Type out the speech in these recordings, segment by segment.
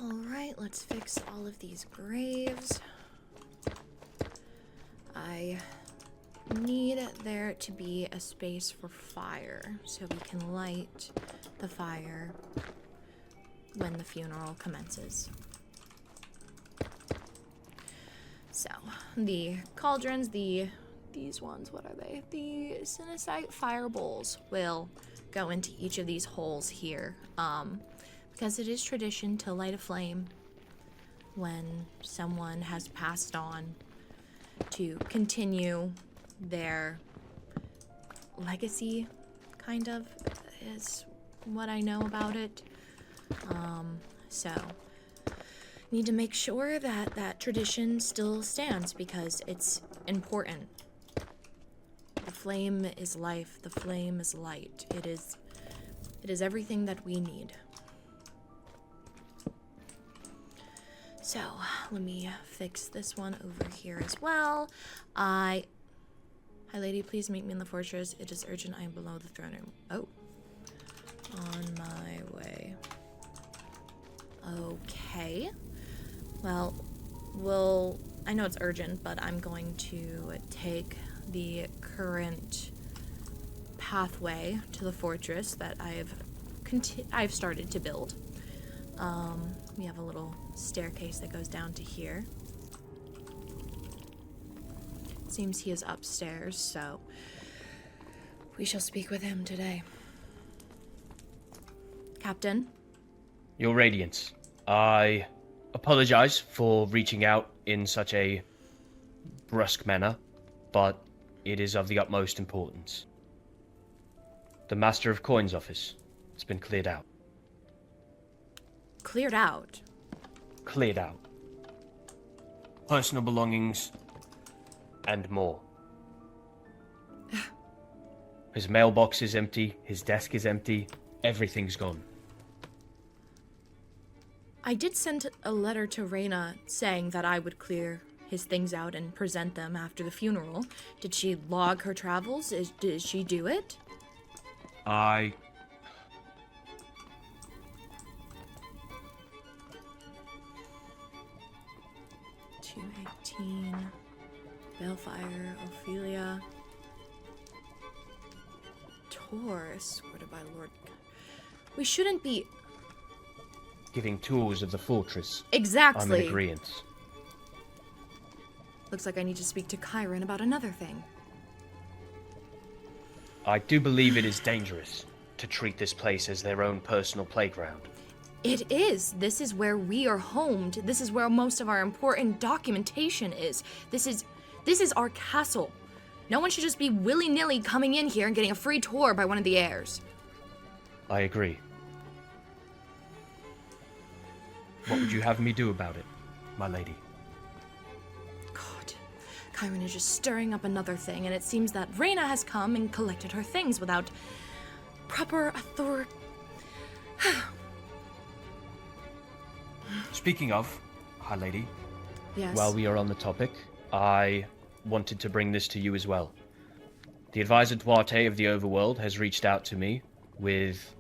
Alright, let's fix all of these graves. I need there to be a space for fire so we can light the fire when the funeral commences. So, the cauldrons, these ones, what are they? The Sinicite fire bowls will go into each of these holes here, because it is tradition to light a flame when someone has passed on to continue their legacy, kind of, is what I know about it. So, need to make sure that that tradition still stands because it's important. The flame is life, the flame is light. It is everything that we need. So, let me fix this one over here as well. Hi lady, please meet me in the fortress. It is urgent, I am below the throne room. Oh. On my way. Okay. Well, I know it's urgent, but I'm going to take the current pathway to the fortress that I've started to build. We have a little staircase that goes down to here. Seems he is upstairs, so we shall speak with him today. Captain? Your Radiance, I apologize for reaching out in such a brusque manner, but it is of the utmost importance. The Master of Coin's office has been cleared out. Cleared out? Cleared out. Personal belongings and more. His mailbox is empty, his desk is empty, everything's gone. I did send a letter to Reyna saying that I would clear his things out and present them after the funeral. Did she log her travels? Did she do it? 218. Balefire, Ophelia. Taurus, sworn by Lord. We shouldn't be... Giving tours of the fortress. Exactly. I'm in agreement. Looks like I need to speak to Kiren about another thing. I do believe it is dangerous to treat this place as their own personal playground. It is. This is where we are homed. This is where most of our important documentation is. This is our castle. No one should just be willy-nilly coming in here and getting a free tour by one of the heirs. I agree. What would you have me do about it, my lady? God, Kiren is just stirring up another thing, and it seems that Reyna has come and collected her things without proper authority. Speaking of, High Lady, Yes. while we are on the topic, I wanted to bring this to you as well. The advisor Duarte of the Overworld has reached out to me with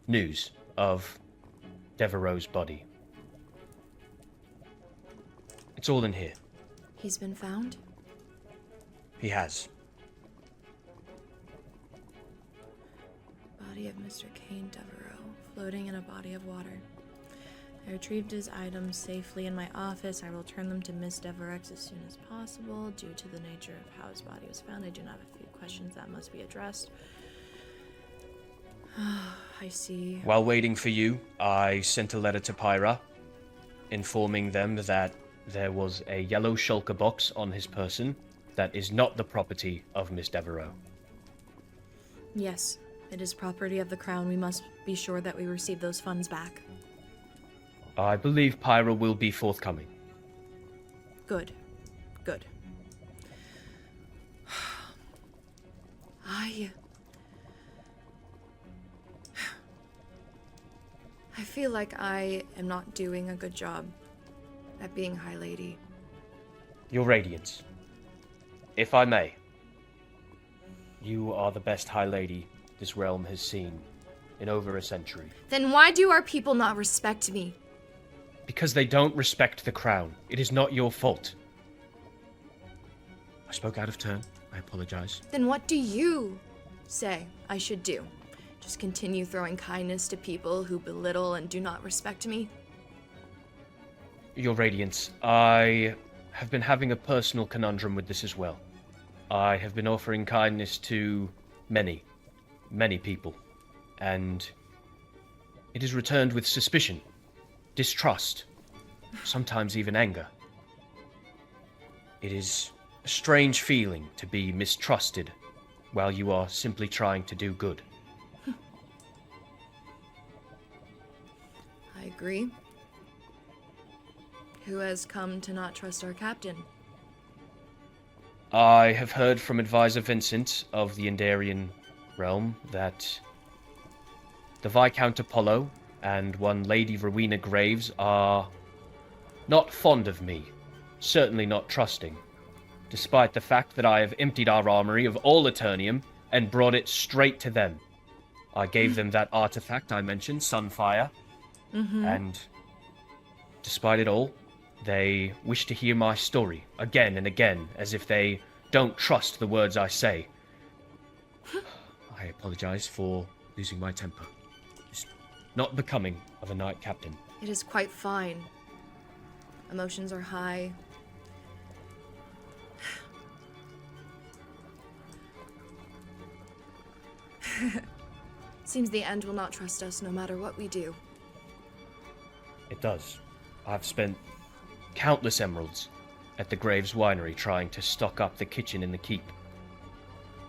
news of Devereaux's body. It's all in here. He's been found? He has. Body of Mr. Kane Devereaux, floating in a body of water. I retrieved his items safely in my office. I will return them to Miss Devereaux as soon as possible. Due to the nature of how his body was found, I do not have a few questions that must be addressed. I see. While waiting for you, I sent a letter to Pyra, informing them that there was a yellow shulker box on his person that is not the property of Miss Devereaux. Yes, it is property of the Crown. We must be sure that we receive those funds back. I believe Pyra will be forthcoming. Good. Good. I feel like I am not doing a good job at being High Lady. Your Radiance, if I may, you are the best High Lady this realm has seen in over a century. Then why do our people not respect me? Because they don't respect the crown. It is not your fault. I spoke out of turn. I apologize. Then what do you say I should do? Just continue throwing kindness to people who belittle and do not respect me? Your Radiance, I have been having a personal conundrum with this as well. I have been offering kindness to many, many people, and it is returned with suspicion, distrust, sometimes even anger. It is a strange feeling to be mistrusted while you are simply trying to do good. I agree. Who has come to not trust our captain? I have heard from Advisor Vincent of the Endarian realm that the Viscount Apollo and one Lady Rowena Graves are not fond of me, certainly not trusting, despite the fact that I have emptied our armory of all Eternium and brought it straight to them. I gave them that artifact I mentioned, Sunfire, and despite it all, they wish to hear my story again and again, as if they don't trust the words I say. I apologize for losing my temper. It's not becoming of a knight captain. It is quite fine. Emotions are high. Seems the end will not trust us no matter what we do. It does. I've spent countless emeralds at the Graves Winery trying to stock up the kitchen in the keep.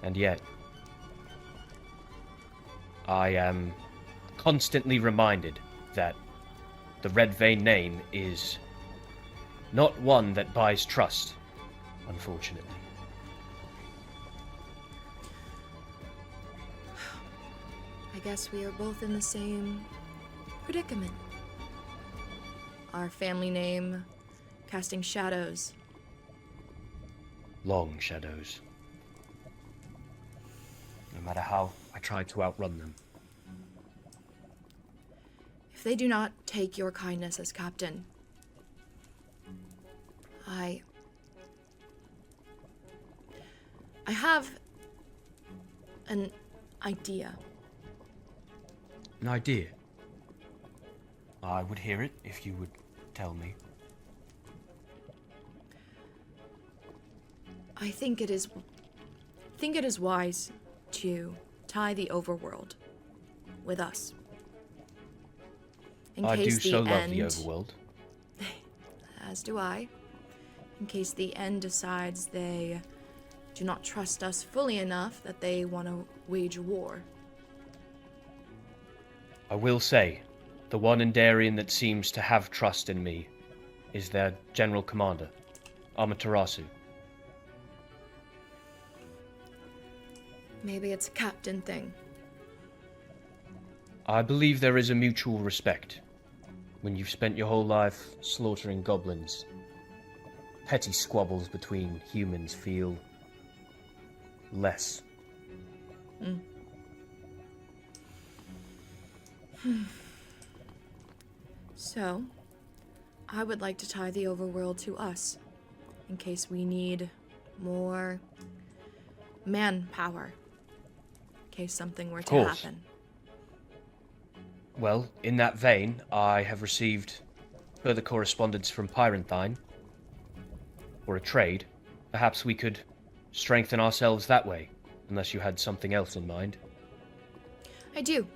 And yet, I am constantly reminded that the Red Vein name is not one that buys trust, unfortunately. I guess we are both in the same predicament. Our family name, casting shadows. Long shadows. No matter how I try to outrun them. If they do not take your kindness as captain, I have an idea. An idea? I would hear it if you would tell me. I think it is wise to tie the overworld with us. In I do case the so love the end, overworld. as do I. In case the end decides they do not trust us fully enough that they want to wage war. I will say, the one Endarian that seems to have trust in me is their general commander, Amaterasu. Maybe it's a captain thing. I believe there is a mutual respect. When you've spent your whole life slaughtering goblins, petty squabbles between humans feel less. So, I would like to tie the overworld to us, in case we need more manpower, in case something were to course. happen. Well, in that vein, I have received further correspondence from Pyranthine. For a trade, perhaps we could strengthen ourselves that way, unless you had something else in mind. I do.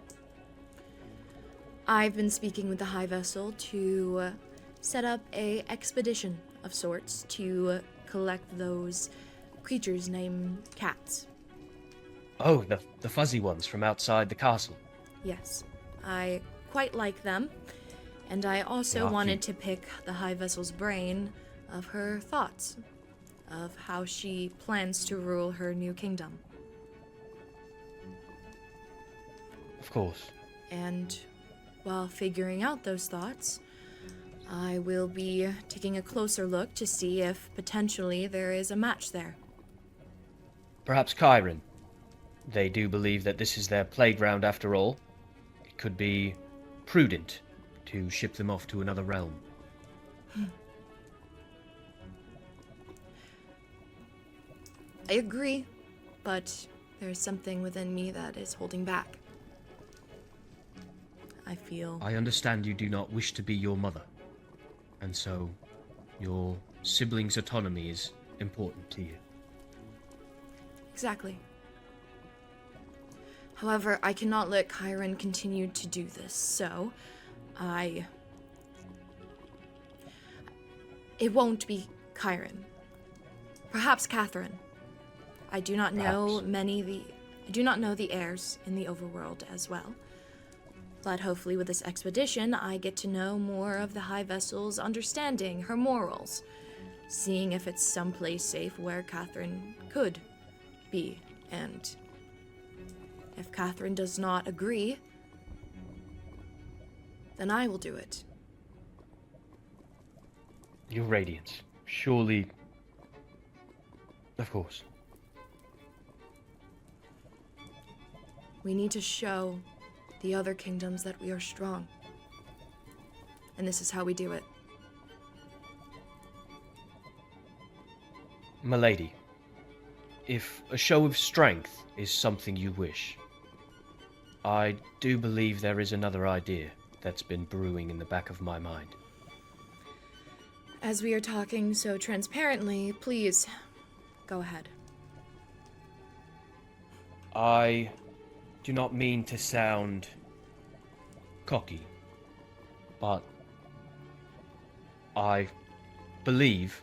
I've been speaking with the High Vessel to set up a expedition of sorts to collect those creatures named cats. Oh, the fuzzy ones from outside the castle. Yes, I quite like them, and I also wanted to pick the High Vessel's brain of her thoughts, of how she plans to rule her new kingdom. Of course. And while figuring out those thoughts, I will be taking a closer look to see if potentially there is a match there. Perhaps Kiren. They do believe that this is their playground after all. It could be prudent to ship them off to another realm. I agree, but there's something within me that is holding back. I understand you do not wish to be your mother, and so your siblings' autonomy is important to you. Exactly. However, I cannot let Kiren continue to do this, so it won't be Kiren. Perhaps Catherine. I do not know I do not know the heirs in the overworld as well. But hopefully with this expedition, I get to know more of the High Vessel's understanding, her morals, seeing if it's someplace safe where Catherine could be. And if Catherine does not agree, then I will do it. Your Radiance, surely... Of course. We need to show the other kingdoms that we are strong. And this is how we do it. Milady, if a show of strength is something you wish, I do believe there is another idea that's been brewing in the back of my mind. As we are talking so transparently, please, go ahead. I do not mean to sound cocky, but I believe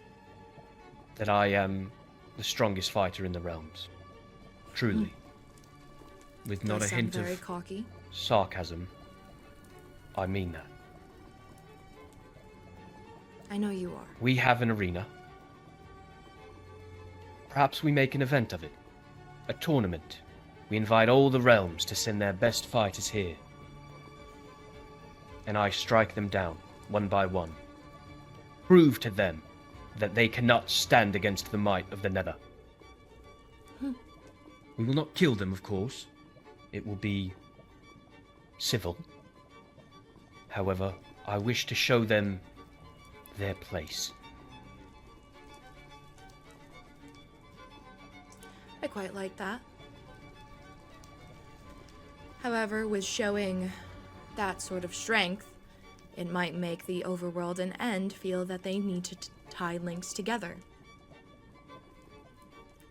that I am the strongest fighter in the realms. Truly. With not a hint of cocky. Sarcasm. I mean that. I know you are. We have an arena. Perhaps we make an event of it. A tournament. We invite all the realms to send their best fighters here. And I strike them down, one by one. Prove to them that they cannot stand against the might of the Nether. We will not kill them, of course. It will be civil. However, I wish to show them their place. I quite like that. However, with showing that sort of strength, it might make the overworld and End feel that they need to tie links together.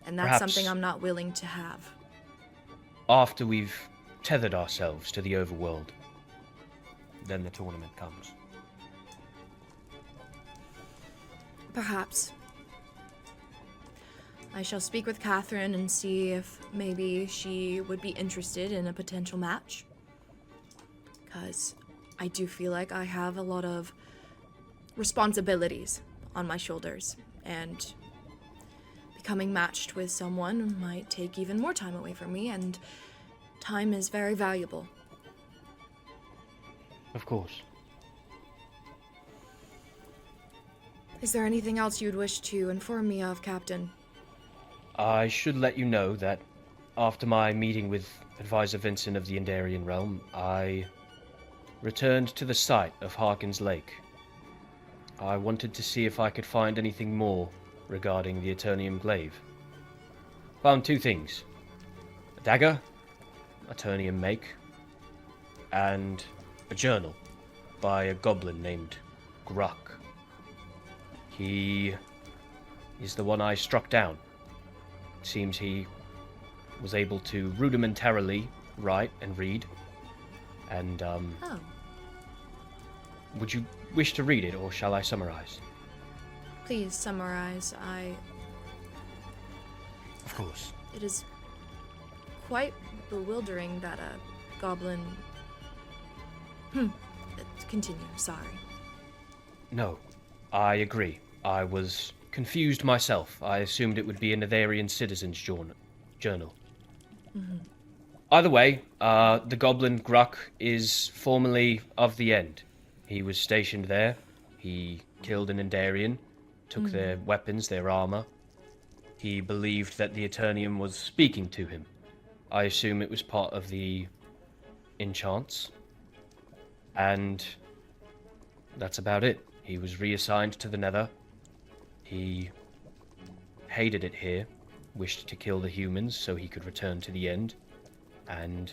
And that's something I'm not willing to have. After we've tethered ourselves to the overworld, then the tournament comes. Perhaps. I shall speak with Catherine and see if maybe she would be interested in a potential match. Because I do feel like I have a lot of responsibilities on my shoulders, and becoming matched with someone might take even more time away from me, and time is very valuable. Of course. Is there anything else you'd wish to inform me of, Captain? I should let you know that after my meeting with Advisor Vincent of the Endarian Realm, I returned to the site of Harkin's Lake. I wanted to see if I could find anything more regarding the Eternium Glaive. Found two things. A dagger, Eternium make, and a journal by a goblin named Gruck. He is the one I struck down. It seems he was able to rudimentarily write and read. And, Oh. Would you wish to read it, or shall I summarize? Please summarize. Of course. It is quite bewildering that a goblin... Continue, sorry. No, I agree. I was confused myself. I assumed it would be an Netherian citizen's journal. Either way, the goblin Gruck is formerly of the End. He was stationed there. He killed an Endarian, took their weapons, their armor. He believed that the Eternium was speaking to him. I assume it was part of the enchants. And That's about it. He was reassigned to the Nether. He hated it here, wished to kill the humans so he could return to the end, and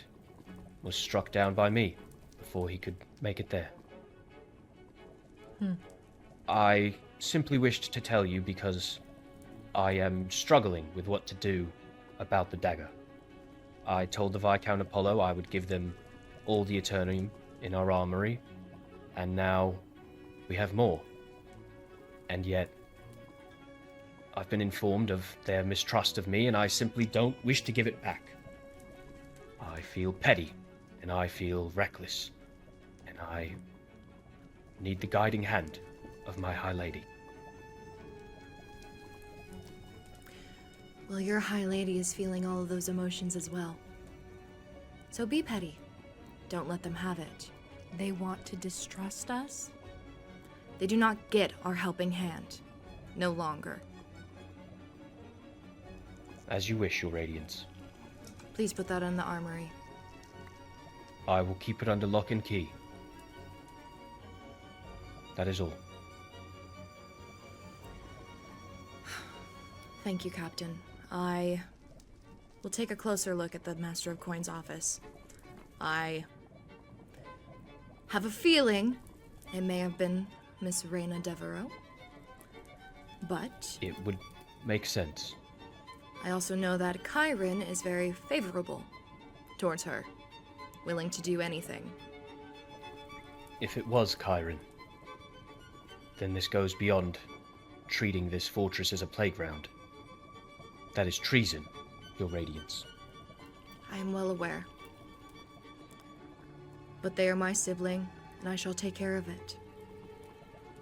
was struck down by me before he could make it there. I simply wished to tell you because I am struggling with what to do about the dagger. I told the Viscount Apollo I would give them all the Eternium in our armory, and now we have more. And yet, I've been informed of their mistrust of me, and I simply don't wish to give it back. I feel petty, and I feel reckless, and I need the guiding hand of my High Lady. Well, your High Lady is feeling all of those emotions as well. So be petty. Don't let them have it. They want to distrust us? They do not get our helping hand. No longer. As you wish, Your Radiance. Please put that in the armory. I will keep it under lock and key. That is all. Thank you, Captain. I will take a closer look at the Master of Coin's office. I have a feeling it may have been Miss Reyna Devereaux, but It would make sense. I also know that Kiren is very favorable towards her, willing to do anything. If it was Kiren, then this goes beyond treating this fortress as a playground. That is treason, Your Radiance. I am well aware. But they are my sibling, and I shall take care of it.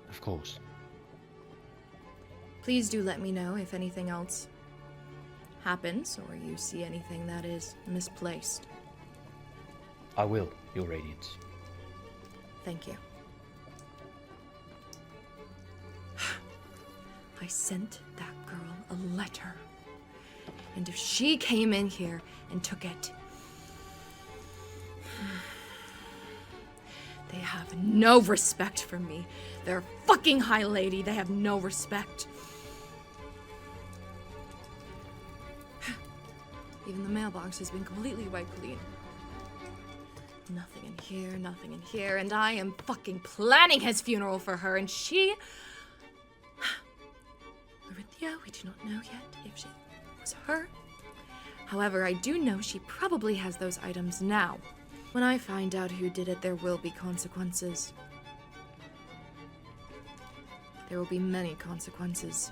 Of course. Please do let me know if anything else happens, or you see anything that is misplaced. I will, Your Radiance. Thank you. I sent that girl a letter. And if she came in here and took it, they have no respect for me. They're a fucking High Lady. They have no respect. Even the mailbox has been completely wiped clean. Nothing in here, nothing in here, and I am fucking planning his funeral for her, and she... Lorynthia, we do not know yet if she was her. However, I do know she probably has those items now. When I find out who did it, there will be consequences. There will be many consequences.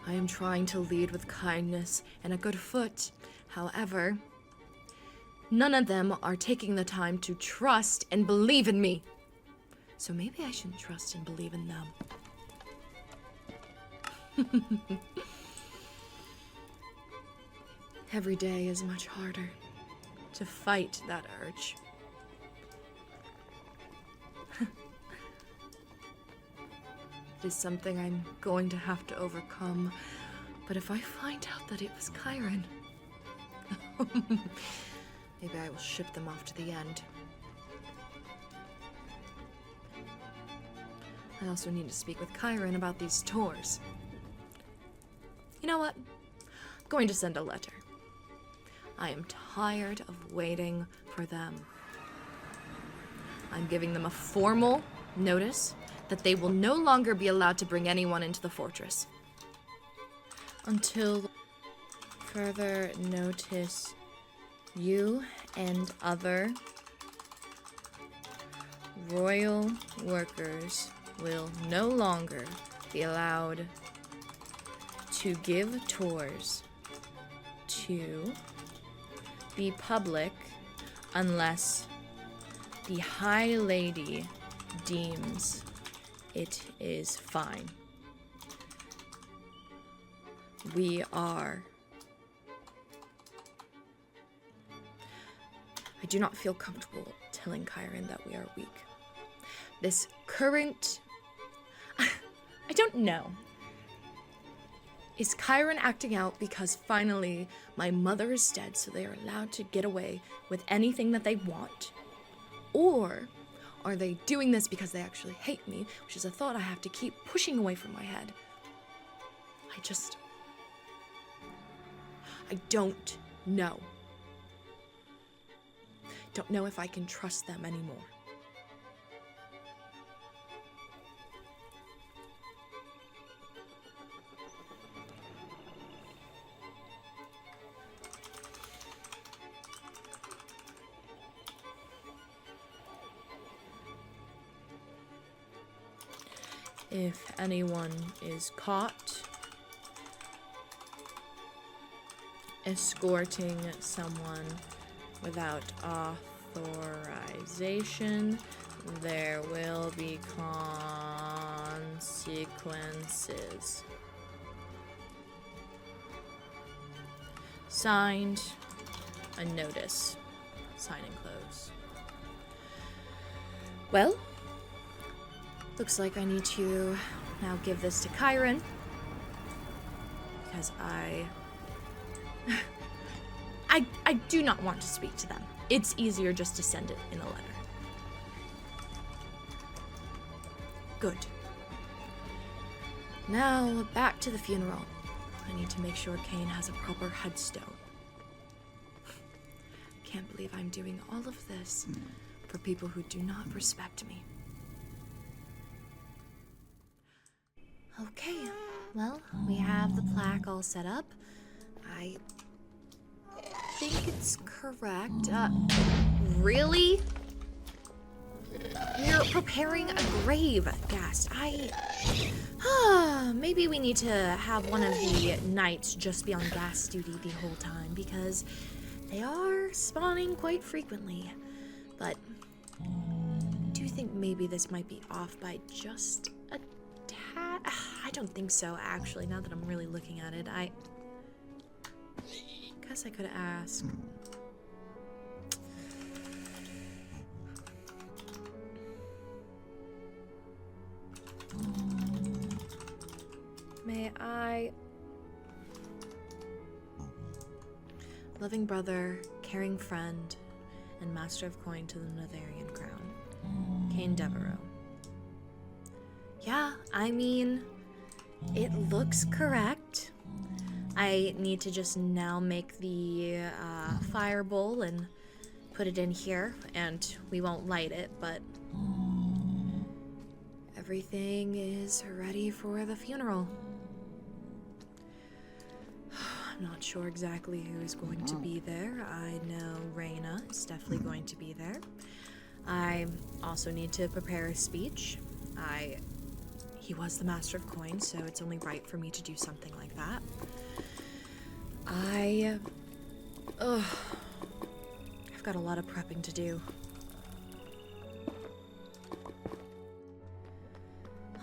I am trying to lead with kindness and a good foot. However, none of them are taking the time to trust and believe in me. So maybe I shouldn't trust and believe in them. Every day is much harder to fight that urge. It is something I'm going to have to overcome. But if I find out that it was Kiren, maybe I will ship them off to the end. I also need to speak with Kiren about these tours. You know what? I'm going to send a letter. I am tired of waiting for them. I'm giving them a formal notice that they will no longer be allowed to bring anyone into the fortress. Until further notice, you and other royal workers will no longer be allowed to give tours to the public unless the High Lady deems it is fine. I do not feel comfortable telling Kiren that we are weak. This current... I don't know. Is Kiren acting out because finally my mother is dead, so they are allowed to get away with anything that they want? Or Are they doing this because they actually hate me, which is a thought I have to keep pushing away from my head? I don't know. Don't know if I can trust them anymore. If anyone is caught escorting someone without authorization, there will be consequences. Signed, a notice. Sign and close. Well, looks like I need to now give this to Kiren, because I do not want to speak to them. It's easier just to send it in a letter. Good. Now, back to the funeral. I need to make sure Kane has a proper headstone. Can't believe I'm doing all of this for people who do not respect me. Okay, well, we have the plaque all set up. I think it's correct. Really? You're preparing a grave, Ghast. Maybe we need to have one of the knights just be on Ghast duty the whole time, because they are spawning quite frequently. But I do think maybe this might be off by just a tad. I don't think so, actually, now that I'm really looking at it. I guess I could ask. May I? Loving brother, caring friend, and master of coin to the Netherian crown, Kane Devereaux. Yeah, I mean, it looks correct. I need to just now make the fire bowl and put it in here, and we won't light it, but everything is ready for the funeral. I'm not sure exactly who is going to be there. I know Reyna is definitely going to be there. I also need to prepare a speech. He was the master of coins, so it's only right for me to do something like that. I've got a lot of prepping to do.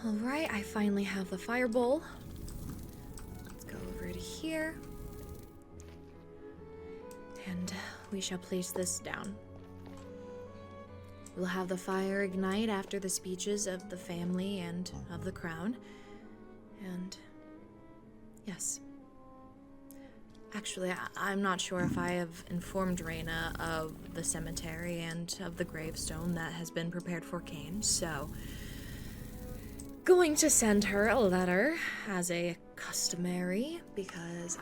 Alright, I finally have the fire bowl. Let's go over to here. And we shall place this down. We'll have the fire ignite after the speeches of the family and of the crown. And yes. Actually, I'm not sure if I have informed Reyna of the cemetery and of the gravestone that has been prepared for Kane, so going to send her a letter as a customary, because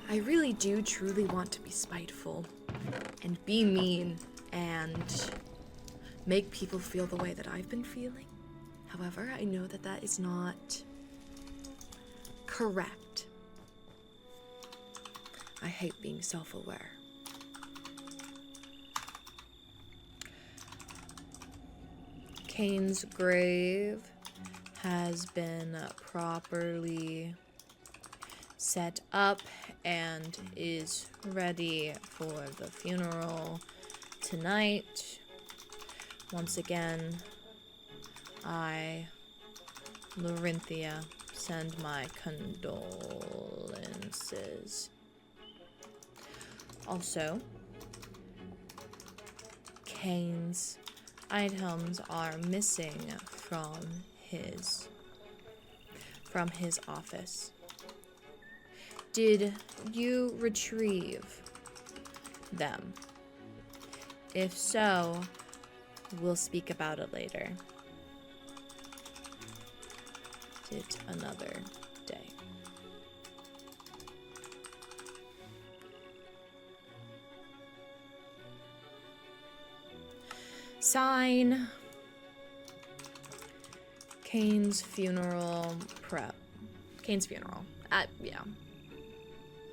I really do truly want to be spiteful and be mean and make people feel the way that I've been feeling. However, I know that that is not correct. I hate being self-aware. Kane's grave has been properly set up and is ready for the funeral tonight. Once again, I, Lorynthia, send my condolences. Also, Kane's items are missing from his office. Did you retrieve them? If so, we'll speak about it later. It another day. Sign. Kane's funeral prep. Kane's funeral. Yeah.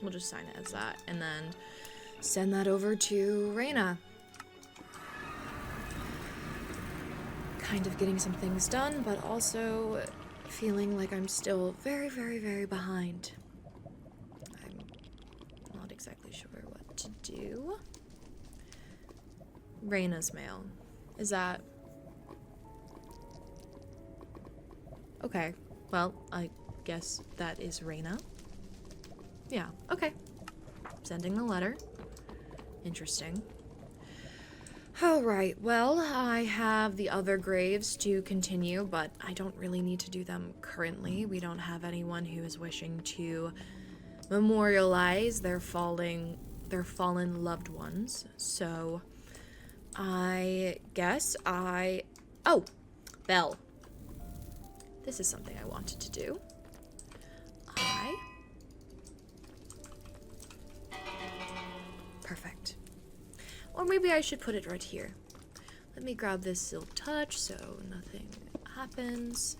We'll just sign it as that. And then send that over to Reyna. Kind of getting some things done, but also feeling like I'm still very, very, very behind. I'm not exactly sure what to do. Reyna's mail. Is that... Okay. Well, I guess that is Reyna. Yeah, okay. Sending a letter. Interesting. Alright, well, I have the other graves to continue, but I don't really need to do them currently. We don't have anyone who is wishing to memorialize their fallen loved ones. So, I guess oh, bell. This is something I wanted to do. Perfect. Or maybe I should put it right here. Let me grab this silk touch so nothing happens.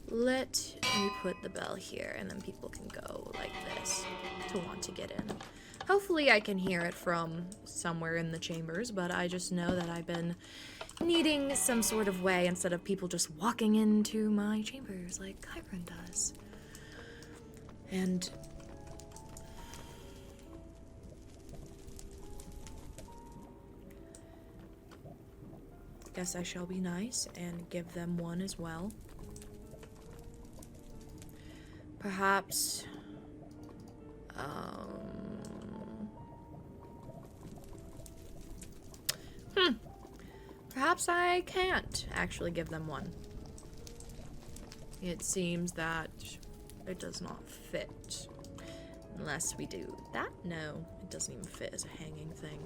Let me put the bell here, and then people can go like this to want to get in. Hopefully I can hear it from somewhere in the chambers, but I just know that I've been needing some sort of way instead of people just walking into my chambers like Kiren does. And guess I shall be nice and give them one as well. Perhaps, perhaps I can't actually give them one. It seems that it does not fit. Unless we do that? No, it doesn't even fit as a hanging thing.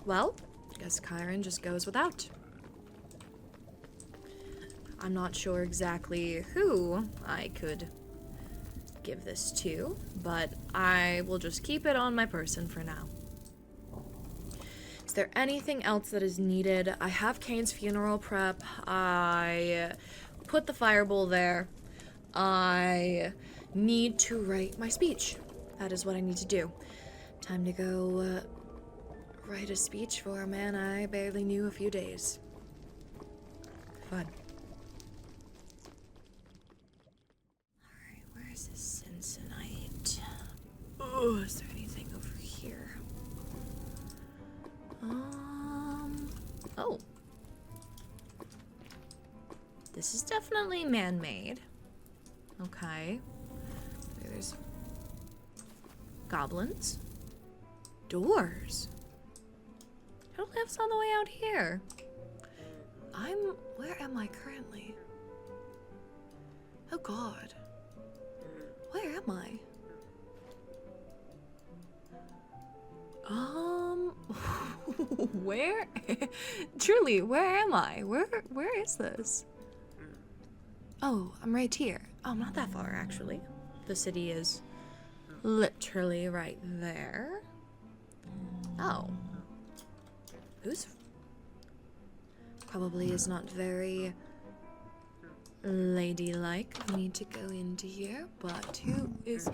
Well, I guess Kiren just goes without. I'm not sure exactly who I could give this to, but I will just keep it on my person for now. Is there anything else that is needed? I have Kane's funeral prep. I put the fireball there. I need to write my speech. That is what I need to do. Time to go write a speech for a man I barely knew a few days. Fun. Alright, where is this Cincinnite? Oh, is there anything over here? Oh. This is definitely man-made. Okay. There's goblins. Doors. Who lives all the way out here? Where am I currently? Oh god. Where am I? Where? Truly, where am I? Where is this? Oh, I'm right here. Oh, I'm not that far, actually. The city is literally right there. Oh. Who's... Probably is not very ladylike of me to go into here, but who is...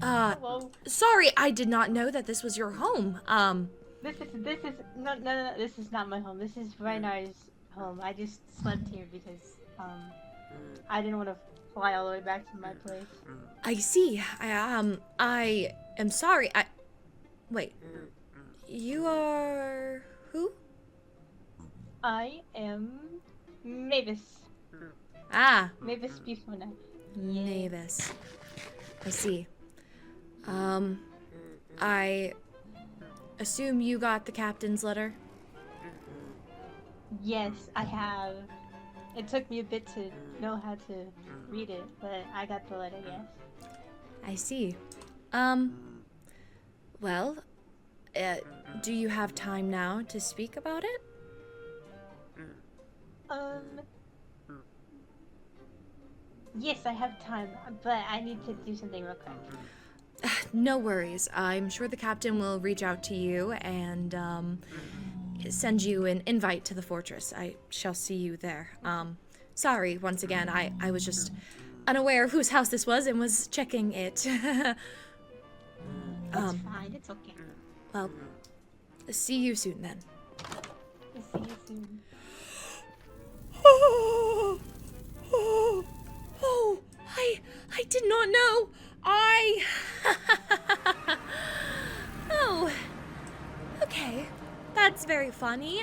Hello. Sorry, I did not know that this was your home. This is no, this is not my home. This is Reynard's home. I just slept here because I didn't want to fly all the way back to my place. I see. I am sorry. Wait. You are who? I am Mavis. Ah, Mavis Bufona. Mavis. I see. I assume you got the captain's letter? Yes, I have. It took me a bit to know how to read it, but I got the letter, yes. I see. Well, do you have time now to speak about it? Yes, I have time, but I need to do something real quick. No worries. I'm sure the captain will reach out to you and send you an invite to the fortress. I shall see you there. Sorry, once again, I was just unaware of whose house this was and was checking it. It's fine, it's okay. Well, see you soon then. See you soon. Oh, I did not know. Oh, okay. That's very funny.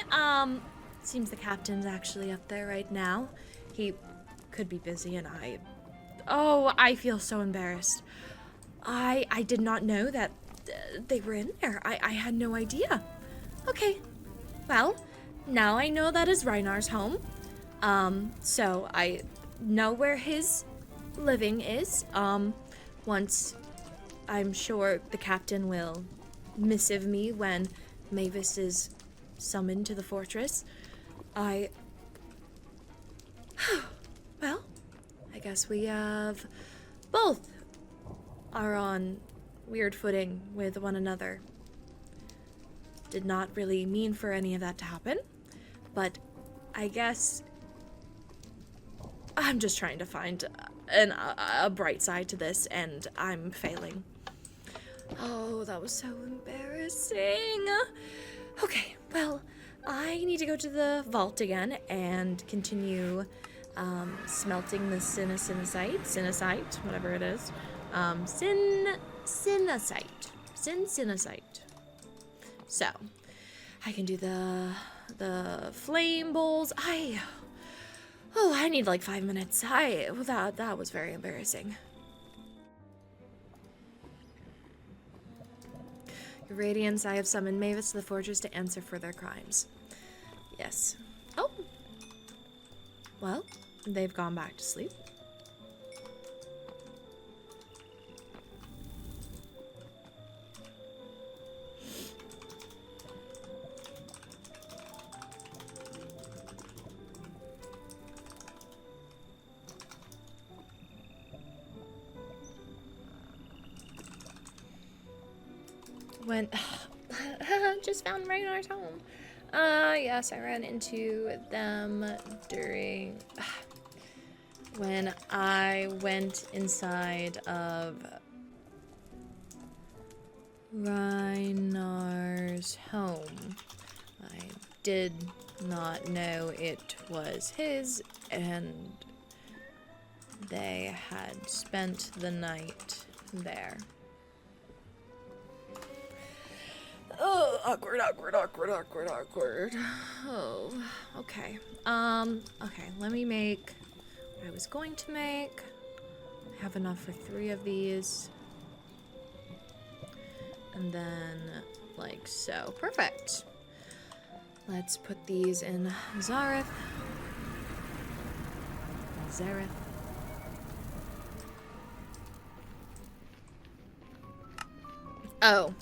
Seems the captain's actually up there right now. He could be busy and I feel so embarrassed. I did not know that they were in there. I had no idea. Okay. Well, now I know that is Reinar's home. So I know where his living is. Once I'm sure the captain will missive me when Mavis is summoned to the fortress. Well, I guess we have both are on weird footing with one another. Did not really mean for any of that to happen, but I guess I'm just trying to find a bright side to this, and I'm failing. Oh, that was so embarrassing. Okay, well, I need to go to the vault again and continue smelting the sinicite, whatever it is. Sinicite. So, I can do the flame bowls. I need like 5 minutes. That was very embarrassing. Your Radiance, I have summoned Mavis to the fortress to answer for their crimes. Yes. Oh. Well, they've gone back to sleep. Just found Raynar's home. Yes, I ran into them during when I went inside of Raynar's home. I did not know it was his, and they had spent the night there. Oh, awkward. Oh, okay. Okay, let me make what I was going to make. I have enough for 3 of these. And then, like so. Perfect. Let's put these in Zareth. Oh,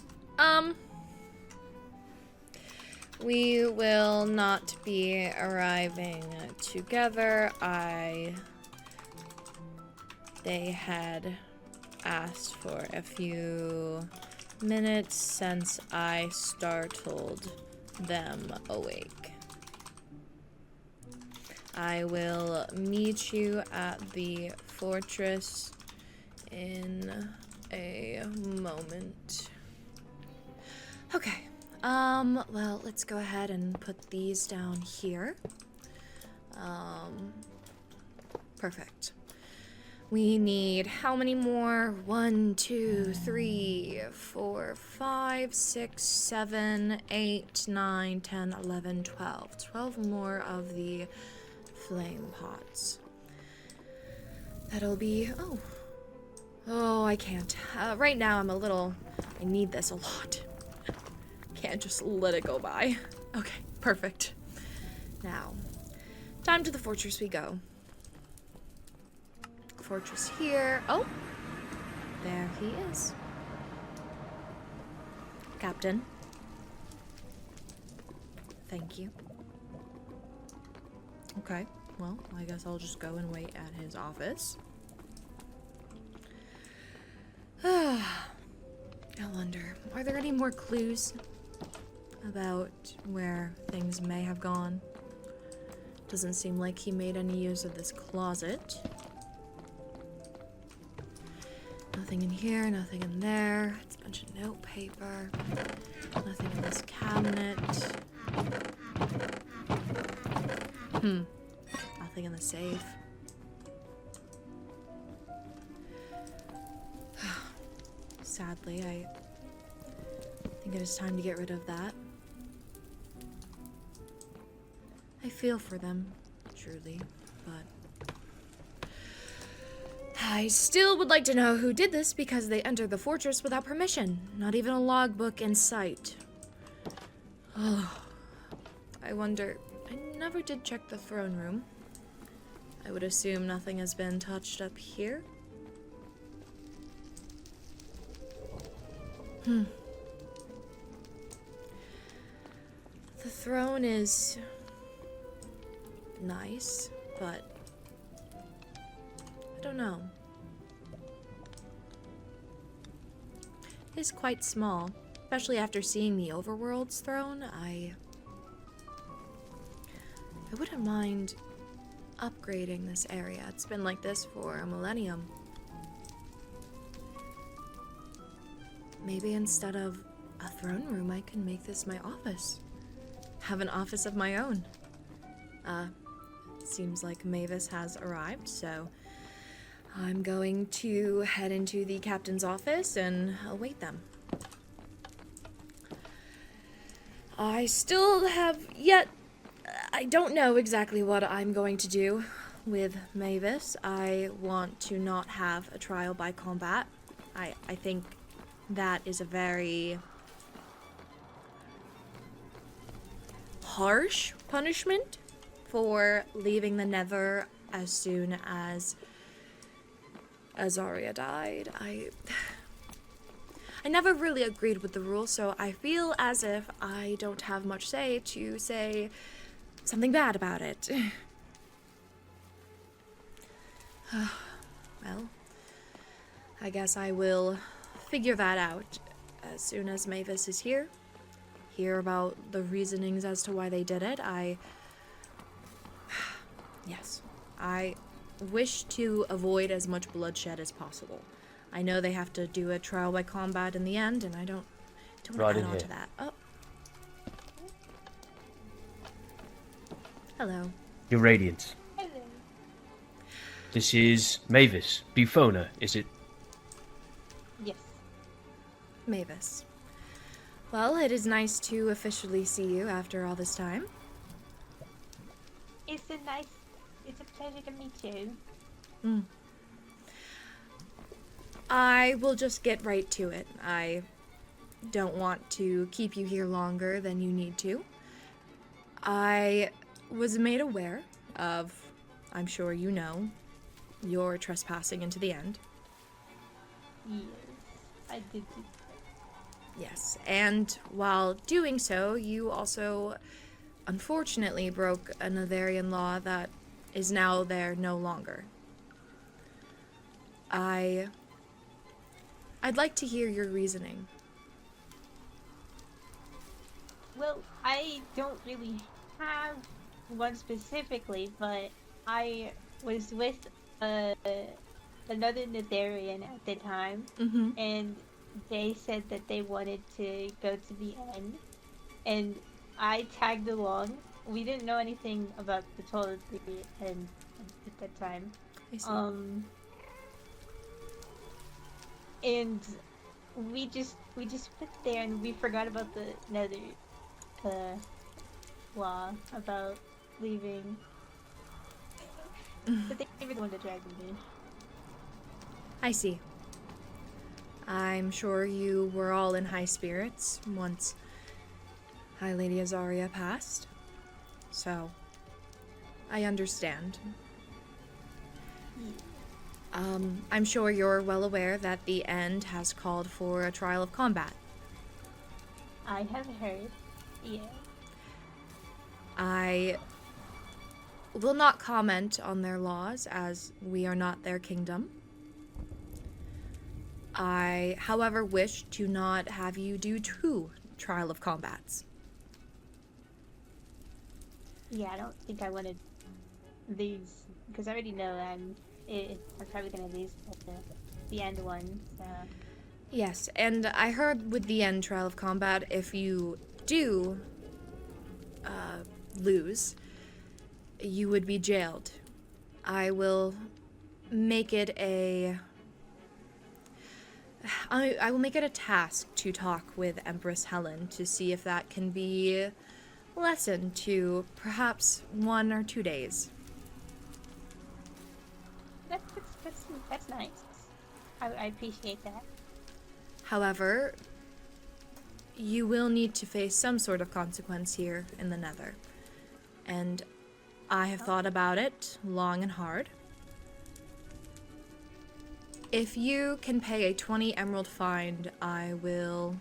we will not be arriving together. They had asked for a few minutes since I startled them awake. I will meet you at the fortress in a moment. Okay. Well, let's go ahead and put these down here. Perfect. We need how many more? 1, 2, 3, 4, 5, 6, 7, 8, 9, 10, 11, 12. 12 more of the flame pots. That'll be, oh, I can't. Right now I need this a lot. Can't just let it go by. Okay, perfect. Now, Time to the fortress we go. Fortress here. Oh! There he is. Captain. Thank you. Okay, well, I guess I'll just go and wait at his office. I wonder, are there any more clues about where things may have gone? Doesn't seem like he made any use of this closet. Nothing in here, nothing in there. It's a bunch of note paper. Nothing in this cabinet. Nothing in the safe. Sadly, I think it is time to get rid of that. I feel for them, truly, but I still would like to know who did this because they entered the fortress without permission. Not even a logbook in sight. Oh, I wonder. I never did check the throne room. I would assume nothing has been touched up here. The throne is nice, but I don't know. It's quite small, especially after seeing the Overworld's throne. I wouldn't mind upgrading this area. It's been like this for a millennium. Maybe instead of a throne room, I can make this my office. Have an office of my own. Seems like Mavis has arrived, so I'm going to head into the captain's office and await them. I still have yet... I don't know exactly what I'm going to do with Mavis. I want to not have a trial by combat. I think that is a very harsh punishment for leaving the Nether as soon as Azaria died. I never really agreed with the rule, so I feel as if I don't have much say to say something bad about it. Well, I guess I will figure that out as soon as Mavis is here. Hear about the reasonings as to why they did it. Yes, I wish to avoid as much bloodshed as possible. I know they have to do a trial by combat in the end, and I don't want to add on to that. Oh. Hello. Your Radiance. Hello. This is Mavis, Bufona, is it? Yes. Mavis. Well, it is nice to officially see you after all this time. It's a pleasure to meet you. I will just get right to it. I don't want to keep you here longer than you need to. I was made aware of, I'm sure you know, your trespassing into the end. Yes, I did. Yes, and while doing so, you also unfortunately broke a Netherian law that is now there no longer. I'd like to hear your reasoning. Well, I don't really have one specifically, but I was with another Netherian at the time, and they said that they wanted to go to the end, and I tagged along. We didn't know anything about the total end at that time. I see. And we just went there and we forgot about the Nether law about leaving. But they were the one that dragged me. I see. I'm sure you were all in high spirits once High Lady Azaria passed. So, I understand. I'm sure you're well aware that the End has called for a trial of combat. I have heard. Yeah. I will not comment on their laws, as we are not their kingdom. I, however, wish to not have you do two trial of combats. Yeah, I don't think I wanted these, because I already know I'm probably gonna lose at the end one, so... Yes, and I heard with the End trial of combat, if you do lose, you would be jailed. I will make it I will make it a task to talk with Empress Helen to see if that can be lessened to perhaps 1 or 2 days. That's nice. I appreciate that. However, you will need to face some sort of consequence here in the Nether. And I have thought about it long and hard. If you can pay a 20 emerald fine, I will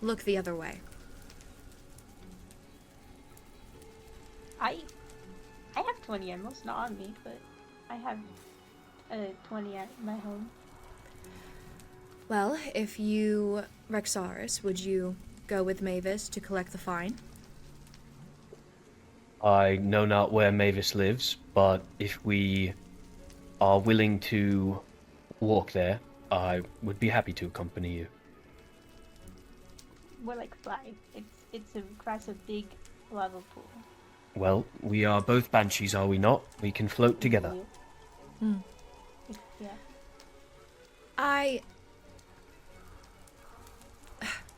look the other way. I have 20 emeralds, not on me, but I have 20 at my home. Well, if you, Rexaris, would you go with Mavis to collect the fine? I know not where Mavis lives, but if we are willing to walk there, I would be happy to accompany you. More like fly. It's across a big lava pool. Well, we are both banshees, are we not? We can float together. Yeah.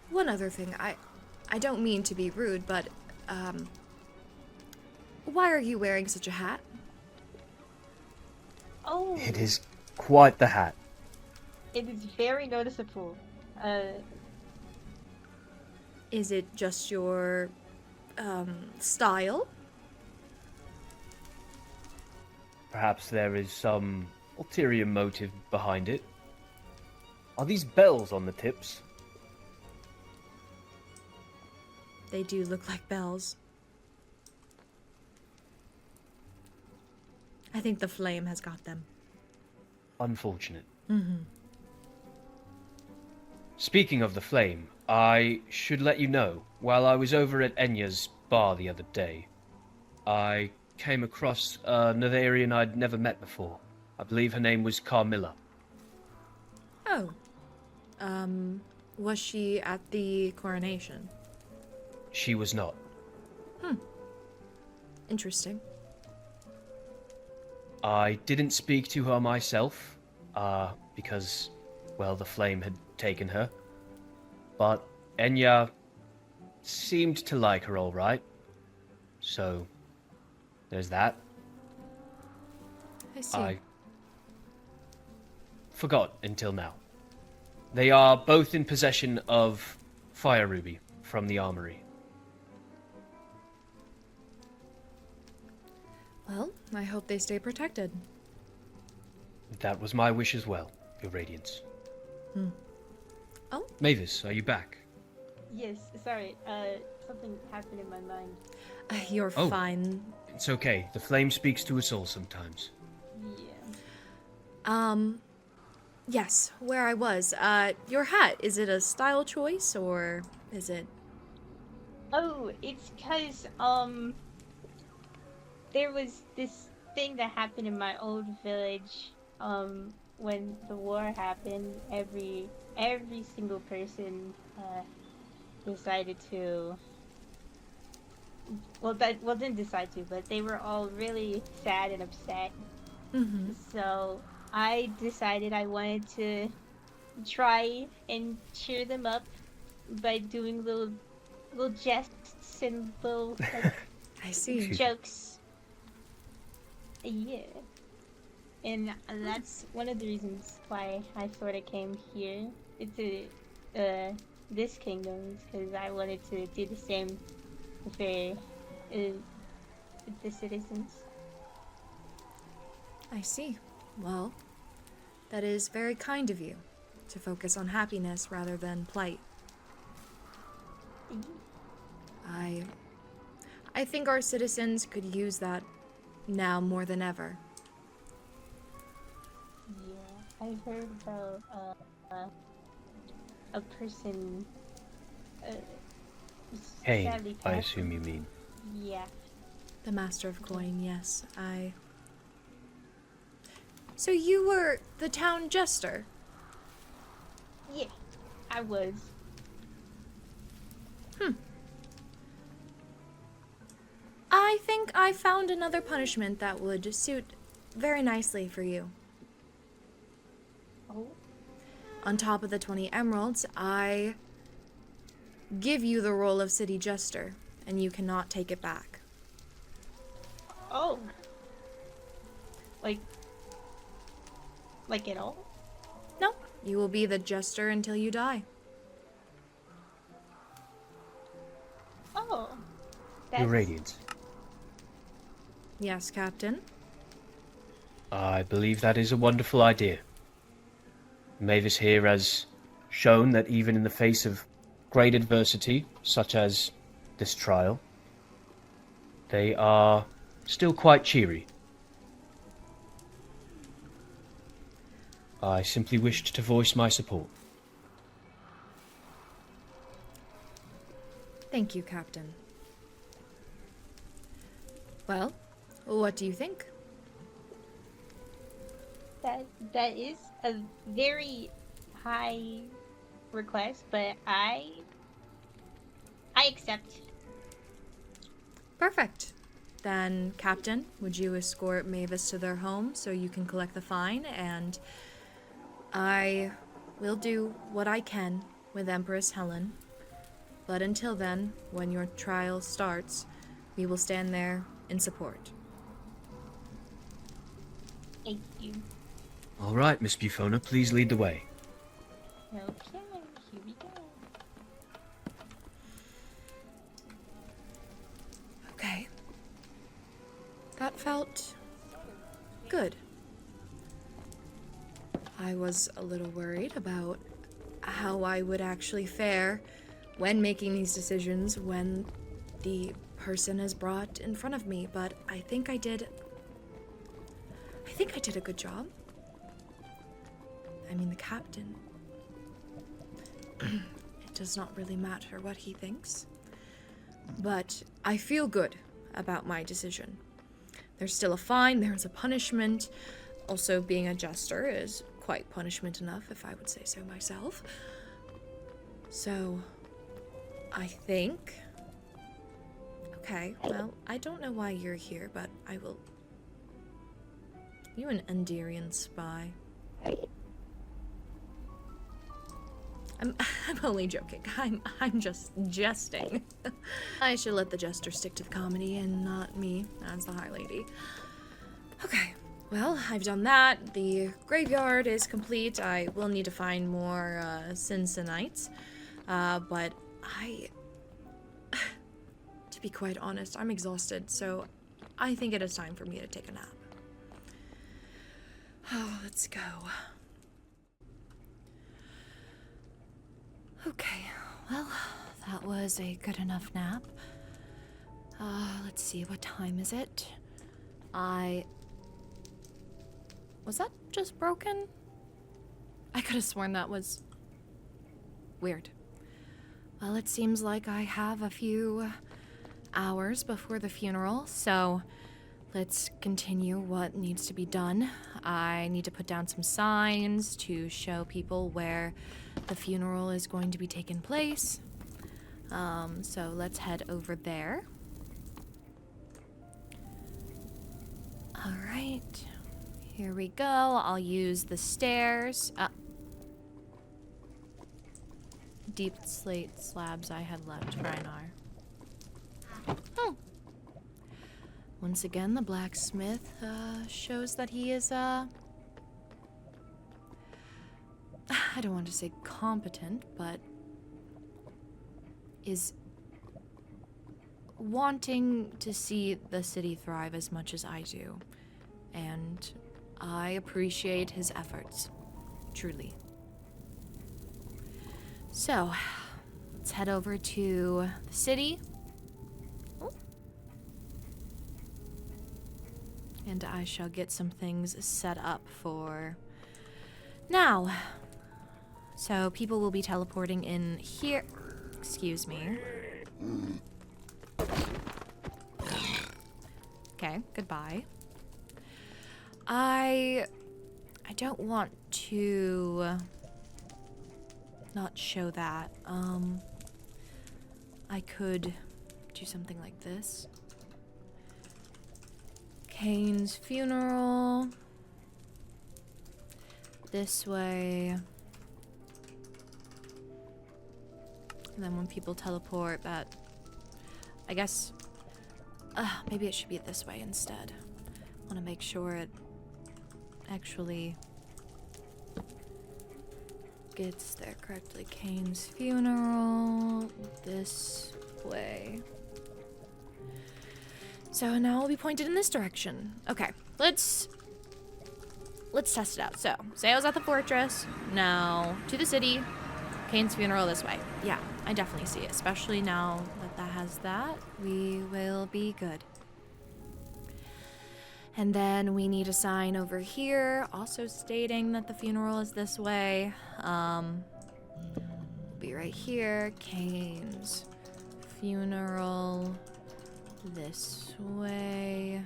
One other thing, I don't mean to be rude, but, why are you wearing such a hat? Oh! It is quite the hat. It is very noticeable. Is it just your, style? Perhaps there is some ulterior motive behind it. Are these bells on the tips? They do look like bells. I think the flame has got them. Unfortunate. Speaking of the flame, I should let you know, while I was over at Enya's bar the other day, I came across an Netherian I'd never met before. I believe her name was Carmilla. Oh. Was she at the coronation? She was not. Interesting. I didn't speak to her myself, because, well, the flame had taken her. But Enya seemed to like her all right. So, there's that. I see. I forgot until now. They are both in possession of Fire Ruby from the armory. Well, I hope they stay protected. That was my wish as well, Your Radiance. Oh? Mavis, are you back? Yes, sorry. Something happened in my mind. You're Oh. fine. It's okay. The flame speaks to us all sometimes. Yeah. Yes, where I was. Your hat, is it a style choice, or is it... Oh, it's because, there was this thing that happened in my old village, when the war happened. Every single person, decided to... didn't decide to, but they were all really sad and upset. Mm-hmm. So I decided I wanted to try and cheer them up by doing little jests and little like, I see. jokes. Yeah, and that's one of the reasons why I sort of came here to this kingdom, because I wanted to do the same for with the citizens. I see. Well, that is very kind of you to focus on happiness rather than plight. I think our citizens could use that now more than ever. Yeah, I heard about a person Hey, sadly I passed. assume you mean. Yeah. The Master of Coin, yes, So you were the town jester? Yeah, I was. I think I found another punishment that would suit very nicely for you. Oh. On top of the 20 emeralds, I give you the role of city jester, and you cannot take it back. Oh. Like at all? No, you will be the jester until you die. Oh. Your Radiance. Yes, Captain? I believe that is a wonderful idea. Mavis here has shown that even in the face of great adversity, such as this trial, they are still quite cheery. I simply wished to voice my support. Thank you, Captain. Well, what do you think? That is a very high request, but I accept. Perfect. Then, Captain, would you escort Mavis to their home so you can collect the fine, and I will do what I can with Empress Helen. But until then, when your trial starts, we will stand there in support. Thank you. All right, Miss Bufona, please lead the way. Okay, here we go. Okay. That felt good. I was a little worried about how I would actually fare when making these decisions when the person is brought in front of me, but I think I did a good job. I mean, the captain. It does not really matter what he thinks. But I feel good about my decision. There's still a fine, there's a punishment. Also, being a jester is quite punishment enough, if I would say so myself. So, I think... Okay, well, I don't know why you're here, but I will... You an Enderian spy. I'm only joking. I'm just jesting. I should let the jester stick to the comedy and not me as the High Lady. Okay, well, I've done that. The graveyard is complete. I will need to find more Cincinites. But to be quite honest, I'm exhausted, so I think it is time for me to take a nap. Oh, let's go. Okay, well, that was a good enough nap. Let's see, what time is it? Was that just broken? I could have sworn that was... weird. Well, it seems like I have a few hours before the funeral, so let's continue what needs to be done. I need to put down some signs to show people where the funeral is going to be taking place. So let's head over there. All right, here we go. I'll use the stairs. Deep slate slabs I had left, Reinar. Oh. Once again, the blacksmith shows that he is, I don't want to say competent, but is wanting to see the city thrive as much as I do. And I appreciate his efforts. Truly. So, let's head over to the city. Oh. And I shall get some things set up for now. So, people will be teleporting in here. Excuse me. Okay, goodbye. I don't want to not show that. I could do something like this. Kane's funeral. This way. And then when people teleport, that... I guess... maybe it should be this way instead. I want to make sure it actually gets there correctly. Kane's funeral. This way. So now I'll be pointed in this direction. Okay, let's test it out. So, say I was at the fortress. Now, to the city. Kane's funeral this way. Yeah, I definitely see it. Especially now that has that. We will be good. And then we need a sign over here, also stating that the funeral is this way. Be right here. Kane's funeral this way.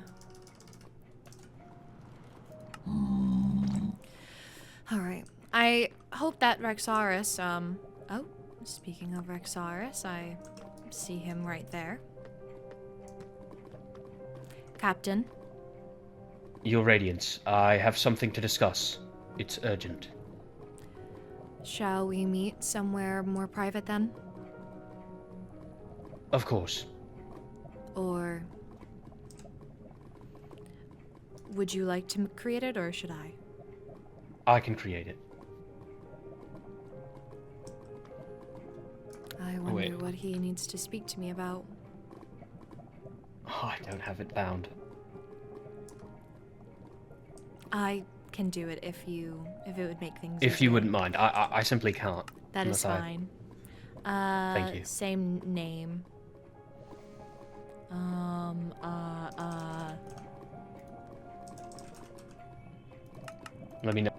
Alright. I hope that Rexaurus, oh, speaking of Rexaurus, I see him right there. Captain. Your Radiance, I have something to discuss. It's urgent. Shall we meet somewhere more private then? Of course. Or would you like to create it, or should I? I can create it. I wonder what he needs to speak to me about. Oh, I don't have it bound. I can do it if it would make things If easier. you wouldn't mind. I simply can't. That is fine. Thank you. Same name. Let me know.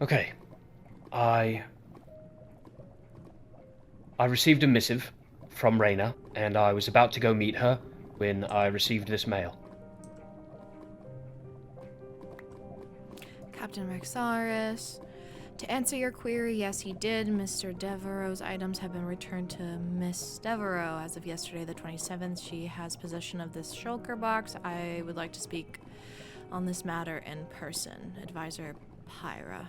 Okay. I received a missive from Reyna, and I was about to go meet her when I received this mail. Captain Rexaurus. To answer your query, yes, he did. Mr. Devereaux's items have been returned to Miss Devereaux as of yesterday, the 27th. She has possession of this shulker box. I would like to speak on this matter in person. Advisor Pyra.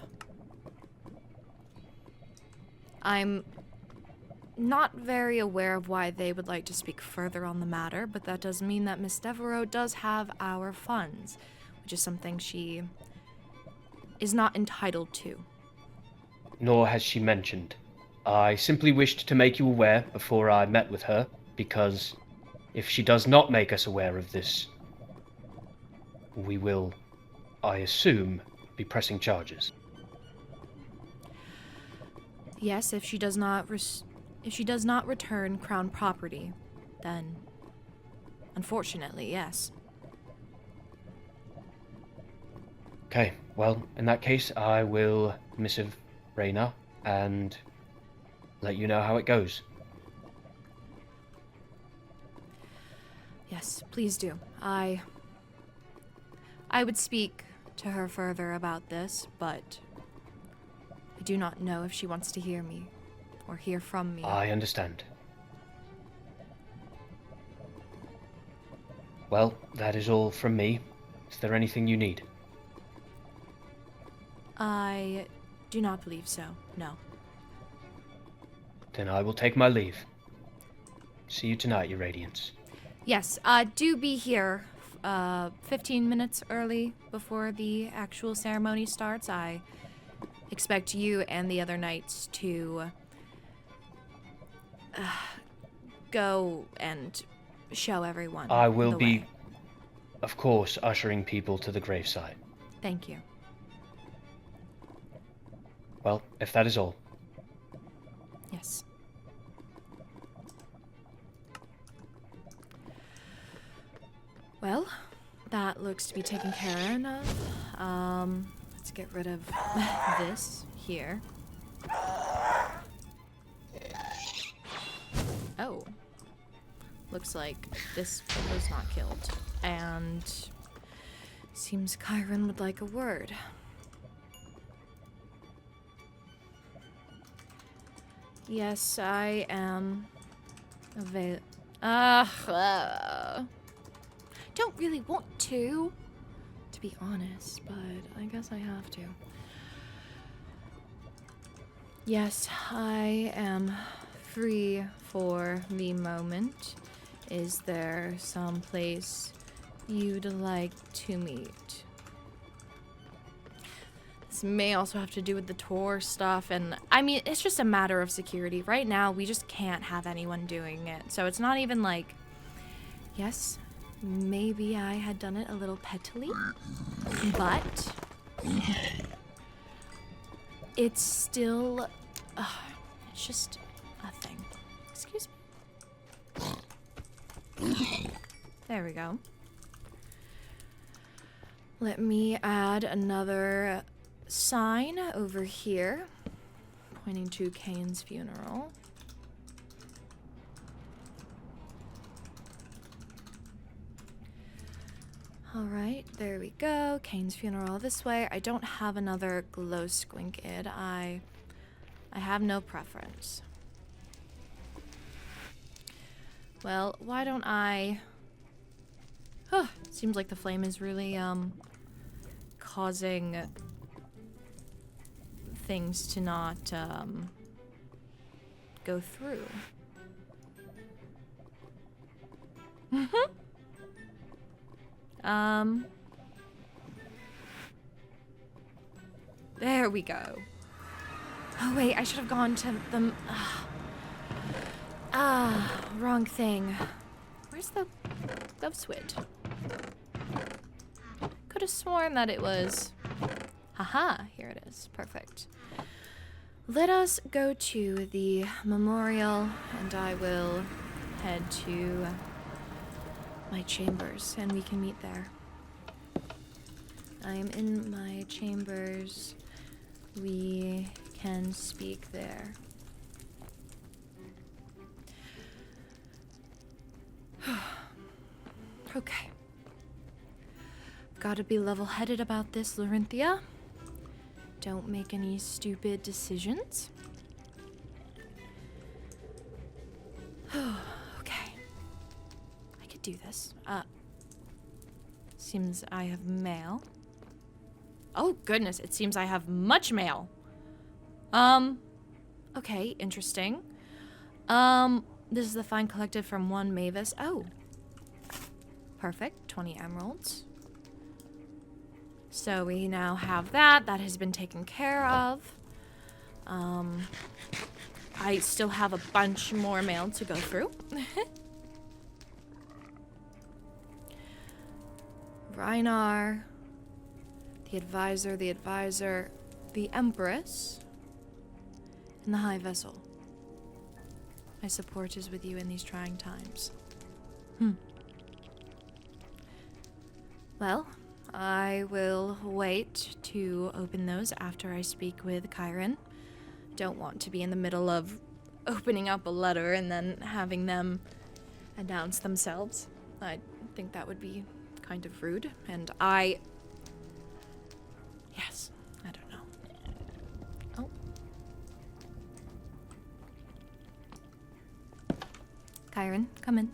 I'm not very aware of why they would like to speak further on the matter, but that does mean that Miss Devereaux does have our funds, which is something she is not entitled to. Nor has she mentioned. I simply wished to make you aware before I met with her, because if she does not make us aware of this, we will, I assume, be pressing charges. Yes, if she does not return Crown property, then unfortunately, yes. Okay, well, in that case, I will missive Reyna and let you know how it goes. Yes, please do. I would speak to her further about this, but I do not know if she wants to hear me or hear from me. I understand. Well, that is all from me. Is there anything you need? I do not believe so, no. Then I will take my leave. See you tonight, Your Radiance. Yes, do be here 15 minutes early before the actual ceremony starts. I expect you and the other knights to go and show everyone I will the be, way. of course, ushering people to the gravesite. Thank you. Well, if that is all. Yes. Well, that looks to be taken care of. Let's get rid of this here. Oh. Looks like this was not killed. And seems Kiren would like a word. Yes, I am don't really want to be honest, but I guess I have to. Yes, I am free for the moment. Is there some place you'd like to meet? This may also have to do with the tour stuff, and I mean, it's just a matter of security. Right now, we just can't have anyone doing it. So it's not even like, yes, maybe I had done it a little pettily, but it's still, it's just a thing. Excuse me. There we go. Let me add another sign over here, pointing to Kane's funeral. Alright, there we go. Kane's funeral this way. I don't have another glow squinked. I have no preference. Well, why don't I... seems like the flame is really, causing things to not, go through. There we go. Oh wait, I should have gone to the... wrong thing. Where's the switch? Could have sworn that it was... Haha, here it is. Perfect. Let us go to the memorial, and I will head to my chambers, and we can meet there. I am in my chambers. We can speak there. Okay. Gotta be level-headed about this, Lorynthia. Don't make any stupid decisions. Okay. I could do this. Seems I have mail. Oh, goodness. It seems I have much mail. Okay. Interesting. This is the find collected from one Mavis. Oh. Perfect. 20 emeralds. So we now have that. That has been taken care of. I still have a bunch more mail to go through. Reinar. The advisor, the Empress, and the High Vessel. My support is with you in these trying times. Well, I will wait to open those after I speak with Kiren. Don't want to be in the middle of opening up a letter and then having them announce themselves. I think that would be kind of rude, and yes, I don't know. Oh. Kiren, come in.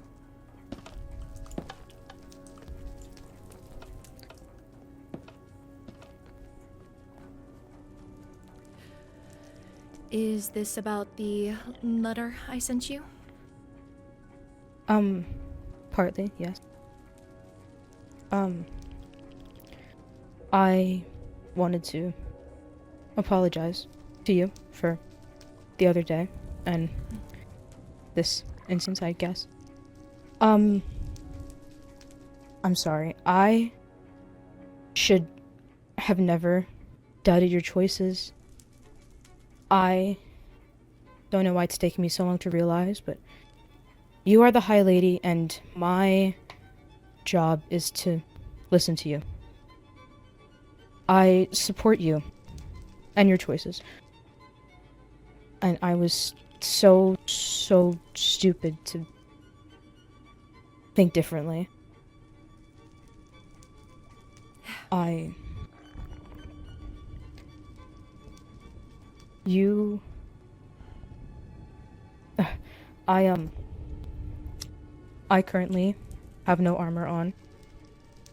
Is this about the letter I sent you? Partly, yes. I wanted to apologize to you for the other day and this instance, I guess. I'm sorry. I should have never doubted your choices. I don't know why it's taken me so long to realize, but you are the High Lady, and my job is to listen to you. I support you and your choices. And I was so stupid to think differently. I currently have no armor on.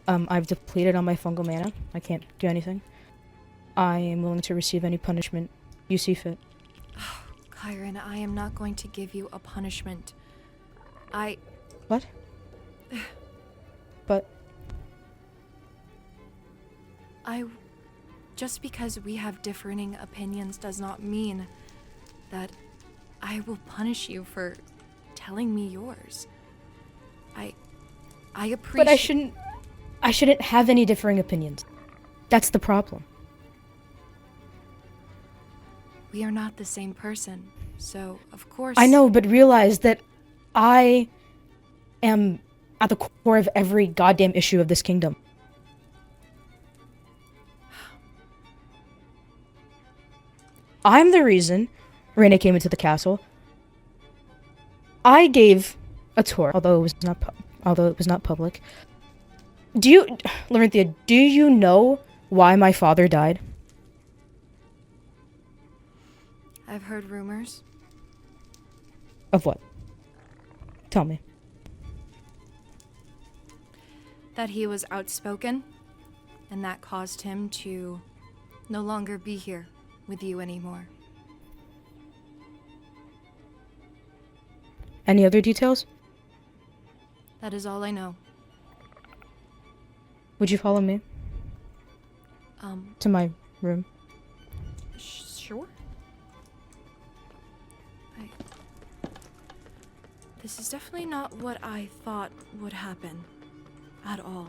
I've depleted on my fungal mana. I can't do anything. I am willing to receive any punishment you see fit. Kiren, I am not going to give you a punishment. What? But... Just because we have differing opinions does not mean that I will punish you for telling me yours. I appreciate... But I shouldn't have any differing opinions. That's the problem. We are not the same person, so of course... I know, but realize that I am at the core of every goddamn issue of this kingdom. I'm the reason Reina came into the castle. I gave a tour, although it was not public. Lorynthia, do you know why my father died? I've heard rumors. Of what? Tell me. That he was outspoken, and that caused him to no longer be here with you anymore. Any other details? That is all I know. Would you follow me? To my room. Sure. This is definitely not what I thought would happen. At all.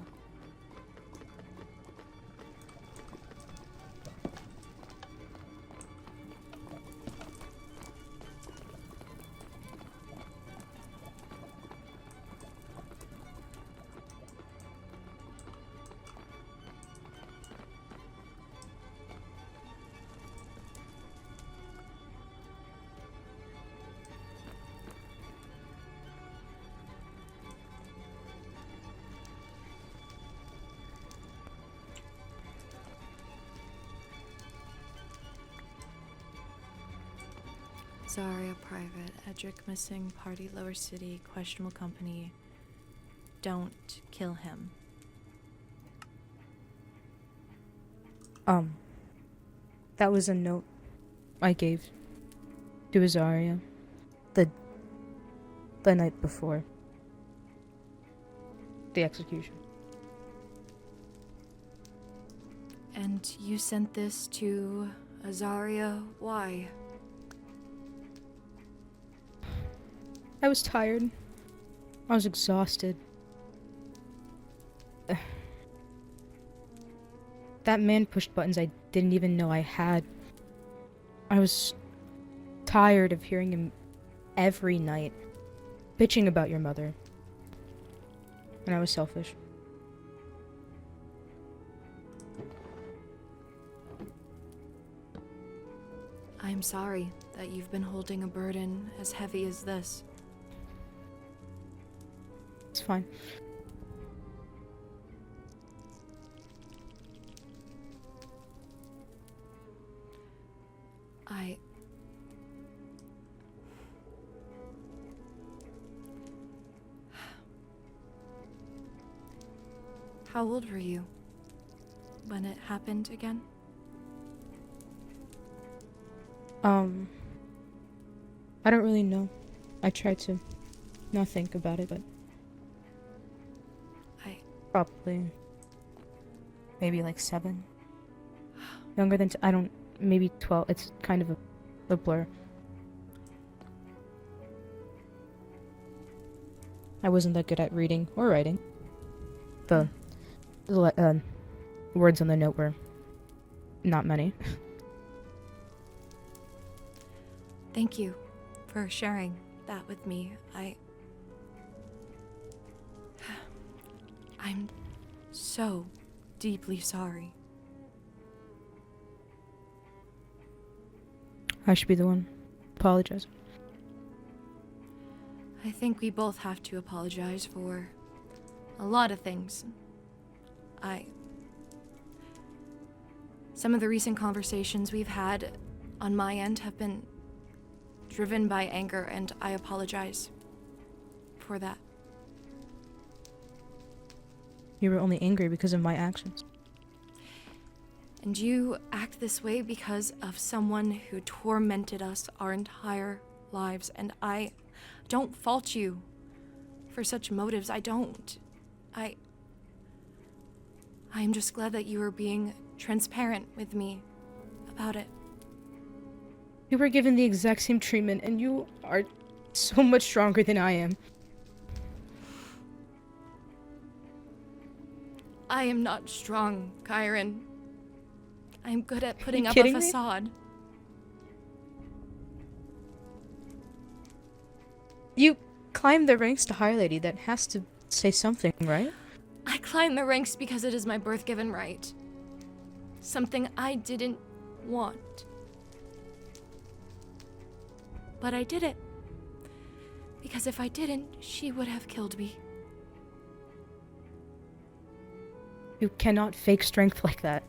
Zarya private, Edric missing, party lower city, questionable company. Don't kill him. That was a note I gave to Zarya the night before the execution. And you sent this to Zarya? Why? I was tired. I was exhausted. That man pushed buttons I didn't even know I had. I was tired of hearing him every night, bitching about your mother. And I was selfish. I'm sorry that you've been holding a burden as heavy as this. It's fine. How old were you when it happened again? I don't really know. I tried to not think about it, but probably maybe like 7. Younger than I don't maybe 12. It's kind of a blur. I wasn't that good at reading or writing. The words on the note were not many. Thank you for sharing that with me. I'm so deeply sorry. I should be the one apologizing. I think we both have to apologize for a lot of things. Some of the recent conversations we've had on my end have been driven by anger, and I apologize for that. You were only angry because of my actions. And you act this way because of someone who tormented us our entire lives, and I don't fault you for such motives. I don't. I am just glad that you are being transparent with me about it. You were given the exact same treatment, and you are so much stronger than I am. I am not strong, Kiren. I'm good at putting up a kidding me? facade. You climbed the ranks to High Lady. That has to say something, right? I climb the ranks because it is my birth-given right. Something I didn't want. But I did it. Because if I didn't, she would have killed me. You cannot fake strength like that.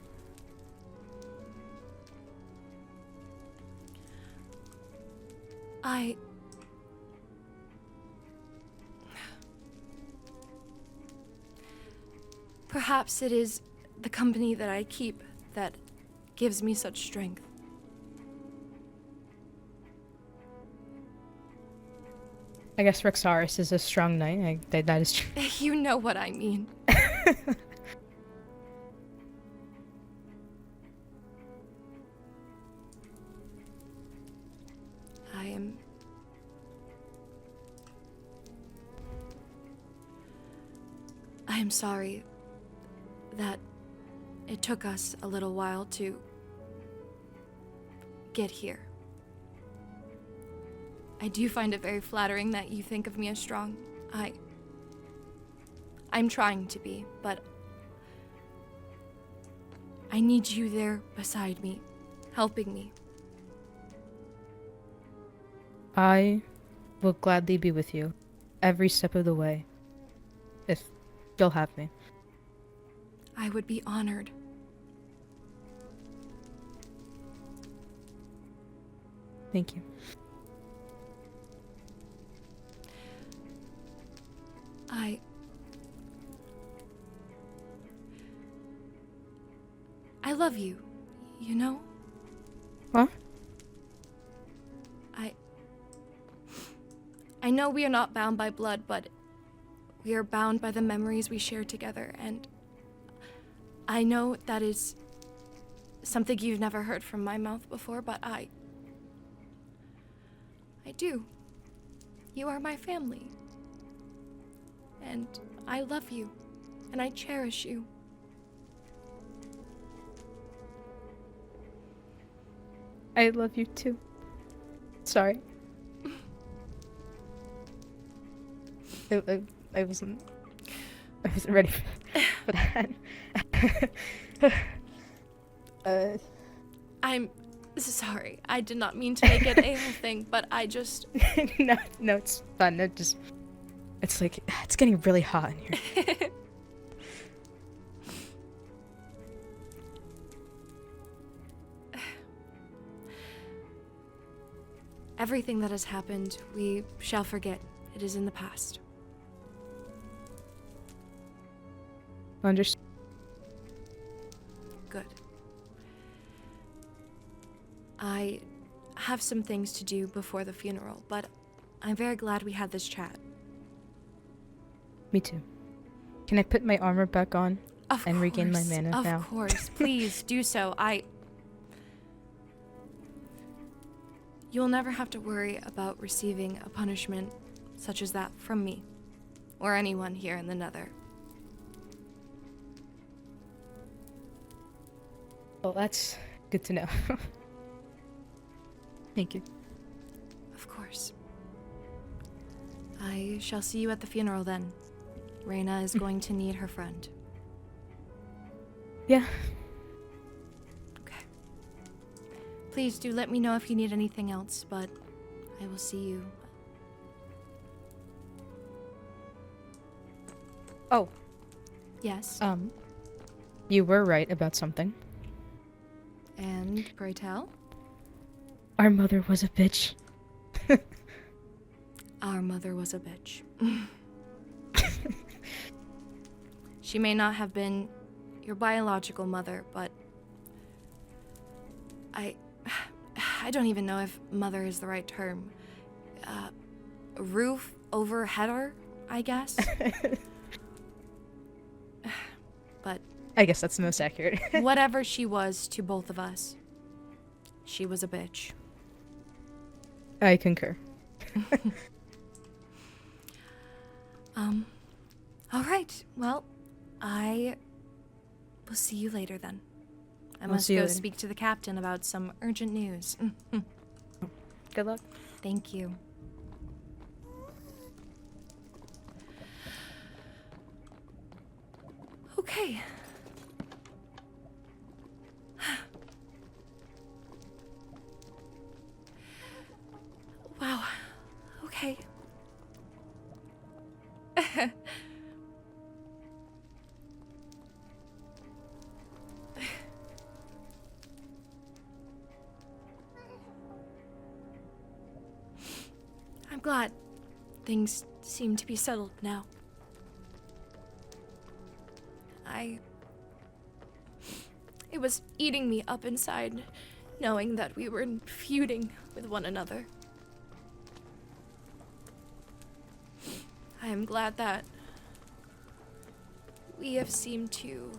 Perhaps it is the company that I keep that gives me such strength. I guess Rexaris is a strong knight. That is true. You know what I mean. I am sorry that it took us a little while to get here. I do find it very flattering that you think of me as strong. I'm trying to be, but I need you there beside me, helping me. I will gladly be with you every step of the way, if you'll have me. I would be honored. Thank you. I love you, you know? Huh? I know we are not bound by blood, but we are bound by the memories we share together, and I know that is something you've never heard from my mouth before, but I do. You are my family. And I love you, and I cherish you. I love you too. Sorry. I wasn't ready for that. I'm sorry. I did not mean to make it a whole thing, but I just... No, it's fun. It's like, it's getting really hot in here. Everything that has happened, we shall forget. It is in the past. Understand. Good. I have some things to do before the funeral, but I'm very glad we had this chat. Me too. Can I put my armor back on Of and regain my course, mana now? Of course. Please do so. You'll never have to worry about receiving a punishment such as that from me, or anyone here in the Nether. Well, that's good to know. Thank you. Of course. I shall see you at the funeral then. Reyna is going to need her friend. Yeah. Okay. Please do let me know if you need anything else, but I will see you. Oh, Yes. you were right about something. And pray tell? Our mother was a bitch. Our mother was a bitch. She may not have been your biological mother, but I don't even know if mother is the right term. Roof over header, I guess. But I guess that's the most accurate. whatever she was to both of us, she was a bitch. I concur. All right. Well, I will see you later then. I I'll must see you go later. speak to the captain about some urgent news. Good luck. Thank you. Okay. Wow. Okay. I'm glad things seem to be settled now. It was eating me up inside, knowing that we were feuding with one another. I am glad that we have seemed to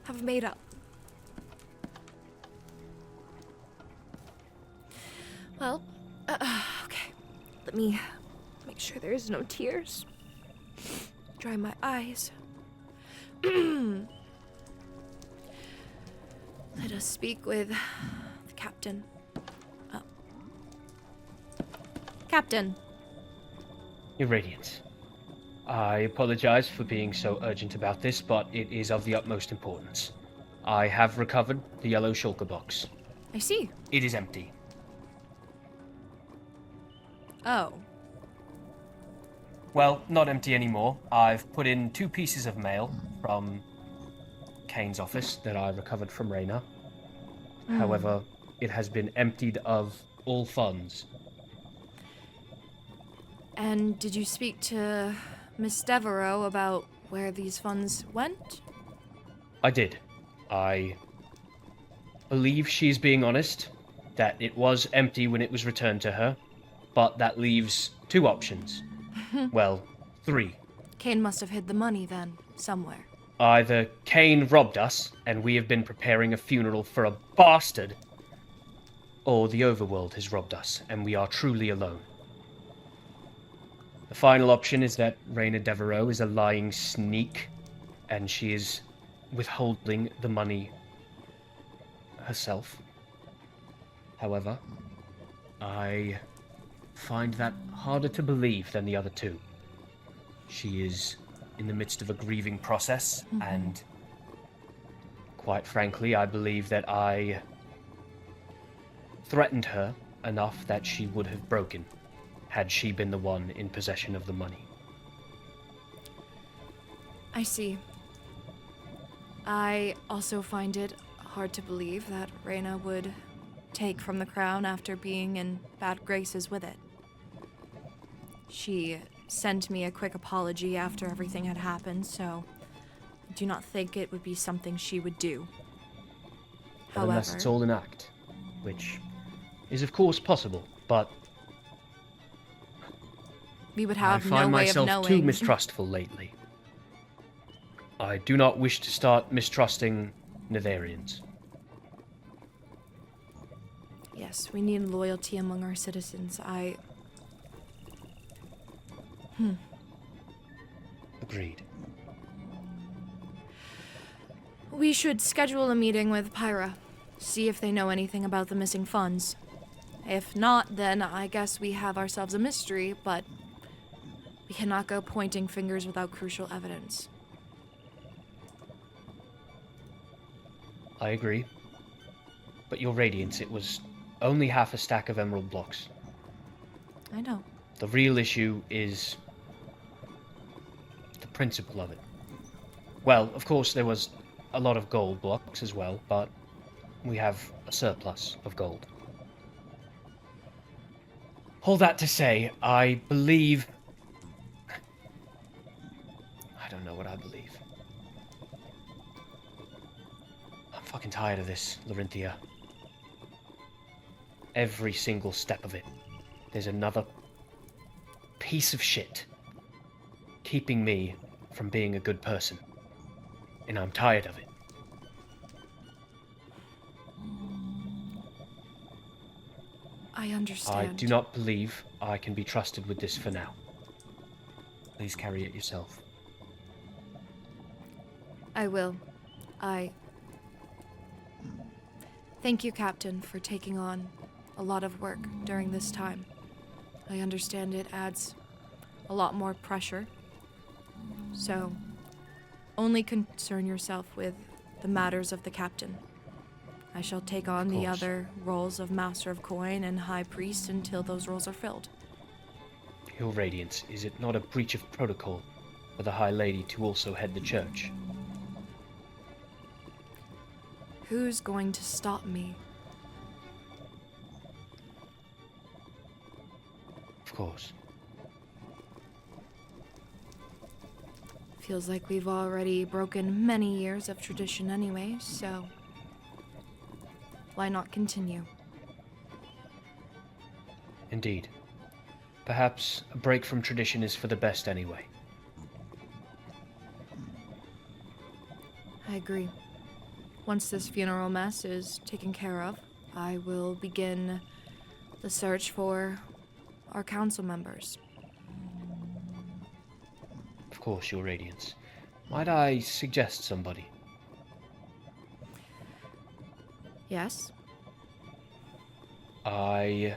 have made up. Well, okay. Let me make sure there's no tears. Dry my eyes. Let us speak with the captain. Captain. Your Radiance. I apologize for being so urgent about this, but it is of the utmost importance. I have recovered the yellow shulker box. I see. It is empty. Oh. Well, not empty anymore. I've put in 2 pieces of mail from Kane's office that I recovered from Reyna. However, it has been emptied of all funds. And did you speak to Miss Devereaux about where these funds went? I did. I believe she's being honest, that it was empty when it was returned to her, but that leaves 2 options. Well, 3. Kane must have hid the money then, somewhere. Either Kane robbed us, and we have been preparing a funeral for a bastard, or the overworld has robbed us, and we are truly alone. The final option is that Reyna Devereaux is a lying sneak, and she is withholding the money herself. However, I find that harder to believe than the other 2. She is in the midst of a grieving process, and quite frankly, I believe that I threatened her enough that she would have broken had she been the one in possession of the money. I see. I also find it hard to believe that Reyna would take from the crown after being in bad graces with it. She sent me a quick apology after everything had happened, so I do not think it would be something she would do. But unless it's all an act, which is of course possible, but we would I have find no way of myself knowing. too mistrustful lately. I do not wish to start mistrusting Netherians. Yes. Yes, we need loyalty among our citizens. Agreed. We should schedule a meeting with Pyra. See if they know anything about the missing funds. If not, then I guess we have ourselves a mystery, but we cannot go pointing fingers without crucial evidence. I agree. But your Radiance, it was only half a stack of emerald blocks. I know. The real issue is the principle of it. Well, of course, there was a lot of gold blocks as well, but we have a surplus of gold. All that to say, I believe... I don't know what I believe. I'm fucking tired of this, Lorynthia. Every single step of it. There's another piece of shit keeping me from being a good person. And I'm tired of it. I understand. I do not believe I can be trusted with this for now. Please carry it yourself. I will. Thank you, Captain, for taking on a lot of work during this time. I understand it adds a lot more pressure. So, only concern yourself with the matters of the Captain. I shall take on the other roles of Master of Coin and High Priest until those roles are filled. Your Radiance, is it not a breach of protocol for the High Lady to also head the church? Who's going to stop me? Of course. Feels like we've already broken many years of tradition anyway, so why not continue? Indeed. Perhaps a break from tradition is for the best anyway. I agree. Once this funeral mess is taken care of, I will begin the search for our council members. Of course, Your Radiance. Might I suggest somebody? Yes? I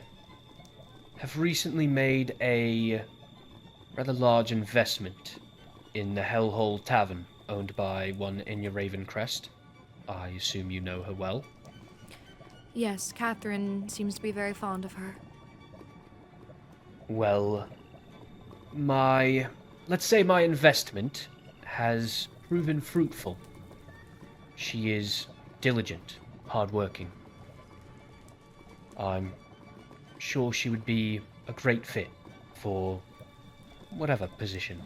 have recently made a rather large investment in the Hellhole Tavern, owned by one Inya Ravencrest. I assume you know her well. Yes, Catherine seems to be very fond of her. Well, let's say my investment has proven fruitful. She is diligent, hardworking. I'm sure she would be a great fit for whatever position.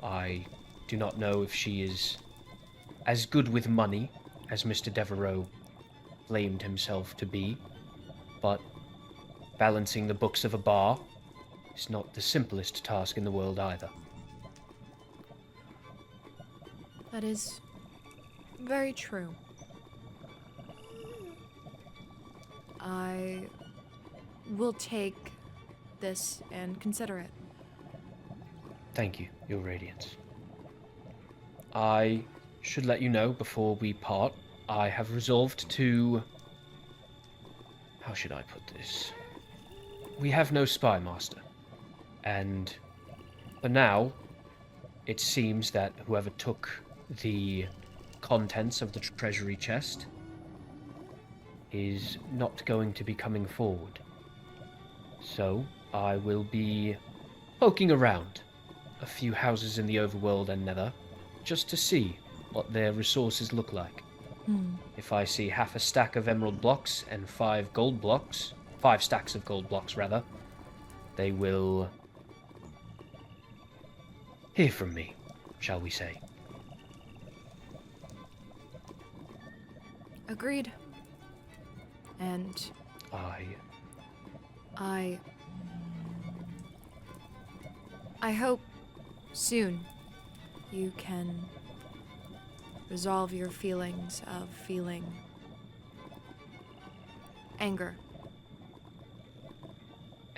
I do not know if she is as good with money as Mr. Devereaux claimed himself to be, but balancing the books of a bar is not the simplest task in the world either. That is very true. I will take this and consider it. Thank you, Your Radiance. I should let you know before we part, I have resolved to... How should I put this? We have no spy master. And for now, it seems that whoever took the contents of the treasury chest is not going to be coming forward. So, I will be poking around a few houses in the overworld and Nether, just to see what their resources look like. If I see half a stack of emerald blocks and 5 stacks of gold blocks rather, they will hear from me, shall we say. Agreed. And I hope soon you can resolve your feelings of feeling anger.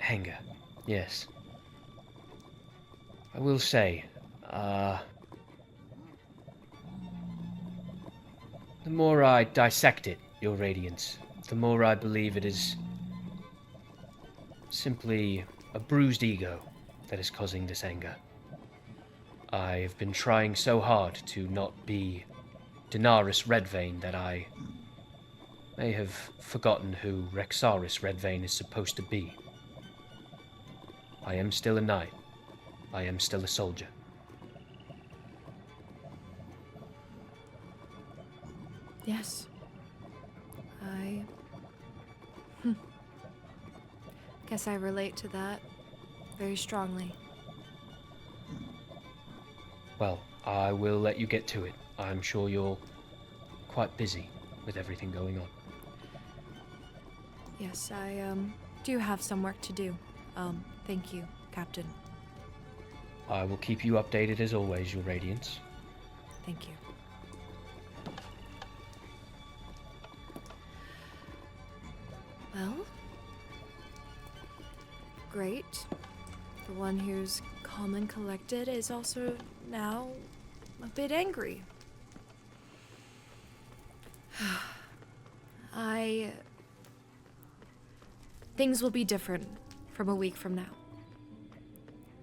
Anger, yes. I will say, the more I dissect it, your radiance, the more I believe it is simply a bruised ego that is causing this anger. I've been trying so hard to not be Daenerys Redvein that I may have forgotten who Rexaris Redvein is supposed to be. I am still a knight. I am still a soldier. Yes. Guess I relate to that very strongly. Well, I will let you get to it. I'm sure you're quite busy with everything going on. Yes, I do have some work to do. Thank you, Captain. I will keep you updated as always, your radiance. Thank you. Well, great. The one who's calm and collected is also now a bit angry. Things will be different from a week from now.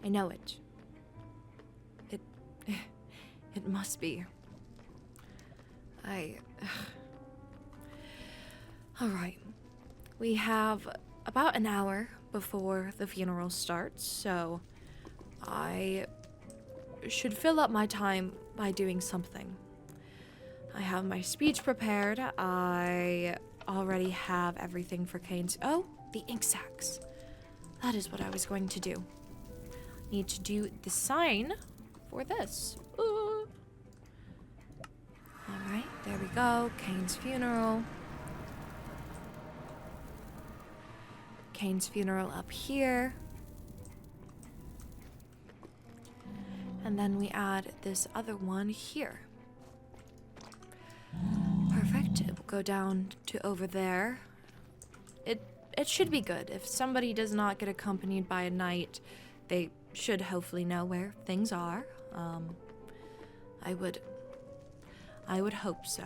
I know it. It must be. Alright. We have about an hour before the funeral starts, so I should fill up my time by doing something. I have my speech prepared. I already have everything for Kane's. Oh, the ink sacs. That is what I was going to do. Need to do the sign for this. Alright, there we go. Kane's funeral. Kane's funeral up here. And then we add this other one here. Perfect. It will go down to over there. It should be good. If somebody does not get accompanied by a knight, they should hopefully know where things are. I would hope so,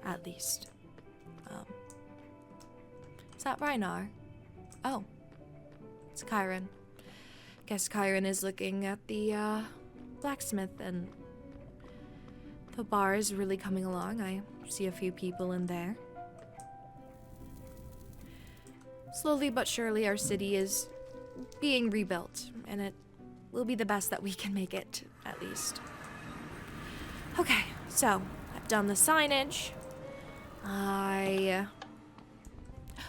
at least. Is that Rhinar? Oh, it's Kiren. Guess Kiren is looking at the blacksmith, and the bar is really coming along. I see a few people in there. Slowly but surely, our city is being rebuilt, and it will be the best that we can make it, at least. Okay, so I've done the signage.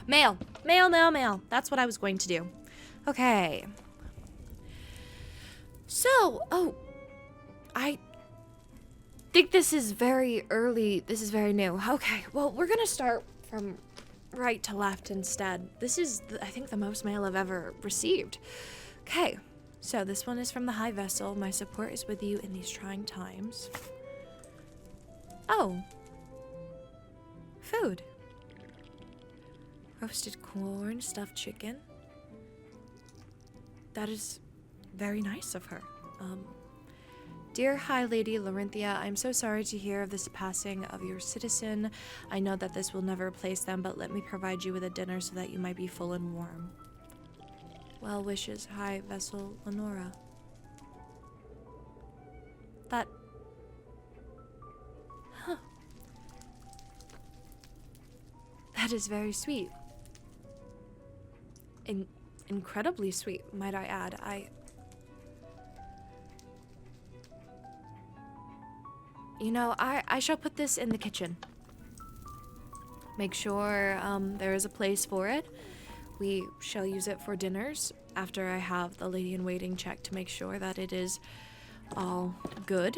Mail. That's what I was going to do. Okay. So, I think this is very early. This is very new. Okay, well, we're gonna start from right to left instead. This is, I think, the most mail I've ever received. Okay, so this one is from the High Vessel. My support is with you in these trying times. Oh. Food. Roasted corn, stuffed chicken. That is very nice of her. Dear High Lady Lorynthia, I'm so sorry to hear of this passing of your citizen. I know that this will never replace them, but let me provide you with a dinner so that you might be full and warm. Well wishes, High Vessel Lenora. That... Huh. That is very sweet. Incredibly sweet, might I add. You know, I shall put this in the kitchen. Make sure there is a place for it. We shall use it for dinners after I have the lady-in-waiting check to make sure that it is all good.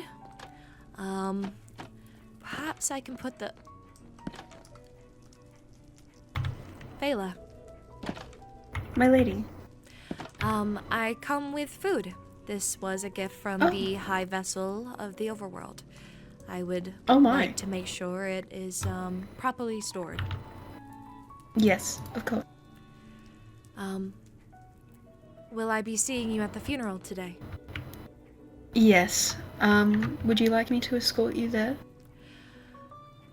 Perhaps I can put the... Vela. My lady. I come with food. This was a gift from the High Vessel of the Overworld. I would like to make sure it is properly stored. Yes, of course. Will I be seeing you at the funeral today? Yes. Would you like me to escort you there?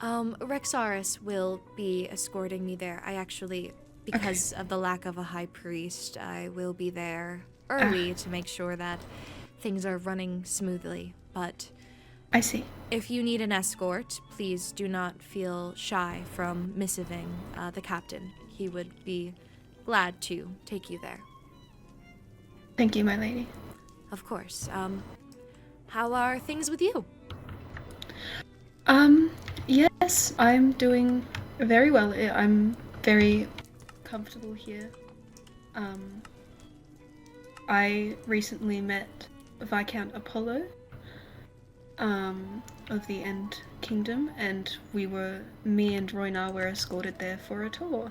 Rexaris will be escorting me there. I actually, because of the lack of a high priest, I will be there early to make sure that things are running smoothly. But I see. if you need an escort, please do not feel shy from missiving the captain. He would be glad to take you there. Thank you, my lady. Of course. How are things with you? Yes, I'm doing very well. I'm very comfortable here. I recently met Viscount Apollo, of the End Kingdom, and me and Roynar were escorted there for a tour.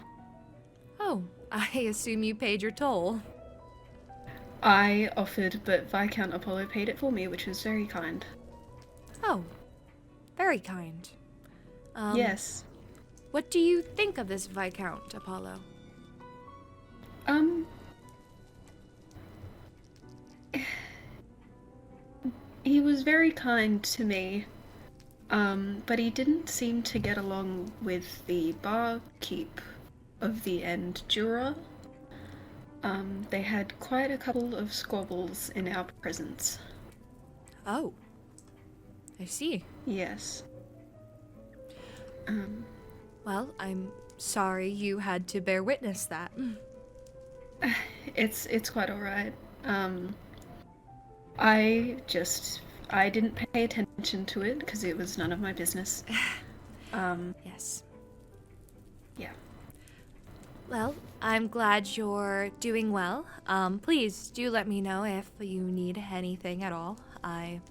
Oh, I assume you paid your toll. I offered, but Viscount Apollo paid it for me, which was very kind. Oh, very kind. Yes. What do you think of this Viscount Apollo? He was very kind to me, but he didn't seem to get along with the barkeep of the End Jura. They had quite a couple of squabbles in our presence. Oh, I see. Yes. Well, I'm sorry you had to bear witness that. It's quite alright. I didn't pay attention to it because it was none of my business. Yes. Yeah. Well, I'm glad you're doing well. Please do let me know if you need anything at all. I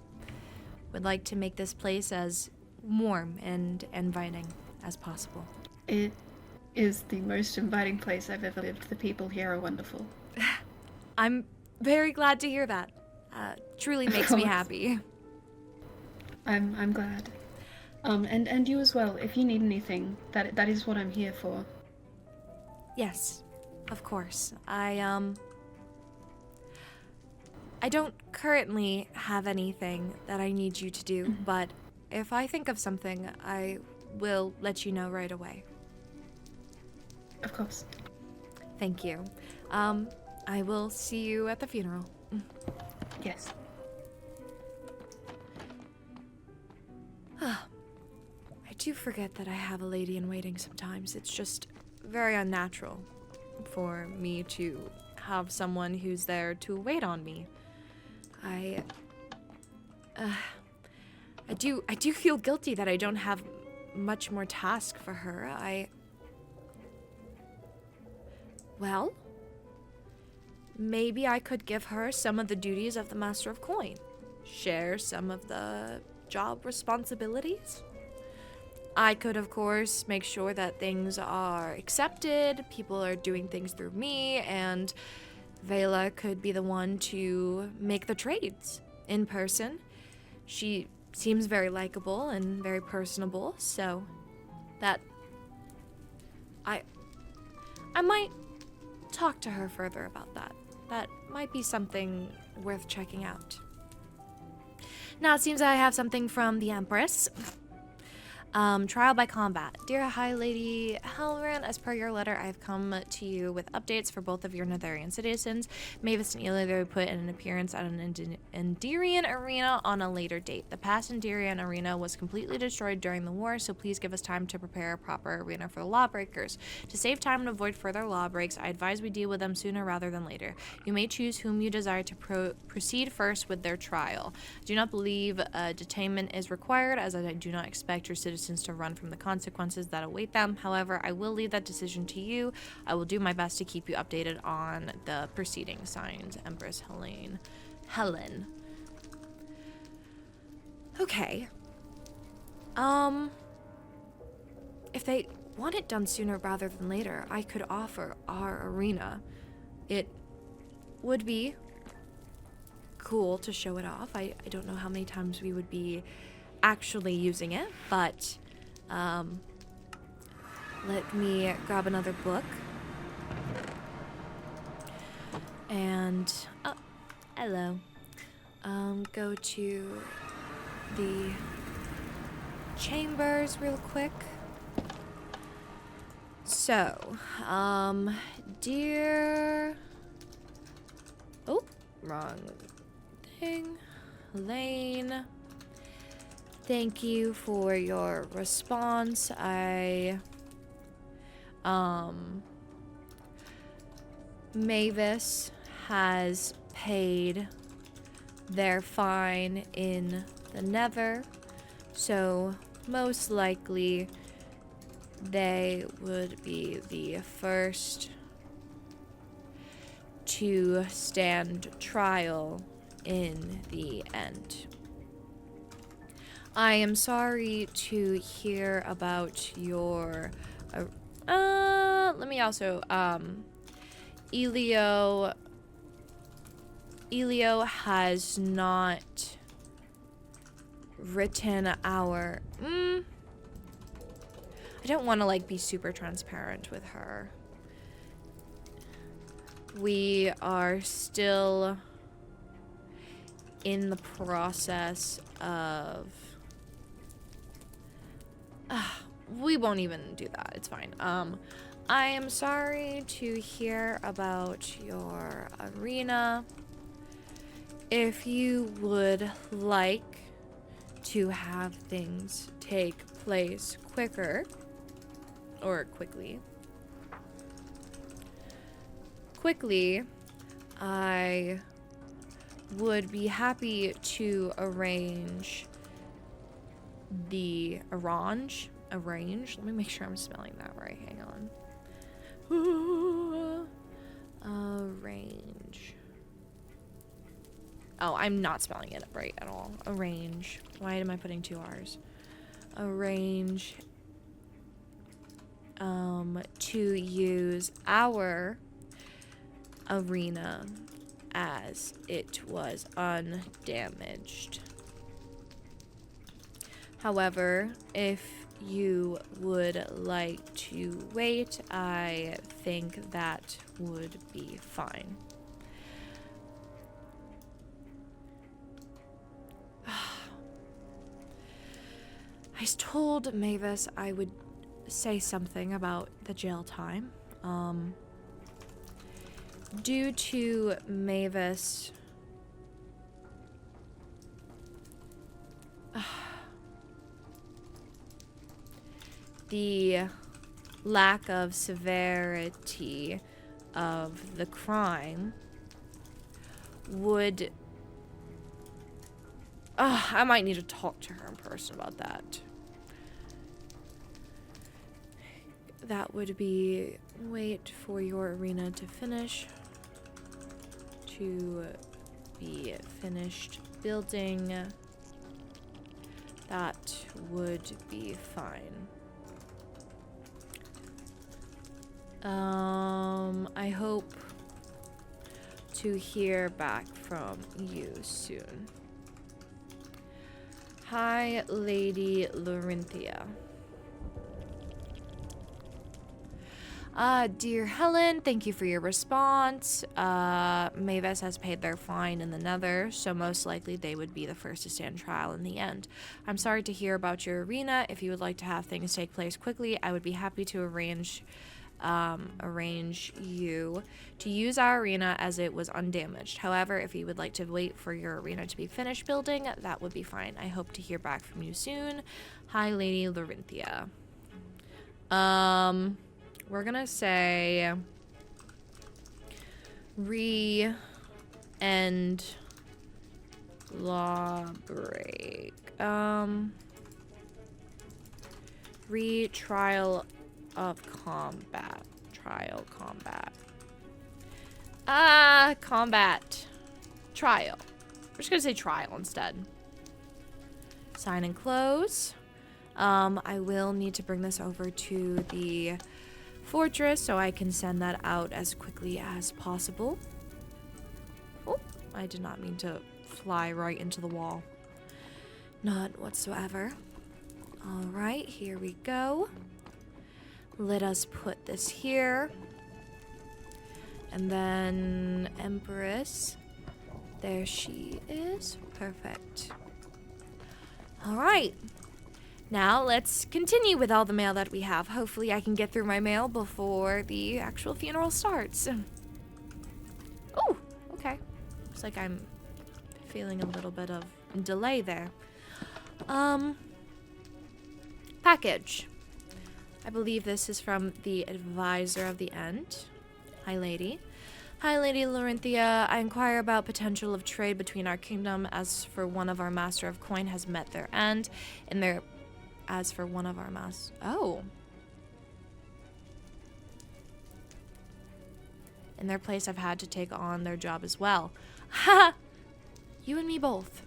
would like to make this place as warm and inviting as possible. It is the most inviting place I've ever lived. The people here are wonderful. I'm very glad to hear that. Truly makes me happy. I'm glad. And you as well. If you need anything, that is what I'm here for. Yes, of course. I don't currently have anything that I need you to do, but if I think of something, I will let you know right away. Of course. Thank you. I will see you at the funeral. Yes. I do forget that I have a lady in waiting sometimes. It's just very unnatural for me to have someone who's there to wait on me. I do feel guilty that I don't have much more task for her. Well, maybe I could give her some of the duties of the Master of Coin. Share some of the job responsibilities. I could, of course, make sure that things are accepted, people are doing things through me, and Vela could be the one to make the trades in person. She seems very likable and very personable, so that I might talk to her further about that. That might be something worth checking out. Now it seems I have something from the Empress. Trial by combat. Dear High Lady Hellryn, as per your letter, I have come to you with updates for both of your Netherian citizens. Mavis and Eli, they would put in an appearance at an Endirian arena on a later date. The past Endirian arena was completely destroyed during the war, so please give us time to prepare a proper arena for the lawbreakers. To save time and avoid further lawbreaks, I advise we deal with them sooner rather than later. You may choose whom you desire to proceed first with their trial. Do not believe detainment is required, as I do not expect your citizens to run from the consequences that await them. However, I will leave that decision to you. I will do my best to keep you updated on the proceedings. Signed, Empress Helen. Okay. If they want it done sooner rather than later, I could offer our arena. It would be cool to show it off. I don't know how many times we would be actually using it, but let me grab another book. And, oh, hello. Go to the chambers real quick. So, dear... Oh, wrong thing. Elaine, thank you for your response. Mavis has paid their fine in the Nether, so most likely they would be the first to stand trial in the end. I am sorry to hear about your let me also Elio has not written our I don't want to like be super transparent with her. We are still in the process of we won't even do that. It's fine. I am sorry to hear about your arena. If you would like to have things take place quicker or quickly, I would be happy to arrange. Let me make sure I'm spelling that right. Hang on. Arrange. Oh, I'm not spelling it right at all. Arrange. Why am I putting 2 R's? Arrange to use our arena as it was undamaged. However, if you would like to wait, I think that would be fine. I told Mavis I would say something about the jail time. Due to Mavis... the lack of severity of the crime would... I might need to talk to her in person about that. That would be... Wait for your arena to finish. To be finished building. That would be fine. I hope to hear back from you soon. Hi, Lady Lorynthia. Dear Helen, thank you for your response. Mavis has paid their fine in the Nether, so most likely they would be the first to stand trial in the end. I'm sorry to hear about your arena. If you would like to have things take place quickly, I would be happy to arrange you to use our arena as it was undamaged. However, if you would like to wait for your arena to be finished building, that would be fine. I hope to hear back from you soon. Hi, Lady Lorynthia. We're gonna say end law break. Retrial of combat. Trial combat. Combat. Trial. We're just gonna say trial instead. Sign and close. I will need to bring this over to the fortress so I can send that out as quickly as possible. Oh, I did not mean to fly right into the wall. Not whatsoever. Alright, here we go. let us put this here. And then Empress. There she is. Perfect. Alright. Now let's continue with all the mail that we have. Hopefully I can get through my mail before the actual funeral starts. Oh, okay. Looks like I'm feeling a little bit of delay there. Package. I believe this is from the advisor of the end. Hi, lady. Hi, Lady Lorynthia. I inquire about potential of trade between our kingdom, as for one of our master of coin has met their end, and their as for one of our oh. In their place, I've had to take on their job as well. Ha! You and me both.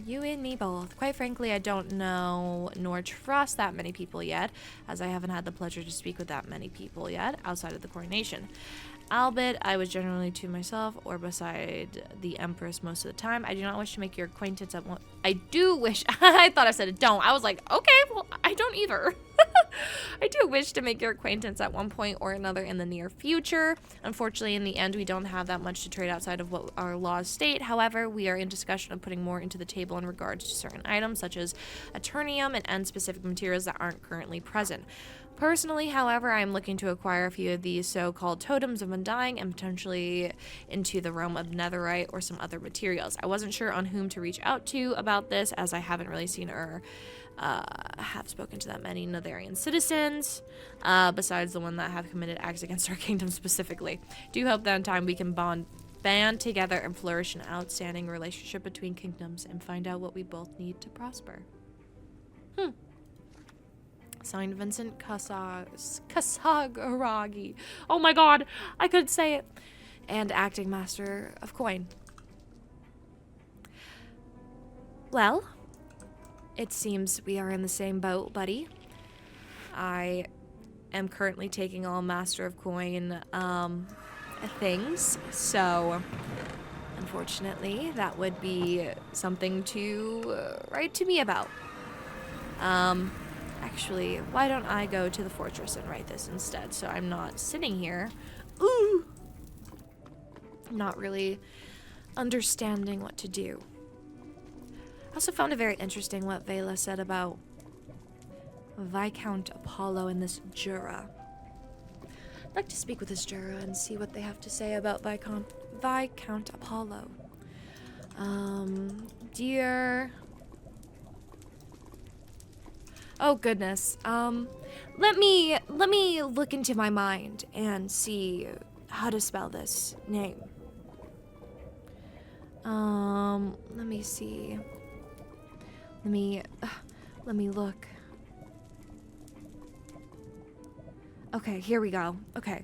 You and me both. Quite frankly, I don't know nor trust that many people yet, as I haven't had the pleasure to speak with that many people yet, outside of the coronation. Albeit, I was generally to myself or beside the Empress most of the time. I do not wish to make your acquaintance at one... I do wish... I thought I said it don't. I was like, okay, well, I don't either. I do wish to make your acquaintance at one point or another in the near future. Unfortunately, in the end, we don't have that much to trade outside of what our laws state. However, we are in discussion of putting more into the table in regards to certain items, such as Eternium and end-specific materials that aren't currently present. Personally, however, I am looking to acquire a few of these so-called totems of undying and potentially into the realm of netherite or some other materials. I wasn't sure on whom to reach out to about this, as I haven't really seen or have spoken to that many Netherian citizens, besides the one that have committed acts against our kingdom specifically. Do hope that in time we can band together and flourish an outstanding relationship between kingdoms and find out what we both need to prosper. Signed, Vincent Kasagaragi. Oh my god, I couldn't say it. And acting master of coin. Well, it seems we are in the same boat, buddy. I am currently taking all master of coin things, so unfortunately that would be something to write to me about. Actually, why don't I go to the fortress and write this instead, so I'm not sitting here, not really understanding what to do. I also found it very interesting what Vela said about Viscount Apollo and this Jura. I'd like to speak with this Jura and see what they have to say about Viscount Apollo. Dear... Oh goodness. Let me look into my mind and see how to spell this name. Let me see. Let me look. Okay, here we go. Okay.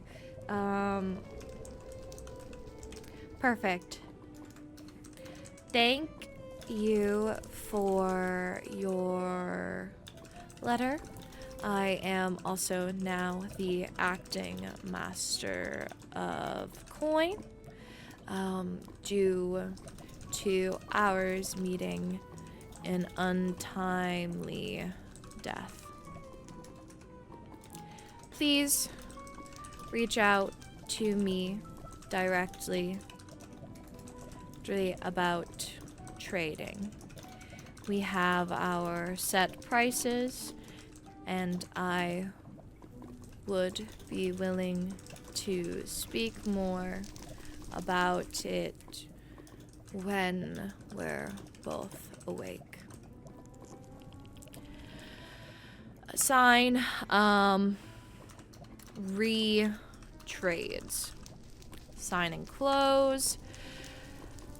Perfect. Thank you for your letter. I am also now the acting master of coin. Due to ours meeting an untimely death. Please reach out to me directly about trading. We have our set prices, and I would be willing to speak more about it when we're both awake. Sign, re-trades. Sign and close.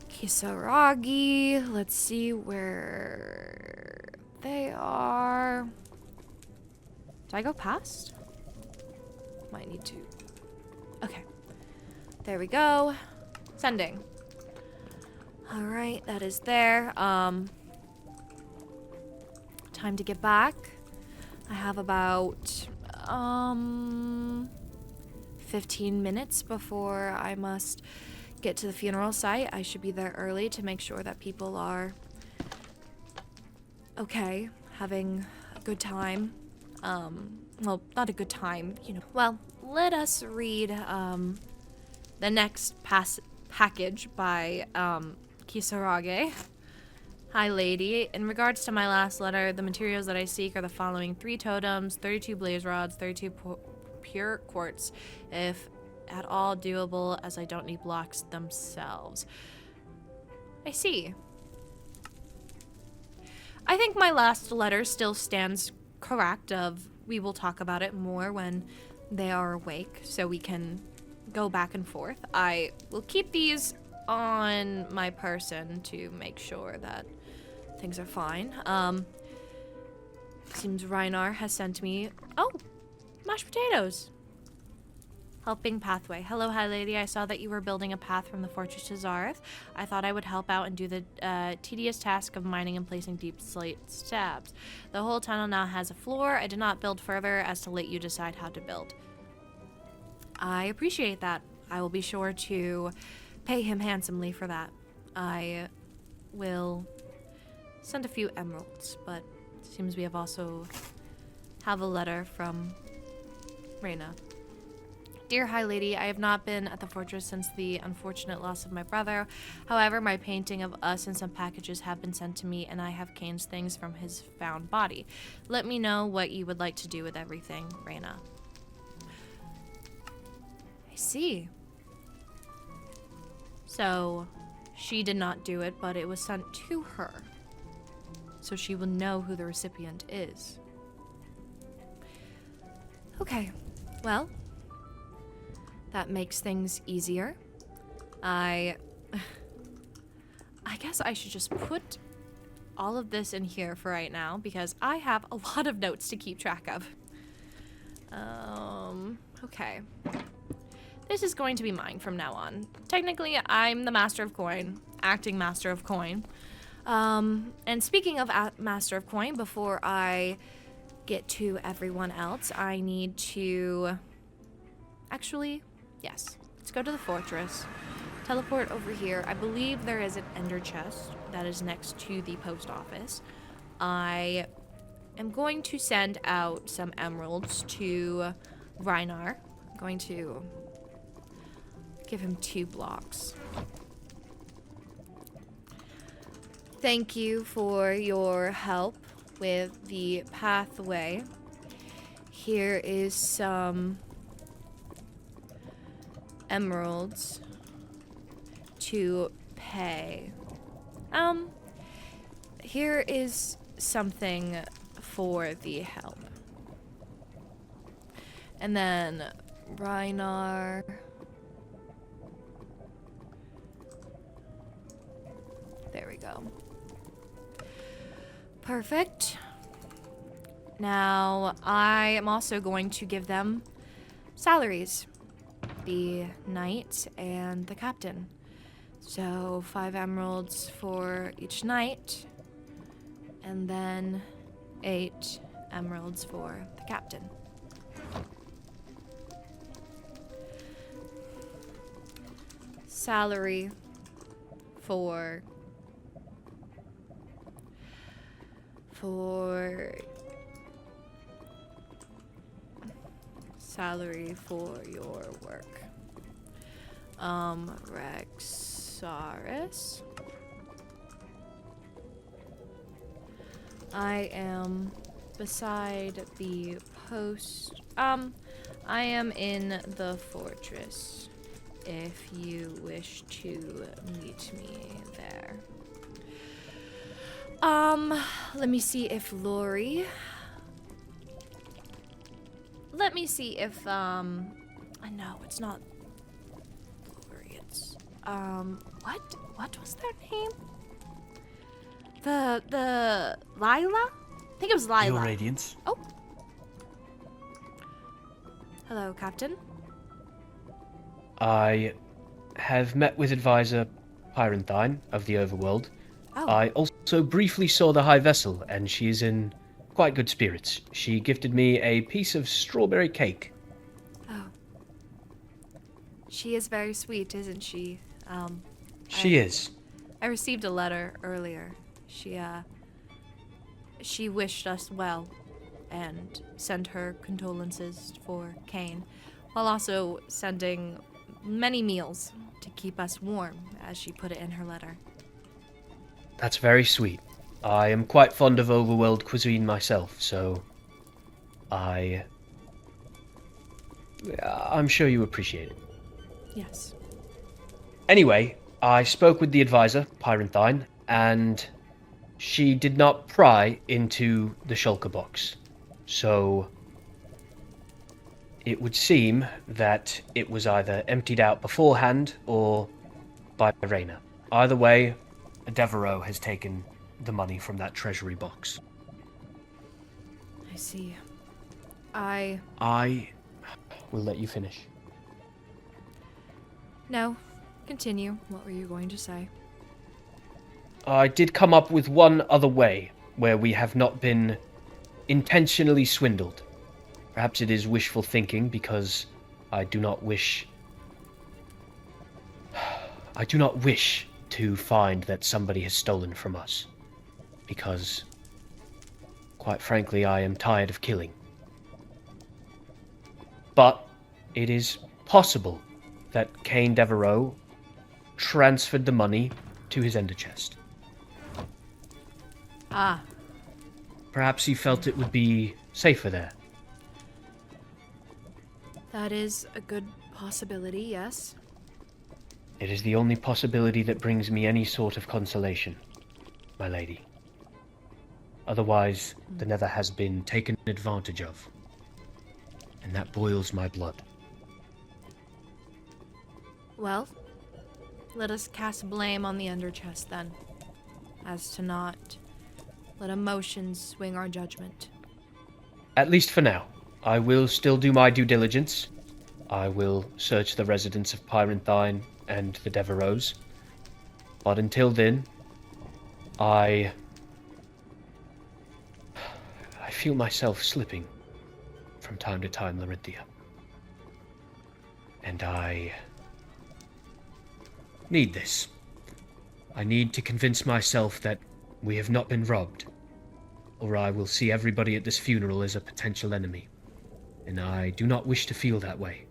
Kisaragi, let's see where they are. Did I go past? Might need to. Okay. There we go. Sending. Alright, that is there. Time to get back. I have about 15 minutes before I must get to the funeral site. I should be there early to make sure that people are okay, having a good time. well, not a good time, you know. Well, let us read the next package by Kisarage. Hi, lady. In regards to my last letter, the materials that I seek are the following: 3 totems, 32 blaze rods, 32 pure quartz, if at all doable, as I don't need blocks themselves. I see. I think my last letter still stands correct of we will talk about it more when they are awake, so we can go back and forth. I will keep these on my person to make sure that things are fine. Seems Reinar has sent me, oh, mashed potatoes. Helping pathway. Hello, hi lady. I saw that you were building a path from the fortress to Zareth. I thought I would help out and do the tedious task of mining and placing deep slate slabs. The whole tunnel now has a floor. I did not build further as to let you decide how to build. I appreciate that. I will be sure to pay him handsomely for that. I will send a few emeralds, but it seems we have also have a letter from Reyna. Dear High Lady, I have not been at the fortress since the unfortunate loss of my brother. However, my painting of us and some packages have been sent to me, and I have Kane's things from his found body. Let me know what you would like to do with everything, Reyna. I see. So, she did not do it, but it was sent to her. So she will know who the recipient is. Okay, well, that makes things easier. I guess I should just put all of this in here for right now because I have a lot of notes to keep track of. Okay. This is going to be mine from now on. Technically, I'm the Master of Coin, acting Master of Coin. And speaking of Master of Coin, before I get to everyone else, I need to... Actually, yes. Let's go to the fortress. Teleport over here. I believe there is an ender chest that is next to the post office. I am going to send out some emeralds to Reinar. I'm going to give him 2 blocks. Thank you for your help with the pathway. Here is some emeralds to pay. Here is something for the help. And then Reinar. There we go. Perfect. Now, I am also going to give them salaries. The knight and the captain. So 5 emeralds for each knight, and then 8 emeralds for the captain. Salary for your work. Rexaris. I am beside the post. I am in the fortress if you wish to meet me there. Let me see if Lori. Let me see if, no, it's not Lori, it's, what was their name? The Lila? I think it was Lila. Your Radiance. Oh. Hello, Captain. I have met with advisor Pyranthine of the Overworld. Oh. I also briefly saw the High Vessel, and she is in quite good spirits. She gifted me a piece of strawberry cake. Oh. She is very sweet, isn't she? She is. I received a letter earlier. She wished us well, and send her condolences for Kane, while also sending many meals to keep us warm, as she put it in her letter. That's very sweet. I am quite fond of overworld cuisine myself, so I'm sure you appreciate it. Yes. Anyway, I spoke with the advisor, Pyranthine, and she did not pry into the shulker box. So it would seem that it was either emptied out beforehand or by Raina. Either way, Devereaux has taken the money from that treasury box. I see. I will let you finish. No. Continue. What were you going to say? I did come up with one other way where we have not been intentionally swindled. Perhaps it is wishful thinking because I do not wish to find that somebody has stolen from us. Because, quite frankly, I am tired of killing. But it is possible that Cain Devereaux transferred the money to his ender chest. Ah. Perhaps he felt it would be safer there. That is a good possibility, yes. It is the only possibility that brings me any sort of consolation, my lady. Otherwise, the Nether has been taken advantage of. And that boils my blood. Well, let us cast blame on the Underchest then, as to not let emotions swing our judgment. At least for now. I will still do my due diligence. I will search the residence of Pyranthine and the Devereaux. But until then, I feel myself slipping from time to time, Lorynthia. And I need this. I need to convince myself that we have not been robbed, or I will see everybody at this funeral as a potential enemy. And I do not wish to feel that way.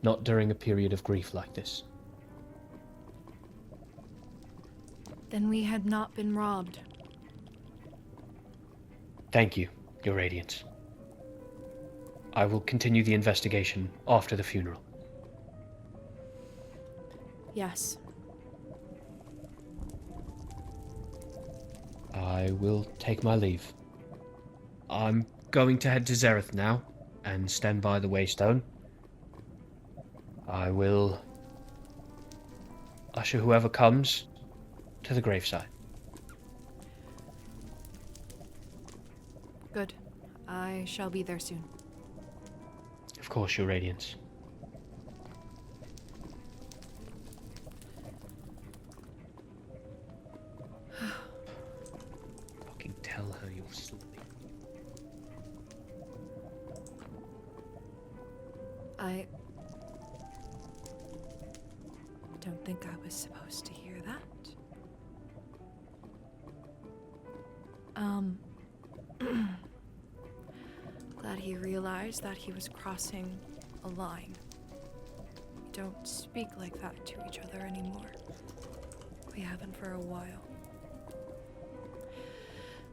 Not during a period of grief like this. Then we had not been robbed. Thank you, Your Radiance. I will continue the investigation after the funeral. Yes. I will take my leave. I'm going to head to Zereth now and stand by the Waystone. I will usher whoever comes to the graveside. Good. I shall be there soon. Of course, Your Radiance. Fucking tell her you're sleeping. I don't think I was supposed to hear that. Glad he realized that he was crossing a line. We don't speak like that to each other anymore. We haven't for a while.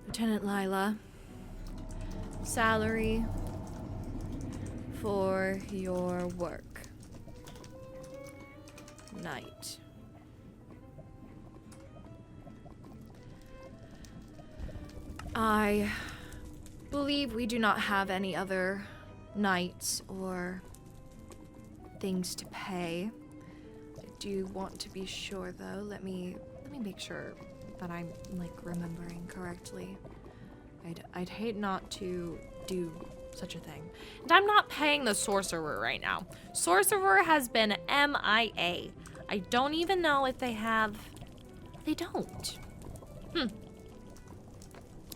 Lieutenant Lila, salary for your work. Night. I believe we do not have any other knights or things to pay. I do want to be sure though. Let me make sure that I'm remembering correctly. I'd hate not to do such a thing. And I'm not paying the sorcerer right now. Sorcerer has been MIA. I don't even know if they have. They don't.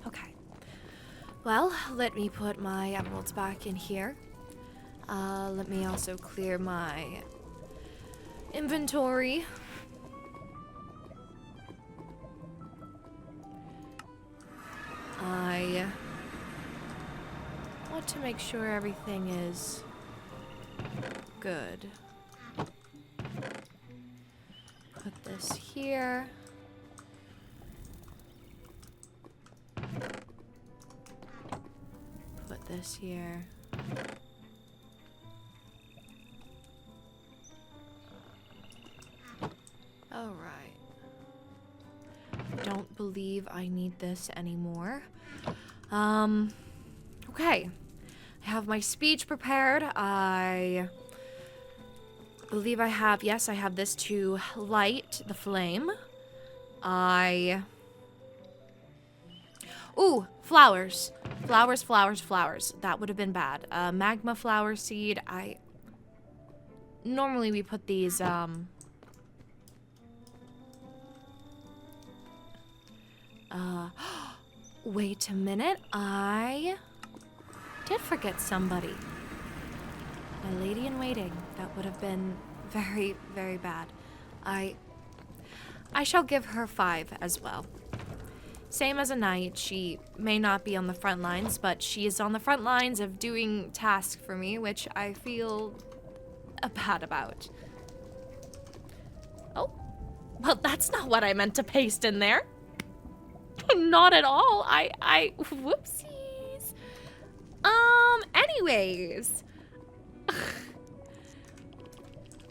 Okay. Well, let me put my emeralds back in here. Let me also clear my inventory. I to make sure everything is good. Put this here. Put this here. All right. Don't believe I need this anymore. Okay. I have my speech prepared. I believe I have, yes, I have this to light the flame. Ooh, flowers. Flowers, flowers, flowers. That would have been bad. Magma flower seed. Normally we put these, wait a minute. I did forget somebody. My lady in waiting. That would have been very, very bad. I shall give her 5 as well. Same as a knight, she may not be on the front lines, but she is on the front lines of doing tasks for me, which I feel bad about. Oh, well, that's not what I meant to paste in there. Not at all. Whoopsies. Anyways.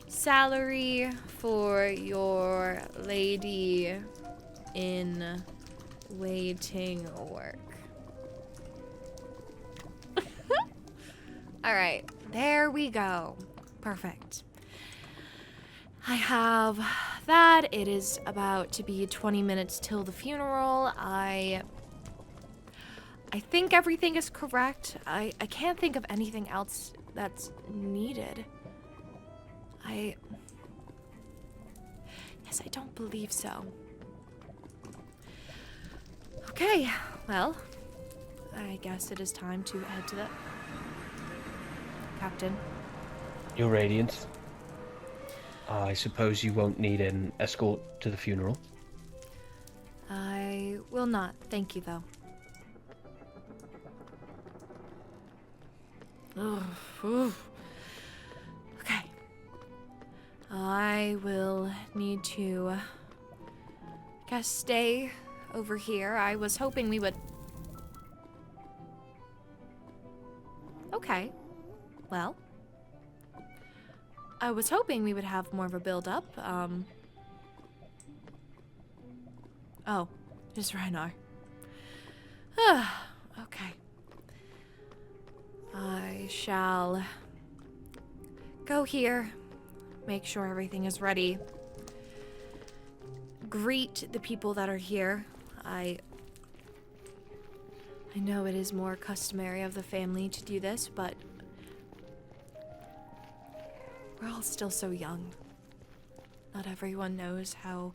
Salary for your lady in waiting work. Alright, there we go. Perfect. I have that. It is about to be 20 minutes till the funeral. I think everything is correct. I can't think of anything else that's needed. Yes, I don't believe so. Okay, well, I guess it is time to head to the... Captain. Your Radiance. I suppose you won't need an escort to the funeral. I will not. Thank you, though. Okay. I will need to, guess, stay over here. I was hoping we would... Okay. Well. I was hoping we would have more of a build-up. Oh, just Reinar. Okay. I shall go here, make sure everything is ready, greet the people that are here. I know it is more customary of the family to do this, but we're all still so young. Not everyone knows how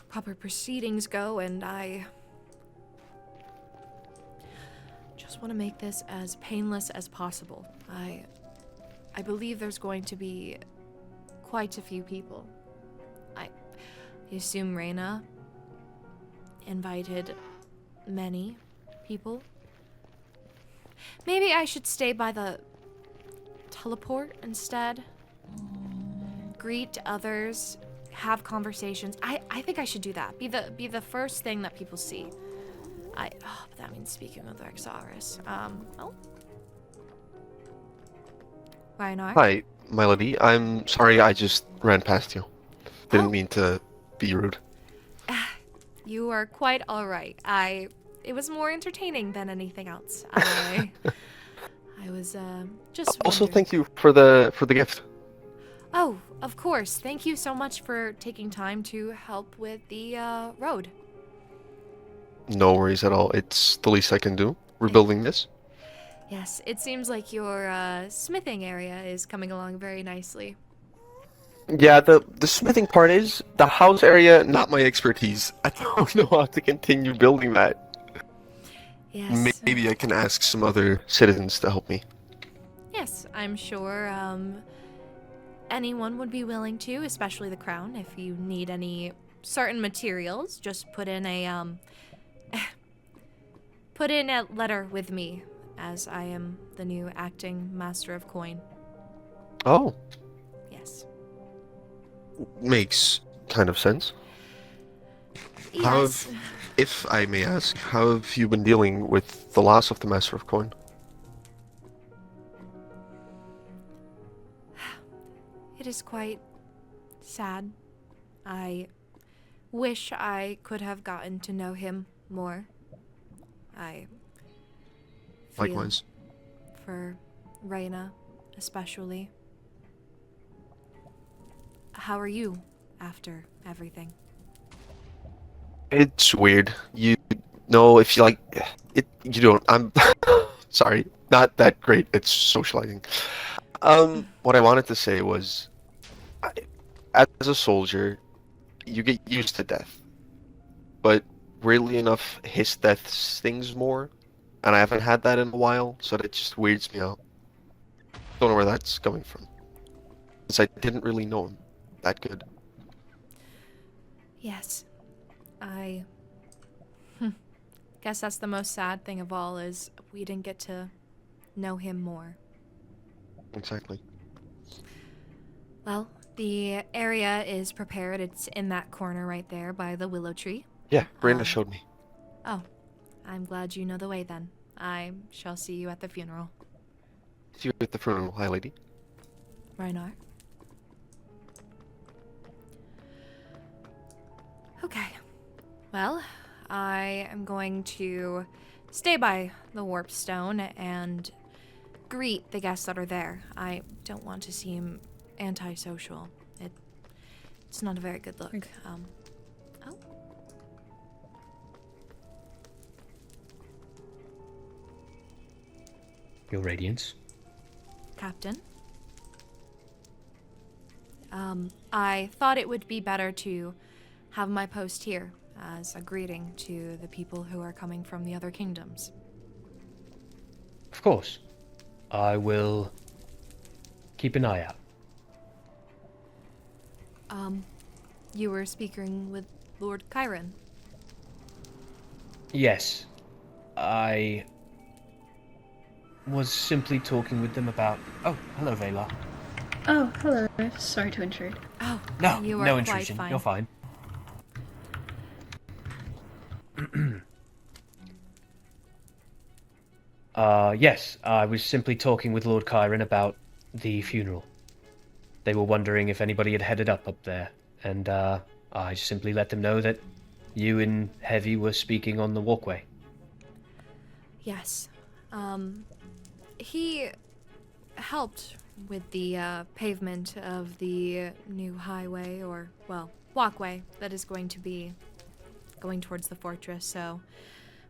proper proceedings go, and I just want to make this as painless as possible. I believe there's going to be quite a few people. I assume Reyna invited many people. Maybe I should stay by the teleport instead. Greet others, have conversations. I think I should do that. Be the first thing that people see. But that means speaking with Rexaris. Oh. Reinar? Hi, Melody. I'm sorry I just ran past you. Didn't mean to be rude. You are quite alright. It was more entertaining than anything else. I was just Also, wondering. thank you for the gift. Oh, of course. Thank you so much for taking time to help with the road. No worries at all. It's the least I can do. We're building this. Yes, it seems like your smithing area is coming along very nicely. Yeah, the smithing part is the house area, not my expertise. I don't know how to continue building that. Yes. Maybe I can ask some other citizens to help me. Yes, I'm sure anyone would be willing to, especially the crown. If you need any certain materials, just put in a letter with me. as I am the new acting master of coin. Oh, Yes. makes kind of sense. How Yes. if I may ask, how have you been dealing with the loss of the Master of Coin? It is quite sad. I wish I could have gotten to know him more. I feel Likewise. for Reyna, especially. How are you after everything? It's weird. You know, if you like it, you don't. I'm sorry, not that great at socializing. What I wanted to say was, I, as a soldier, you get used to death, but weirdly enough, his death stings more, and I haven't had that in a while, so that just weirds me out. Don't know where that's coming from, since I didn't really know him that good. Yes. I guess that's the most sad thing of all is we didn't get to know him more. Exactly. Well, the area is prepared. It's in that corner right there by the willow tree. Yeah, Brenda showed me. Oh, I'm glad you know the way then. I shall see you at the funeral. See you at the funeral, hi lady. Reinar. Okay. Well, I am going to stay by the warp stone and greet the guests that are there. I don't want to seem antisocial. It's not a very good look. Oh. Your Radiance. Captain. I thought it would be better to have my post here as a greeting to the people who are coming from the other kingdoms. Of course. I will keep an eye out. You were speaking with Lord Kiren. Yes. I was simply talking with them about... Oh, hello, Vela. Oh, hello. Sorry to intrude. Oh, No, you are no quite intrusion. fine. You're fine. Yes, I was simply talking with Lord Kiren about the funeral. They were wondering if anybody had headed up there, and I simply let them know that you and Heavy were speaking on the walkway. Yes. He helped with the pavement of the new highway, or, well, walkway that is going to be going towards the fortress, so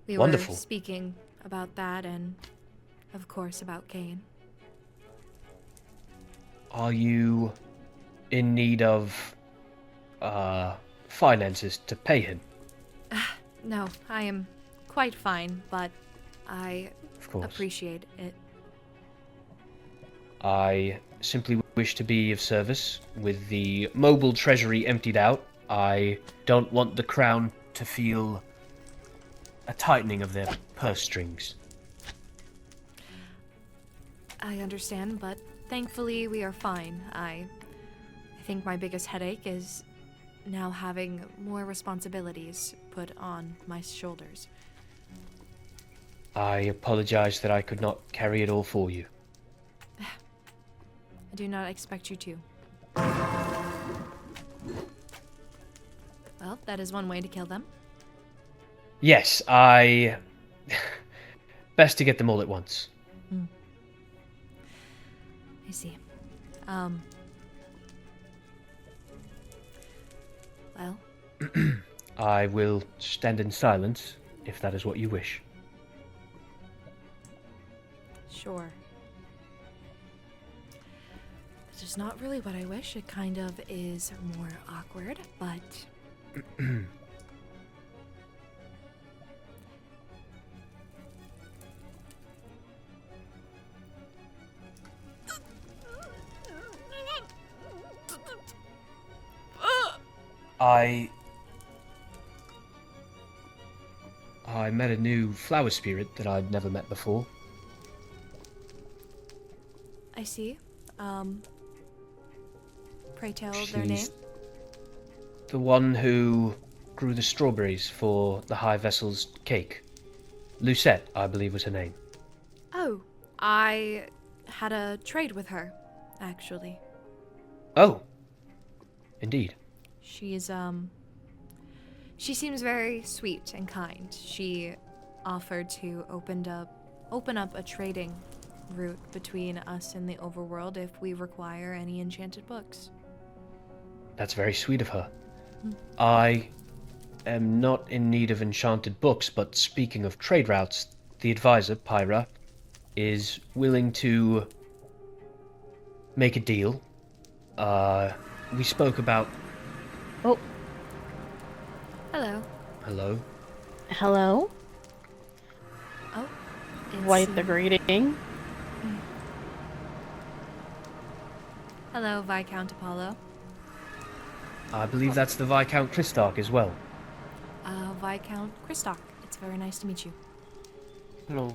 we Wonderful. were speaking about that and, of course, about Cain. Are you in need of finances to pay him? No, I am quite fine, but I Of course. appreciate it. I simply wish to be of service. With the mobile treasury emptied out, I don't want the crown to feel a tightening of their purse strings. I understand, but thankfully we are fine. I think my biggest headache is now having more responsibilities put on my shoulders. I apologize that I could not carry it all for you. I do not expect you to. Well, that is one way to kill them. Yes, best to get them all at once. I see. Well, I will stand in silence, if that is what you wish. sure. This is not really what I wish. It kind of is more awkward, but... I met a new flower spirit that I'd never met before. see. Pray tell their name. She's the one who grew the strawberries for the High Vessel's cake. Lucette, I believe was her name. Oh, I had a trade with her, actually. Oh, indeed. She's, she seems very sweet and kind. She offered to open up a trading route between us and the overworld if we require any enchanted books. That's very sweet of her. I am not in need of enchanted books, but speaking of trade routes, the advisor, Pyra, is willing to make a deal. We spoke about... Oh, Hello. Hello? hello. Oh, it's, Quite the greeting. Hello, Viscount Apollo. I believe that's the Viscount Christark as well. Viscount Kristock. It's very nice to meet you. Hello.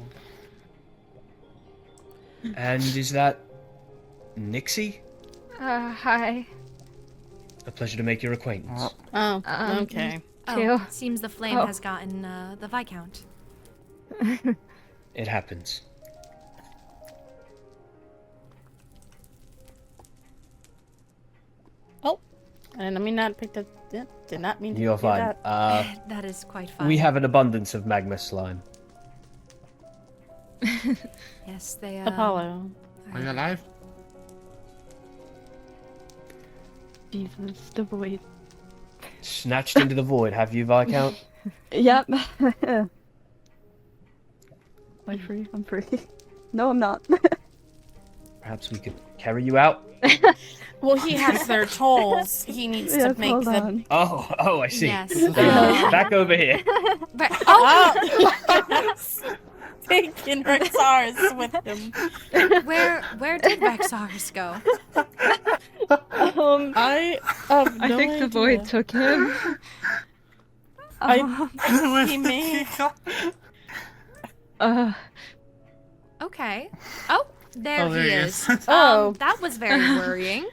And is that... Nixie? Hi. A pleasure to make your acquaintance. Oh, okay. Oh, seems the flame Oh. has gotten the Viscount. It happens. And I mean not picked up. Did not mean to You're do fine. that. That is quite fun. We have an abundance of magma slime. Yes, they. Apollo. Are you alive? Jesus, the void. Snatched into the void, have you, Viscount? Yep. Am I free? I'm free. No, I'm not. Perhaps we could carry you out? Well, he has their tolls. He needs Yes, to make hold them. on. Oh, I see. Yes. Back over here. But, oh, Taking Rexars with him. where did Vexars go? I have I no think the idea. void took him. He may. Okay. Oh, there Oh, there he he is. is. Oh. That was very worrying.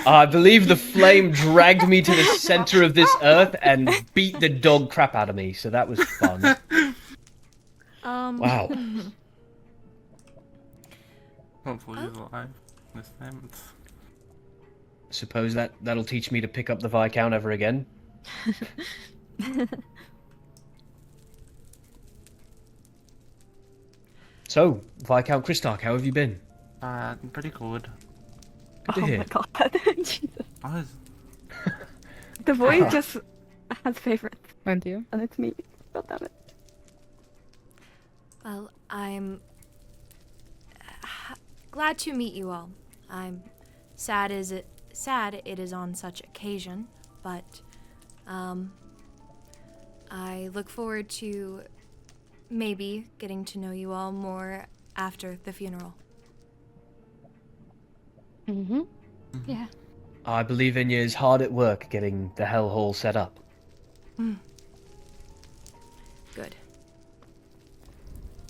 I believe the flame dragged me to the center of this earth and beat the dog crap out of me, so that was fun. Wow. Hopefully he's alive this time. Suppose that'll teach me to pick up the Viscount ever again. So, Viscount Christark, how have you been? Pretty good. Good to Oh hear. my god. Jesus. Oh, is... The void just has favorites, Thank you. and it's me. God damn it. Well, I'm glad to meet you all. I'm sad it is on such occasion, but I look forward to maybe getting to know you all more after the funeral. Mm-hmm. Yeah. I believe Inya is hard at work getting the Hell Hall set up. Good.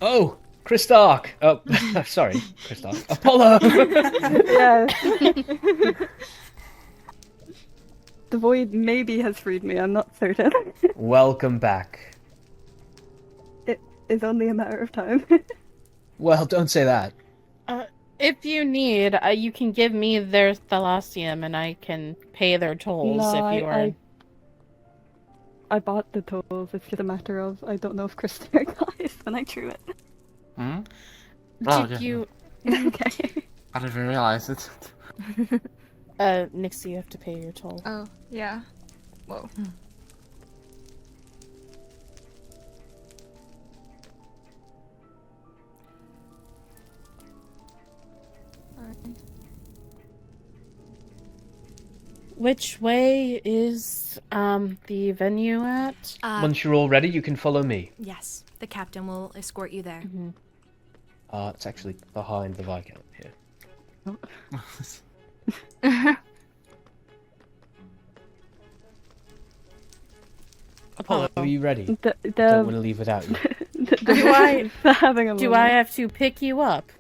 Oh, Christark! Oh, sorry, Christark. Apollo! Yes. The void maybe has freed me, I'm not certain. Welcome back. It is only a matter of time. Well, don't say that. If you need, you can give me their Thalassium and I can pay their tolls No, if you are. I bought the tools, it's just a matter of I don't know if Christopher dies when I drew it. Hmm? Oh, Did yeah. you. Okay. I didn't even realize it. Nixie, you have to pay your toll. Oh, yeah. Whoa. Which way is the venue at? Once you're all ready, you can follow me. Yes, the captain will escort you there. It's actually behind the Viscount here. Apollo, are you ready? Don't want to leave without you. Do I- having a Do moment. I have to pick you up?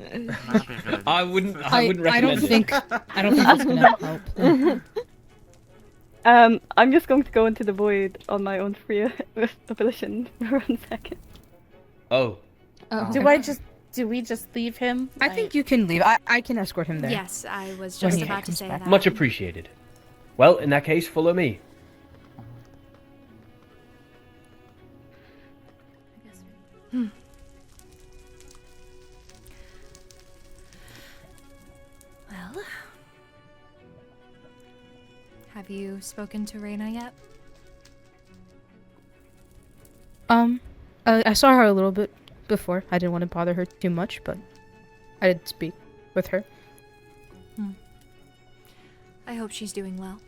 That'd be a good idea. I wouldn't I recommend don't it. think that's gonna help. I'm just going to go into the void on my own free volition for 1 second. Oh, Do we just leave him? I think you can leave. I can escort him there. Yes, I was When just he about to comes say back. that. much appreciated. Well, in that case, follow me. Well, have you spoken to Reina yet? I saw her a little bit before. I didn't want to bother her too much, but I did speak with her. I hope she's doing well.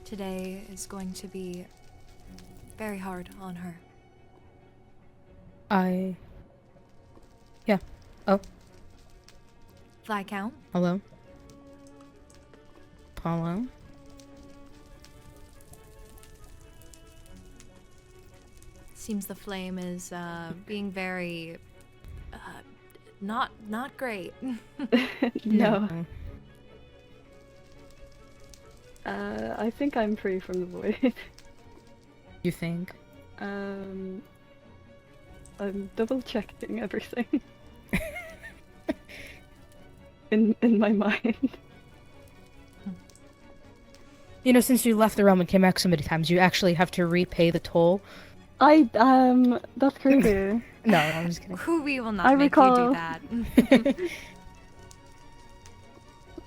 Today is going to be very hard on her. Yeah. Oh, Viscount? hello? Hello? Seems the flame is being very not great. No. I think I'm free from the void. You think? I'm double checking everything. in my mind. You know, since you left the realm and came back so many times, you actually have to repay the toll. That's crazy. No, I'm just kidding. We will not I make recall- you do that.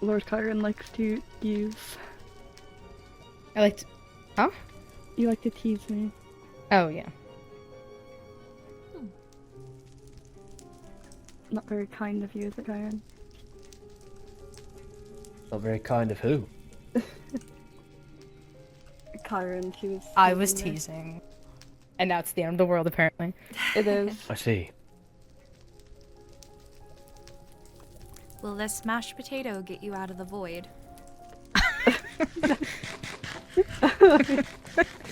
Lord Kiren likes to use. I like to... Huh? You like to tease me. Oh, yeah. Not very kind of you, is it, Kiren? Not very kind of who? Kiren, she was. I was teasing me. teasing. And now it's the end of the world, apparently. It is. I see. Will this mashed potato get you out of the void?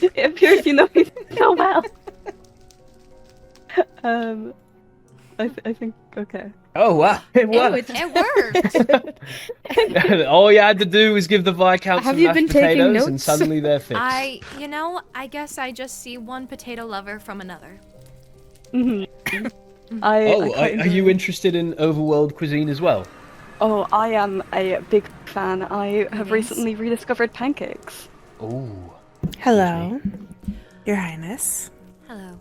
It appears you know me so well. I think okay. Oh wow, it worked. It worked. All you had to do was give the Viscount Have some you mashed been taking potatoes, and notes? suddenly they're fixed. I guess I just see one potato lover from another. Mhm. Are you interested in overworld cuisine as well? Oh, I am a big fan. I have Yes. recently rediscovered pancakes. Ooh. Hello, Your Highness. Hello.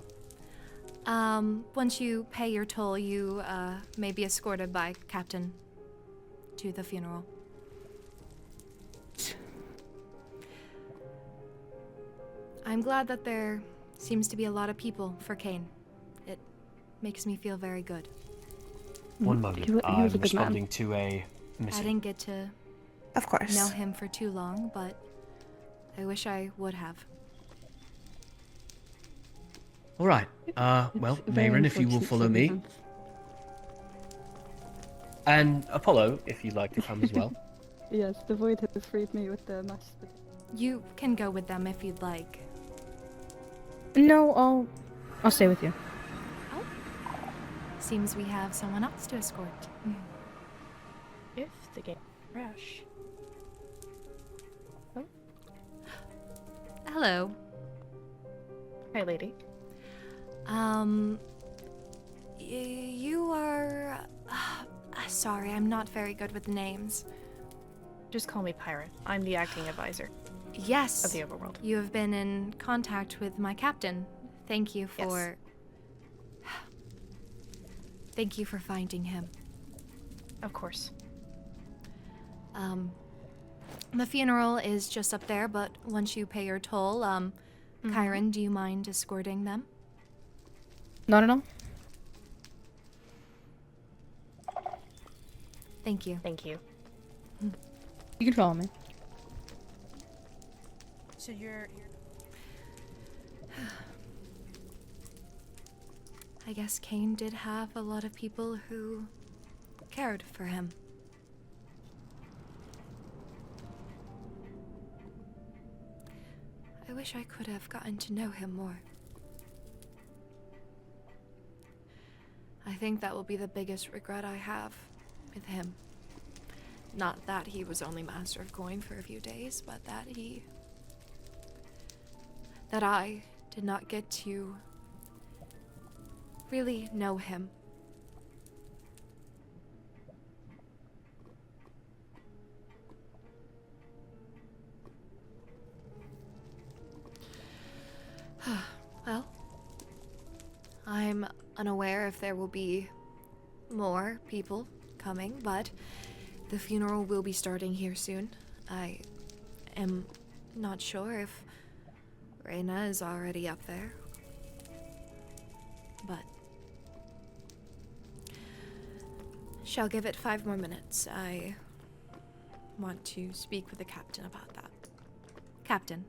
Once you pay your toll, you may be escorted by Captain to the funeral. I'm glad that there seems to be a lot of people for Kane. It makes me feel very good. One moment. He was I'm a good man. responding to a I missing. didn't get to Of course. know him for too long, but I wish I would have. All right. Well, Mayron, if you will follow me, and Apollo, if you'd like to come as well. Yes, the void has freed me with the mashed potato. You can go with them if you'd like. No, I'll stay with you. Seems we have someone else to escort. If the game crash. Hello. Hi, lady. You are... sorry, I'm not very good with names. Just call me Pirate. I'm the acting advisor Yes. of the overworld. You have been in contact with my captain. Thank you Yes. for... Thank you for finding him. Of course. The funeral is just up there, but once you pay your toll, Kiren, do you mind escorting them? Not at all. Thank you. Thank you. You can follow me. So you're I guess Kane did have a lot of people who cared for him. I wish I could have gotten to know him more. I think that will be the biggest regret I have. with him. Not that he was only Master of Coin for a few days, but that I did not get to really know him. Well, I'm unaware if there will be more people coming, but the funeral will be starting here soon. I am not sure if Reyna is already up there, but shall give it 5 more minutes. I want to speak with the captain about that. Captain,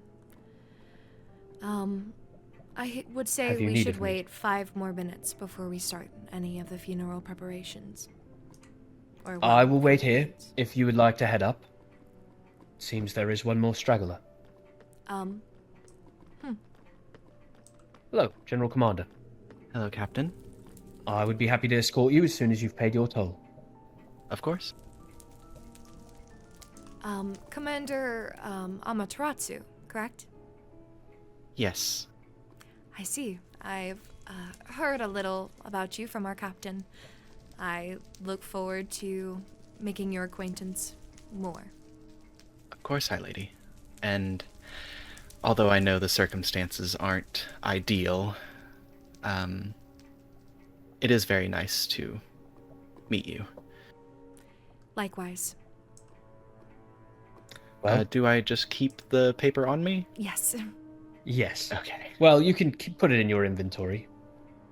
I would say Have you we need should of me? wait 5 more minutes before we start any of the funeral preparations. Or I will wait here preparations. if you would like to head up. Seems there is one more straggler. Hello, General Commander. Hello, Captain. I would be happy to escort you as soon as you've paid your toll. Of course. Commander, Amaterasu, correct? Yes. I see. I've heard a little about you from our captain. I look forward to making your acquaintance more. Of course, High Lady. And although I know the circumstances aren't ideal, it is very nice to meet you. Likewise. Well, Do I just keep the paper on me? Yes. yes. Okay, Well, you can put it in your inventory.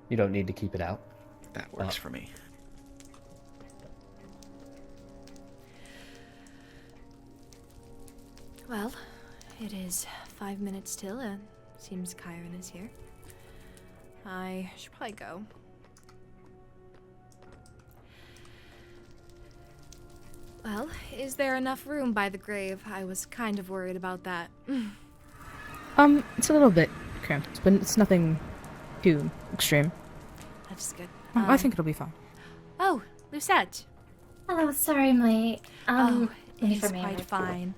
You don't need to keep it out. that works for me. Well, it is 5 minutes till, and seems Kiren is here. I should probably go. Well, is there enough room by the grave? I was kind of worried about that. It's a little bit cramped, but it's nothing too extreme. That's good. I think it'll be fine. Oh, Lucette. Hello, sorry I'm late. It's quite fine.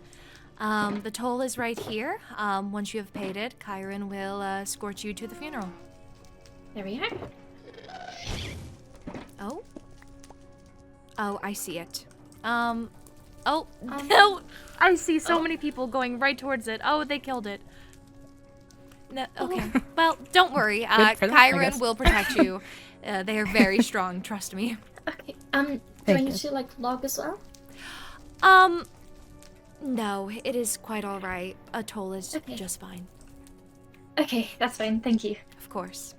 The toll is right here. Once you have paid it, Kiren will escort you to the funeral. There we are. Oh? Oh, I see it. No! I see so many people going right towards it. Oh, they killed it. No, okay. Well, don't worry. Good for them, I Kiren guess. will protect you. They are very strong, trust me. Okay, do I Thank need you. to, log as well? No, it is quite alright. A toll is Okay. just fine. Okay, that's fine, thank you. Of course.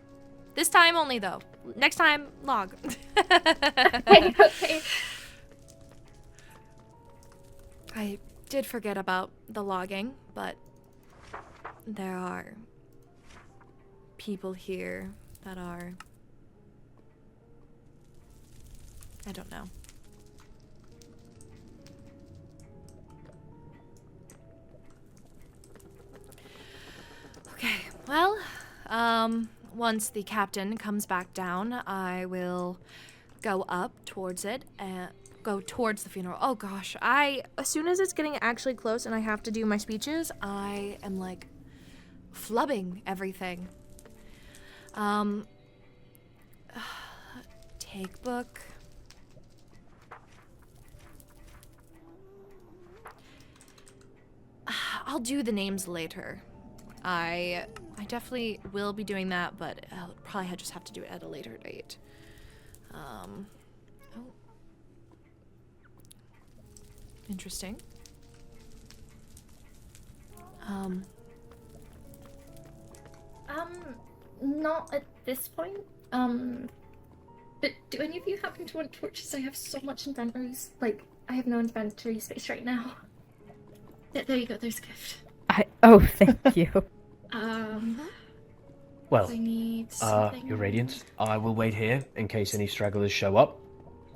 This time only, though. Next time, log. Okay, okay. I did forget about the logging, but there are people here that are... I don't know. Okay, well, once the captain comes back down, I will go up towards it and go towards the funeral. Oh gosh, as soon as it's getting actually close and I have to do my speeches, I am like flubbing everything. Take book. I'll do the names later. I definitely will be doing that, but I'll probably just have to do it at a later date. Oh. Interesting. Not at this point. But do any of you happen to want torches? I have so much inventories. I have no inventory space right now. There you go, there's a gift. Thank you. Well, I need something. Your Radiance, I will wait here in case any stragglers show up.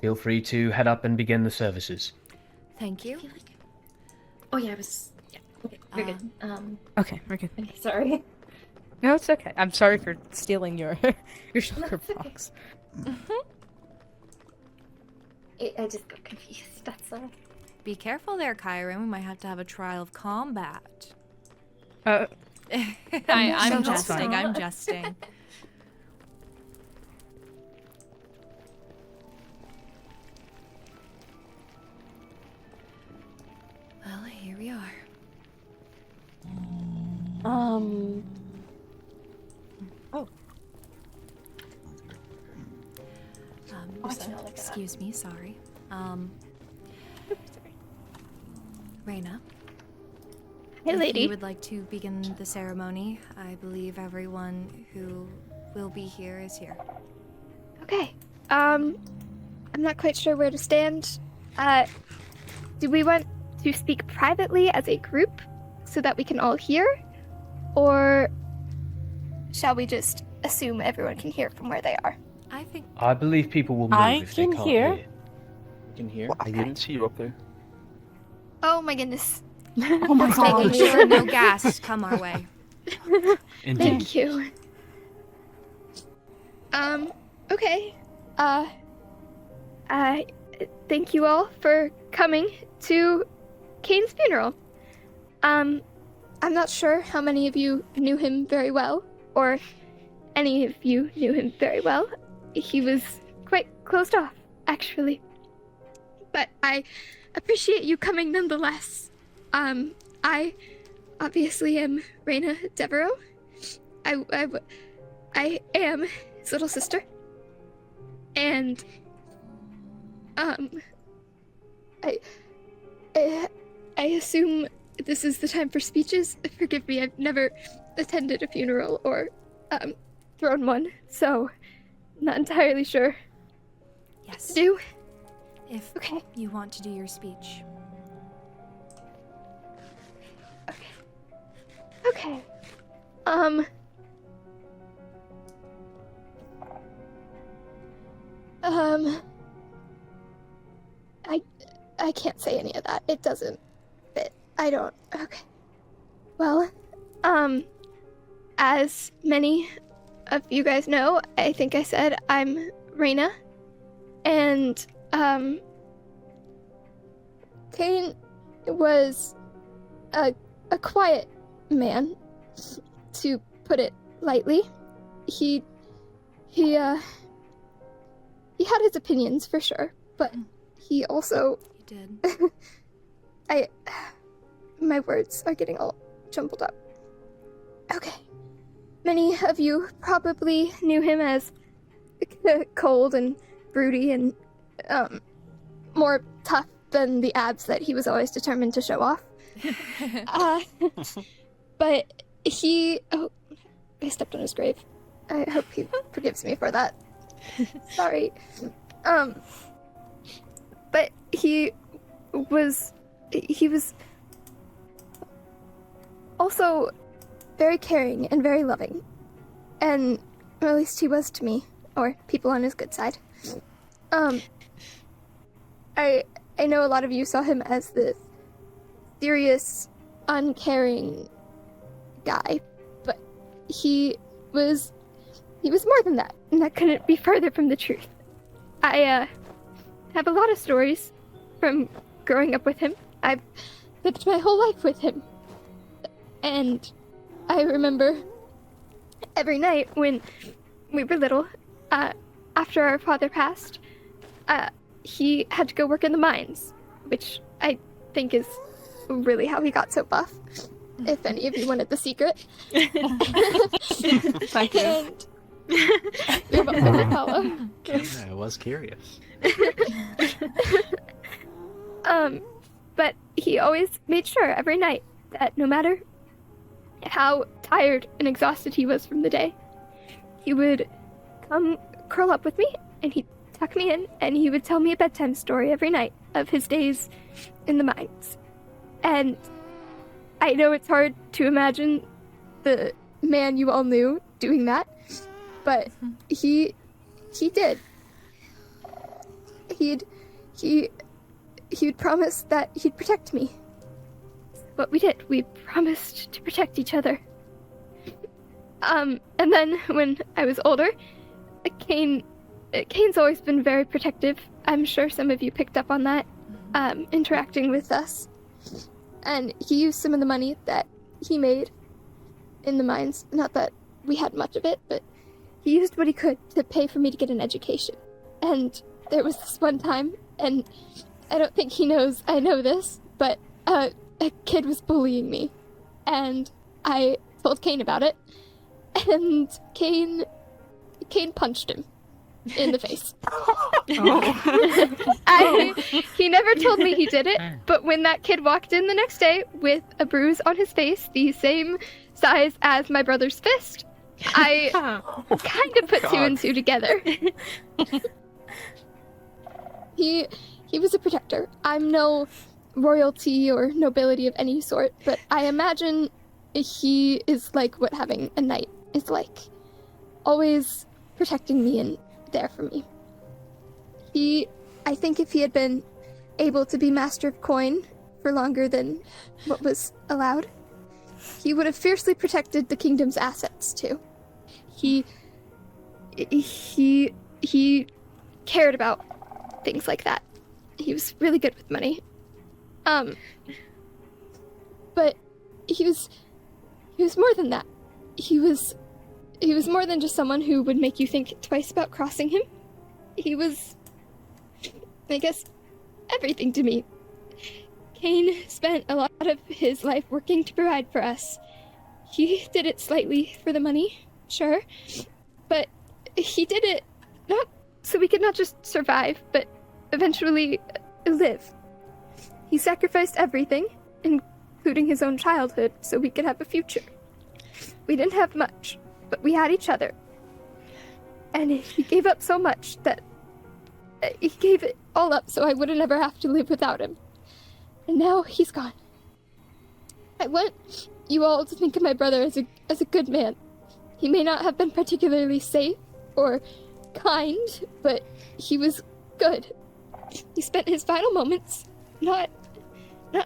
Feel free to head up and begin the services. Thank you. Oh yeah, okay, we're good. Okay, we're good. Okay, sorry. No, it's okay. I'm sorry for stealing your your shulker it's okay. box. I just got confused, that's all. Be careful there, Kiren. We might have to have a trial of combat. Uh, I'm sure. jesting. I'm jesting. Well, here we are. Oh. Excuse me, sorry. Reyna. Hey, if lady. you would like to begin the ceremony, I believe everyone who will be here is here. Okay. I'm not quite sure where to stand. Do we want to speak privately as a group so that we can all hear? Or shall we just assume everyone can hear from where they are? I believe people will move I if they can can't hear. hear. You can hear. Well, I didn't see you up there. Oh my goodness. Oh my Making god. sure no gas come our way. Indeed. Thank you. Okay. Thank you all for coming to Kane's funeral. I'm not sure how many of you knew him very well, or any of you knew him very well. He was quite closed off, actually. But I appreciate you coming nonetheless. I obviously am Reyna Devereaux. I am his little sister. And, I assume this is the time for speeches. Forgive me, I've never attended a funeral or, thrown one, so not entirely sure what to do. If you want to do your speech. Okay. I can't say any of that. It doesn't fit. I don't. Okay. Well, as many of you guys know, I think I said I'm Reyna, and, Kane was a quiet man, to put it lightly. He had his opinions for sure, but he also... He did. My words are getting all jumbled up. Okay. Many of you probably knew him as cold and broody and, more tough than the abs that he was always determined to show off. But he... Oh, I stepped on his grave. I hope he forgives me for that. Sorry. But he was also very caring and very loving. And at least he was to me, or people on his good side. I know a lot of you saw him as this serious, uncaring guy, but he was more than that, and that couldn't be further from the truth. I have a lot of stories from growing up with him. I've lived my whole life with him, and I remember every night when we were little, after our father passed, he had to go work in the mines, which I think is really how he got so buff, if any of you wanted the secret. Thank you. And you're welcome, Apollo. Yeah, I was curious. But he always made sure every night that no matter how tired and exhausted he was from the day, he would come curl up with me, and he'd tuck me in, and he would tell me a bedtime story every night of his days in the mines. And I know it's hard to imagine the man you all knew doing that, but he did. He'd promise that he'd protect me. But we did. We promised to protect each other. And then when I was older, Kane Kane's always been very protective. I'm sure some of you picked up on that, interacting with us. And he used some of the money that he made in the mines. Not that we had much of it, but he used what he could to pay for me to get an education. And there was this one time, and I don't think he knows I know this, but a kid was bullying me. And I told Kane about it, and Kane punched him in the face. He never told me he did it, but when that kid walked in the next day with a bruise on his face, the same size as my brother's fist, I kind of put two and two together. He was a protector. I'm no royalty or nobility of any sort, but I imagine he is like what having a knight is like. Always protecting me and there for me. I think if he had been able to be Master of Coin for longer than what was allowed, he would have fiercely protected the kingdom's assets too. He cared about things like that. He was really good with money. But he was more than that. He was more than just someone who would make you think twice about crossing him. He was, I guess, everything to me. Kane spent a lot of his life working to provide for us. He did it slightly for the money, sure, but he did it not so we could not just survive, but eventually live. He sacrificed everything, including his own childhood, so we could have a future. We didn't have much, but we had each other. And he gave up so much that he gave it all up so I wouldn't ever have to live without him. And now he's gone. I want you all to think of my brother as a good man. He may not have been particularly safe or kind, but he was good. He spent his final moments not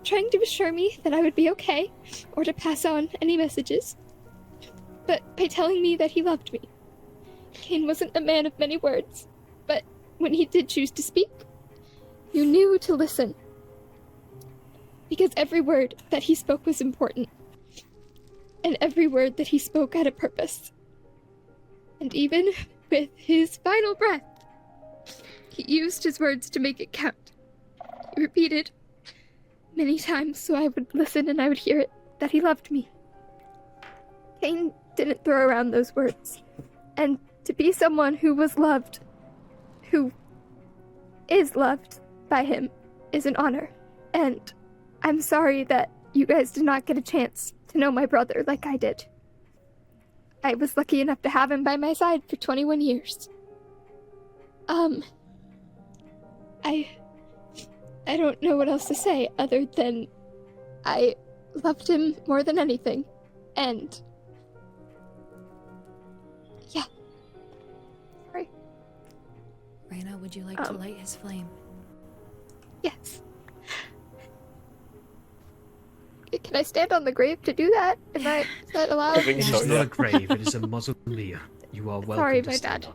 trying to assure me that I would be okay or to pass on any messages, but by telling me that he loved me. Kane wasn't a man of many words, but when he did choose to speak, you knew to listen. Because every word that he spoke was important. And every word that he spoke had a purpose. And even with his final breath, he used his words to make it count. He repeated many times so I would listen and I would hear it, that he loved me. Kane didn't throw around those words. And to be someone who was loved, who is loved by him, is an honor. And I'm sorry that you guys did not get a chance to know my brother like I did. I was lucky enough to have him by my side for 21 years. I don't know what else to say other than I loved him more than anything. And yeah. Sorry. Reyna, would you like to light his flame? Yes. Can I stand on the grave to do that? Is that allowed? It is not a grave, it is a mausoleum. You are welcome Sorry, to my stand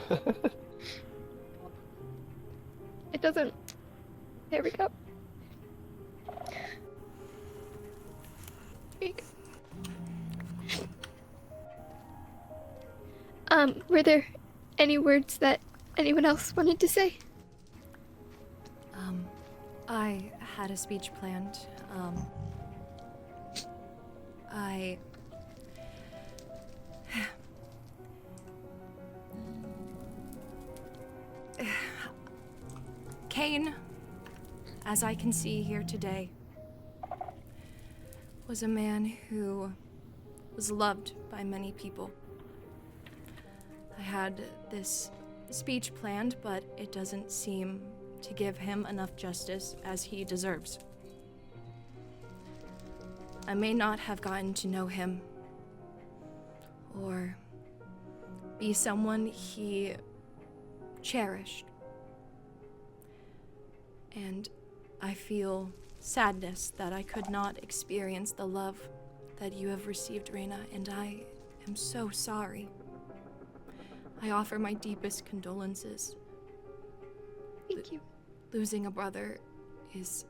bad. on it. It doesn't... There we go. There you go. Were there any words that anyone else wanted to say? I had a speech planned. Kane, as I can see here today, was a man who was loved by many people. I had this speech planned, but it doesn't seem to give him enough justice as he deserves. I may not have gotten to know him or be someone he cherished. And I feel sadness that I could not experience the love that you have received, Reyna, and I am so sorry. I offer my deepest condolences. Thank you. Losing a brother is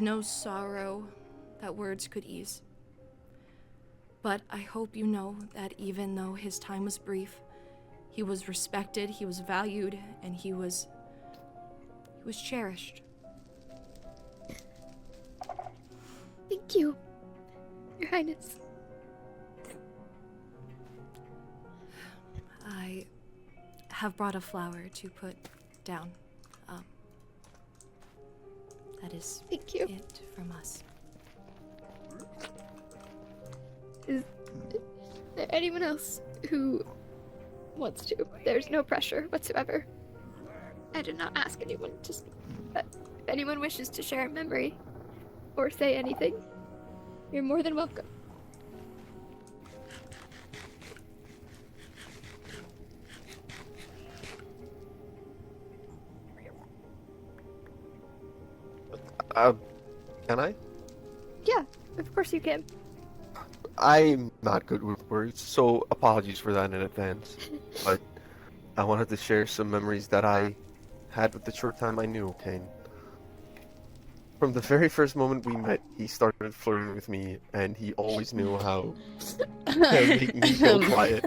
no sorrow that words could ease. But I hope you know that even though his time was brief, he was respected, he was valued, and he was cherished. Thank you, Your Highness. I have brought a flower to put down. That is Thank you. it from us. Is there anyone else who wants to? There's no pressure whatsoever. I did not ask anyone to speak, but if anyone wishes to share a memory or say anything, you're more than welcome. Can I? Yeah, of course you can. I'm not good with words, so apologies for that in advance. But I wanted to share some memories that I had with the short time I knew Kane. From the very first moment we met, he started flirting with me, and he always knew how to make me go quiet.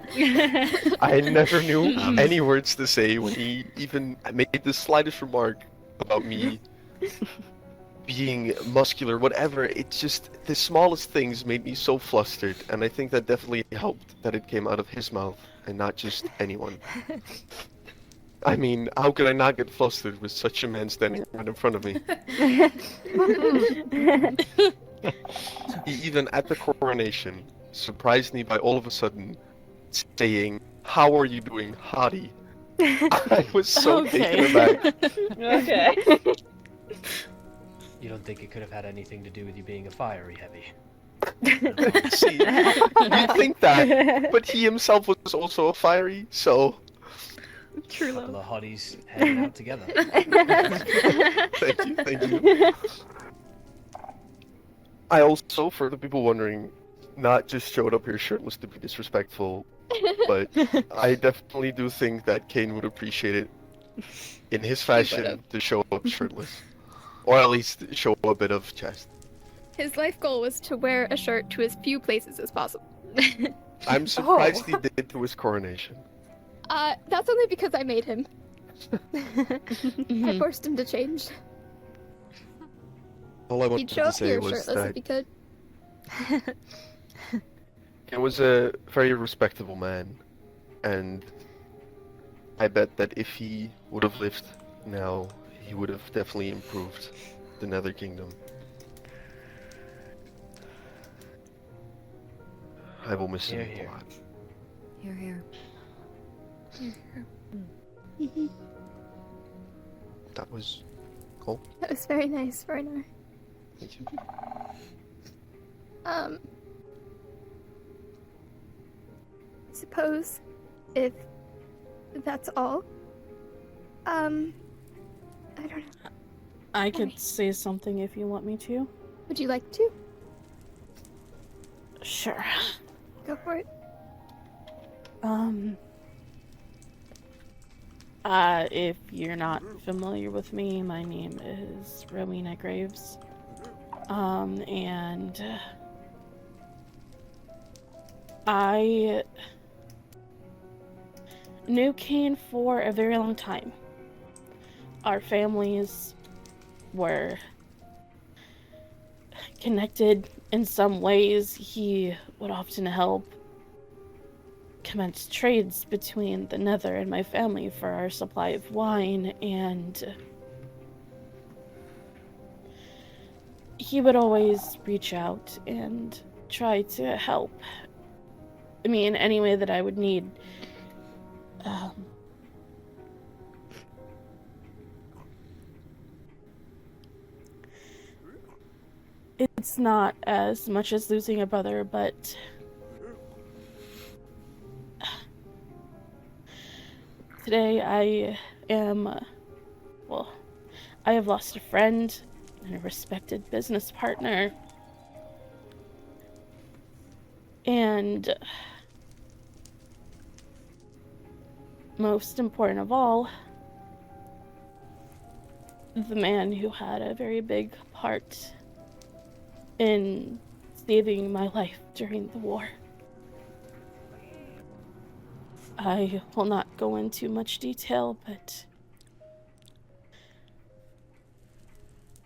I never knew any words to say when he even made the slightest remark about me being muscular, whatever. It's just the smallest things made me so flustered, and I think that definitely helped that it came out of his mouth and not just anyone. I mean, how could I not get flustered with such a man standing right in front of me? He even at the coronation surprised me by all of a sudden saying, "How are you doing, hottie?" I was so taken aback. Okay. You don't think it could have had anything to do with you being a fiery heavy? See, you'd think that, but he himself was also a fiery, so... True A couple love. of hotties hanging out together. Thank you. I also, for the people wondering, not just showed up here shirtless to be disrespectful, but I definitely do think that Kane would appreciate it in his fashion to show up shirtless. Or at least show a bit of chest. His life goal was to wear a shirt to as few places as possible. I'm surprised he did to his coronation. That's only because I made him. I forced him to change. All I He'd wanted show to up say here was shirtless if that he could. he was a very respectable man, and I bet that if he would have lived now, he would have definitely improved the Nether Kingdom. I will miss him a lot. Here, here. That was cool. That was very nice, very nice. Thank you. I suppose if that's all, I don't know. I could say something if you want me to. Would you like to? Sure. Go for it. If you're not familiar with me, my name is Rowena Graves. And I knew Kane for a very long time. Our families were connected in some ways. He would often help commence trades between the Nether and my family for our supply of wine, and he would always reach out and try to help me in any way that I would need. It's not as much as losing a brother, but today I am, I have lost a friend and a respected business partner. And most important of all, the man who had a very big part in saving my life during the war. I will not go into much detail, but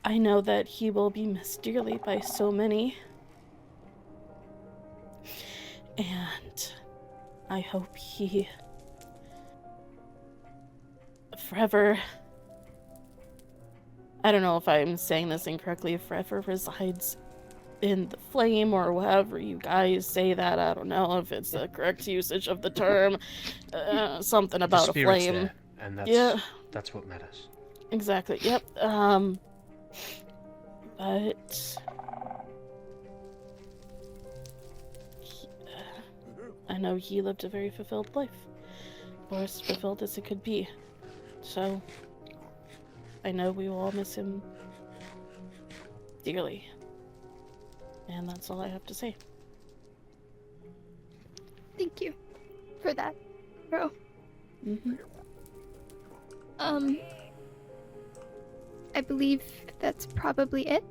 I know that he will be missed dearly by so many. And I hope he forever, I don't know if I'm saying this incorrectly, forever resides in the flame, or however you guys say that. I don't know if it's the correct usage of the term. Something about the a flame. There, and that's what matters. Exactly. Yep. But I know he lived a very fulfilled life, or as fulfilled as it could be. So I know we will all miss him dearly. And that's all I have to say. Thank you for that, bro. Mm-hmm. I believe that's probably it.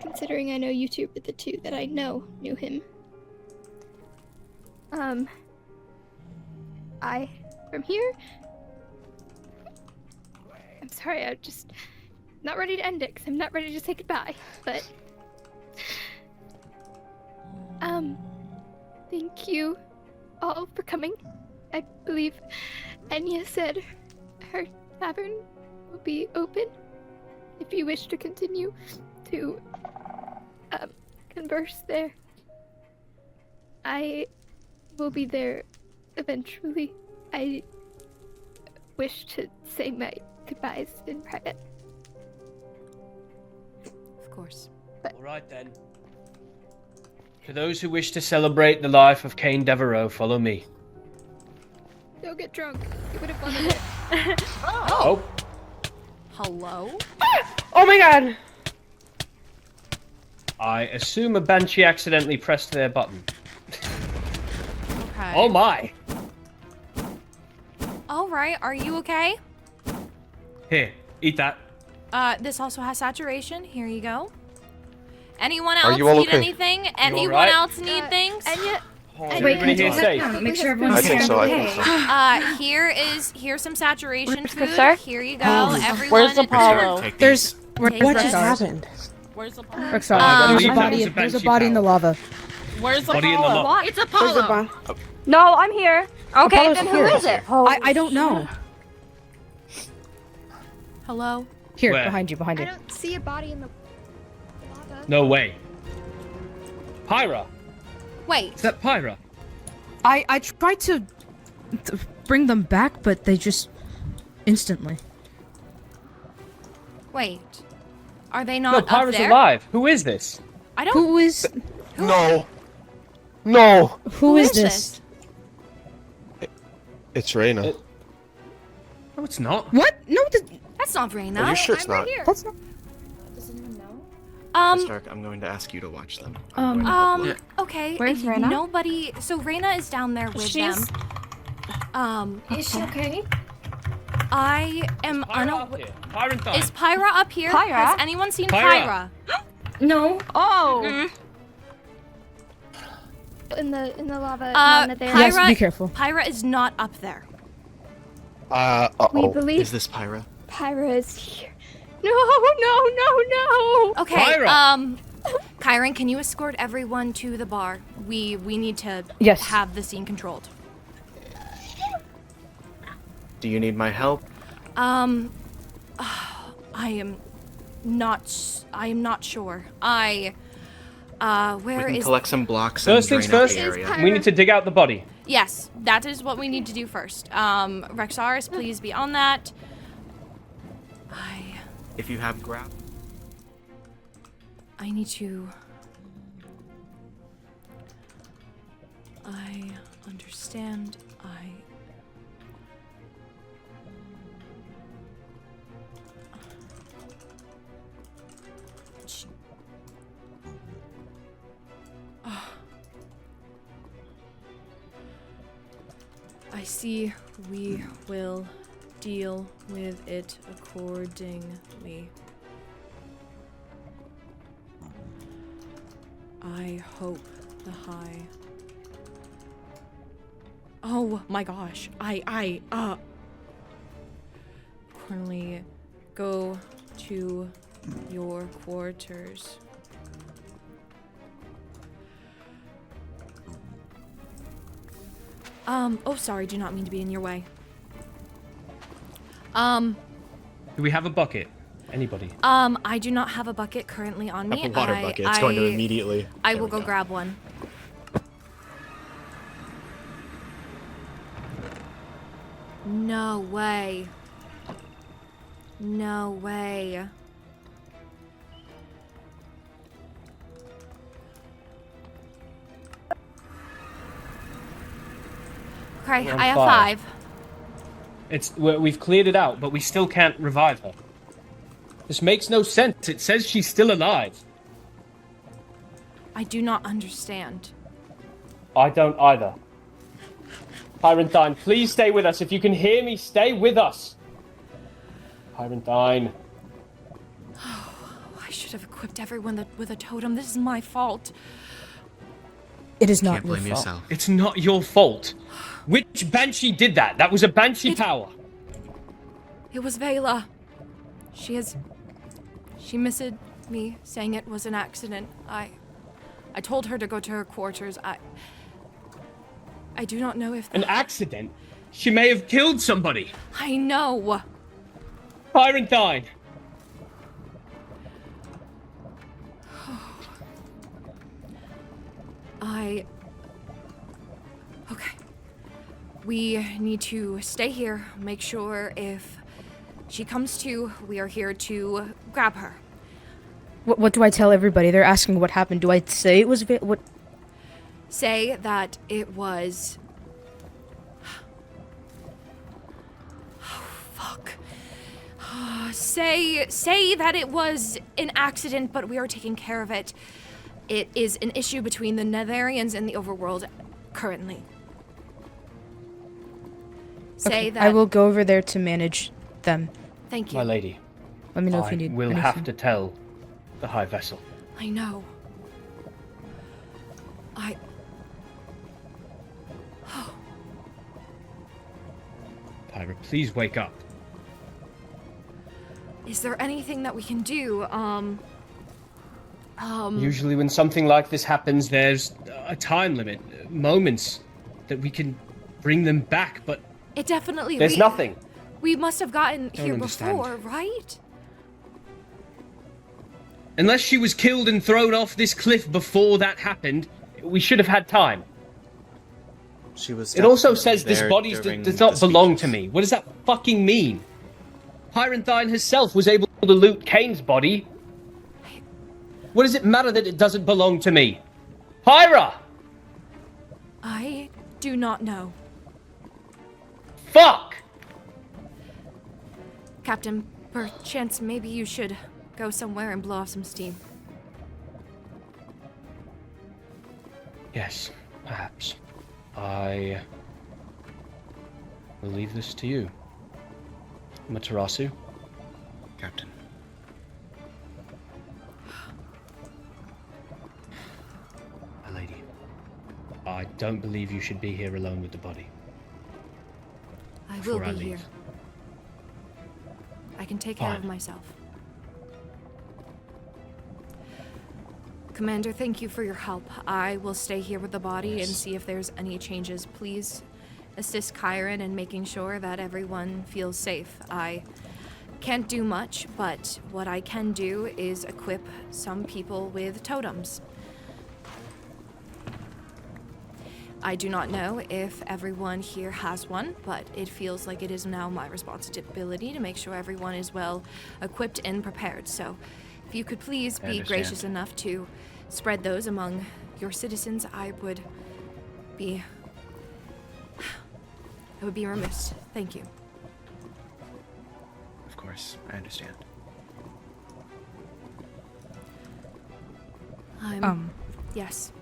Considering I know you two were the two that I know knew him. From here... I'm sorry, I'm just not ready to end it, because I'm not ready to say goodbye, but... Thank you all for coming. I believe Enya said her tavern will be open if you wish to continue to converse there. I will be there eventually. I wish to say my goodbyes in private. Of course. All right then. For those who wish to celebrate the life of Cain Devereaux, follow me. Don't get drunk. You would have fun with it. Oh. Hello? Oh my god! I assume a banshee accidentally pressed their button. Okay. Oh my! Alright, are you okay? Here, eat that. This also has saturation. Here you go. Anyone Are else you all need okay? anything? Anyone alright? else need things? Enya, Everybody here safe? Make sure everyone's I think so, I think so. Here's some saturation food. Sir? Here you go. Everyone. Where's Apollo? Take There's these. Take this. happened? Where's Apollo? Rexar, I there's believe a that body. was a There's a banshee body in the power. lava. Where's Body in the Apollo? lava. It's Apollo. No, I'm here. Okay, Apollo's then here. who is it? I don't know. Hello? Here, Where? behind you, behind I you. don't see a body in the lava. No way. Pyra! Wait. Is that Pyra? I tried to bring them back, but they just instantly. Wait. Are they No, not up Pyra's there? alive. Who is this? I don't. Who is No. No. who is this? It's Reyna. No, it's not. What? No, That's not Reyna. Are you sure it's I'm right not? here. that's not. Does anyone know? Miss Stark, I'm going to ask you to watch them. I'm going to help look. Okay. Where's Reyna? Nobody. So Reyna is down there with She's- them. Is she okay? I am Pyra up unaware. here. Pyra and Thyme. Is Pyra up here? Pyra? Has anyone seen Pyra. Pyra? No. Oh! In the lava. Pyra- Yes, be careful. Pyra is not up there. We Uh-oh. believe Is this Pyra? Pyra is here. No. Okay. Pyra! Kiren, can you escort everyone to the bar? We need to Yes. have the scene controlled. Do you need my help? I am not sure. We Where can is... collect some blocks and First things drain out first, the area. Pyra. we need to dig out the body. Yes, that is what we need to do first. Rexaris, please be on that. If you have I need to... I understand. I see. We will deal with it accordingly. I hope the high... Oh my gosh. Currently go to your quarters. Oh sorry, do not mean to be in your way. Do we have a bucket? Anybody? I do not have a bucket currently on me. I have a water bucket. It's going to immediately. I There will we go grab one. No way. No way. Okay, We're on I have fire. 5. We've cleared it out, but we still can't revive her. This makes no sense. It says she's still alive. I do not understand. I don't either. Pyranthine, please stay with us. If you can hear me, stay with us. Pyranthine. I should have equipped everyone with a totem. This is my fault. It is not Can't blame your fault. yourself. It's not your fault. Which banshee did that? That was a banshee power. It was Vela. She messaged me saying it was an accident. I told her to go to her quarters. I do not know if... An accident? She may have killed somebody. I know. Pyranthine. Okay. We need to stay here, make sure if she comes to, we are here to grab her. What do I tell everybody? They're asking what happened. Do I say it was what? Say that it was... Oh, fuck. Say that it was an accident, but we are taking care of it. It is an issue between the Netherians and the overworld currently. Say Okay, that... I will go over there to manage them. Thank you. My lady. Let me know if you need We'll anything. have to tell the High Vessel. I know. Pyra, please wake up. Is there anything that we can do? Usually when something like this happens, there's a time limit, moments that we can bring them back, but It definitely... there's nothing. We must have gotten Don't here understand. before, right? Unless she was killed and thrown off this cliff before that happened, we should have had time. She was. It also definitely says this there body during does not the belong to me. What does that fucking mean? Pyranthine herself was able to loot Kane's body. What does it matter that it doesn't belong to me? Pyra! I do not know. Fuck! Captain, perchance maybe you should go somewhere and blow off some steam. Yes, perhaps. I will leave this to you. Matarasu? Captain. My lady, I don't believe you should be here alone with the body. I will Before be I leave. here. I can take care of Fine. myself. Commander, thank you for your help. I will stay here with the body and see if there's any changes. Please assist Kiren in making sure that everyone feels safe. I can't do much, but what I can do is equip some people with totems. I do not know if everyone here has one, but it feels like it is now my responsibility to make sure everyone is well equipped and prepared. So if you could please I be understand. gracious enough to spread those among your citizens, I would be remiss. Thank you. Of course, I understand. Yes.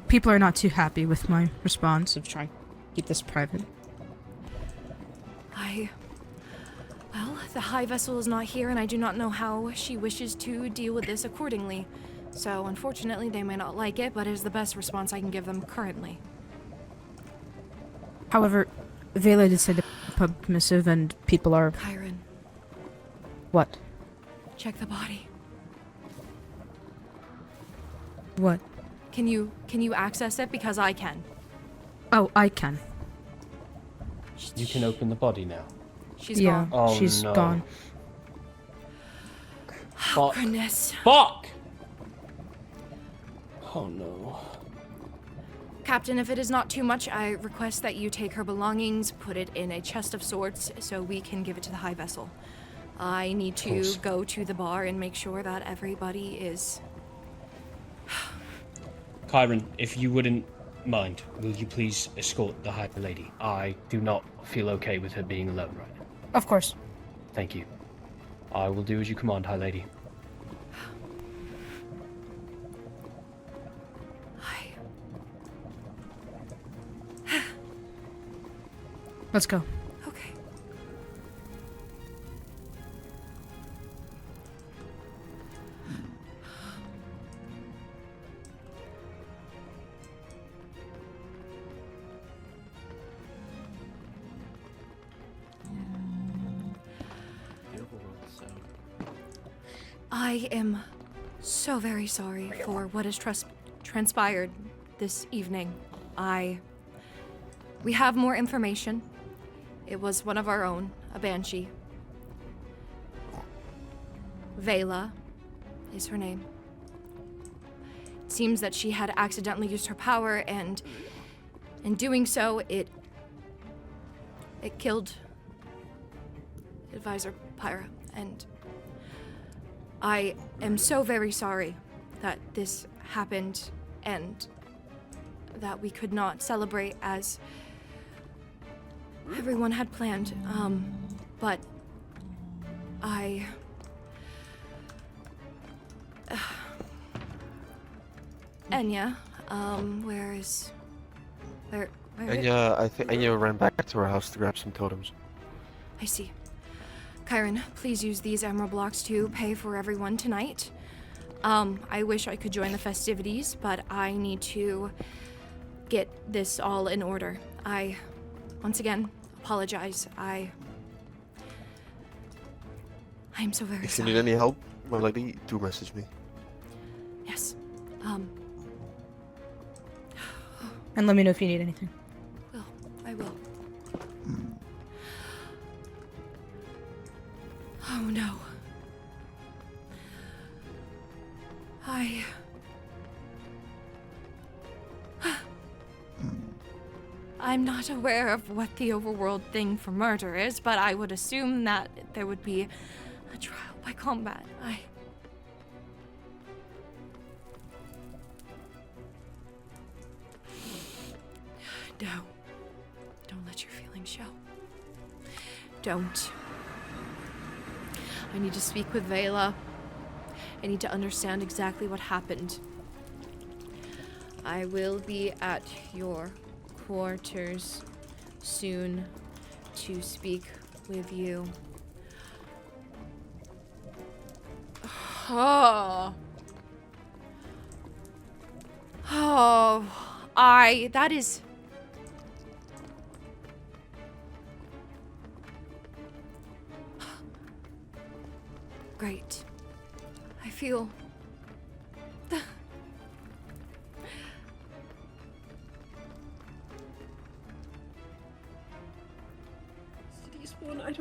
People are not too happy with my response of trying to keep this private. Well, the High Vessel is not here, and I do not know how she wishes to deal with this accordingly. So, unfortunately, they may not like it, but it is the best response I can give them currently. However, Vela did say the pub missive and people are... Kiren. What? Check the body. What? Can you access it? Because I can. Oh, I can. You can open the body now. She's gone. Oh, she's no. gone. Oh, goodness. Fuck! Oh no. Captain, if it is not too much, I request that you take her belongings, put it in a chest of sorts, so we can give it to the High Vessel. I need to go to the bar and make sure that everybody is... Kiren, if you wouldn't mind, will you please escort the High Lady? I do not feel okay with her being alone right now. Of course. Thank you. I will do as you command, High Lady. Let's go. Okay. I am so very sorry for what has transpired this evening. We have more information. It was one of our own, a banshee. Vela is her name. It seems that she had accidentally used her power, and in doing so, it killed Advisor Pyra, and I am so very sorry that this happened and that we could not celebrate as everyone had planned. But Enya, where Enya, I think Enya ran back to her house to grab some totems. I see. Kiren, please use these emerald blocks to pay for everyone tonight. I wish I could join the festivities, but I need to get this all in order. I, once again, apologize. I'm so very If you sorry. need any help, my lady, do message me. Yes. And let me know if you need anything. I will. Oh no. I'm not aware of what the overworld thing for murder is, but I would assume that there would be a trial by combat. No. Don't let your feelings show. Don't. I need to speak with Vela. I need to understand exactly what happened. I will be at your quarters soon to speak with you. That is... Great. I feel... I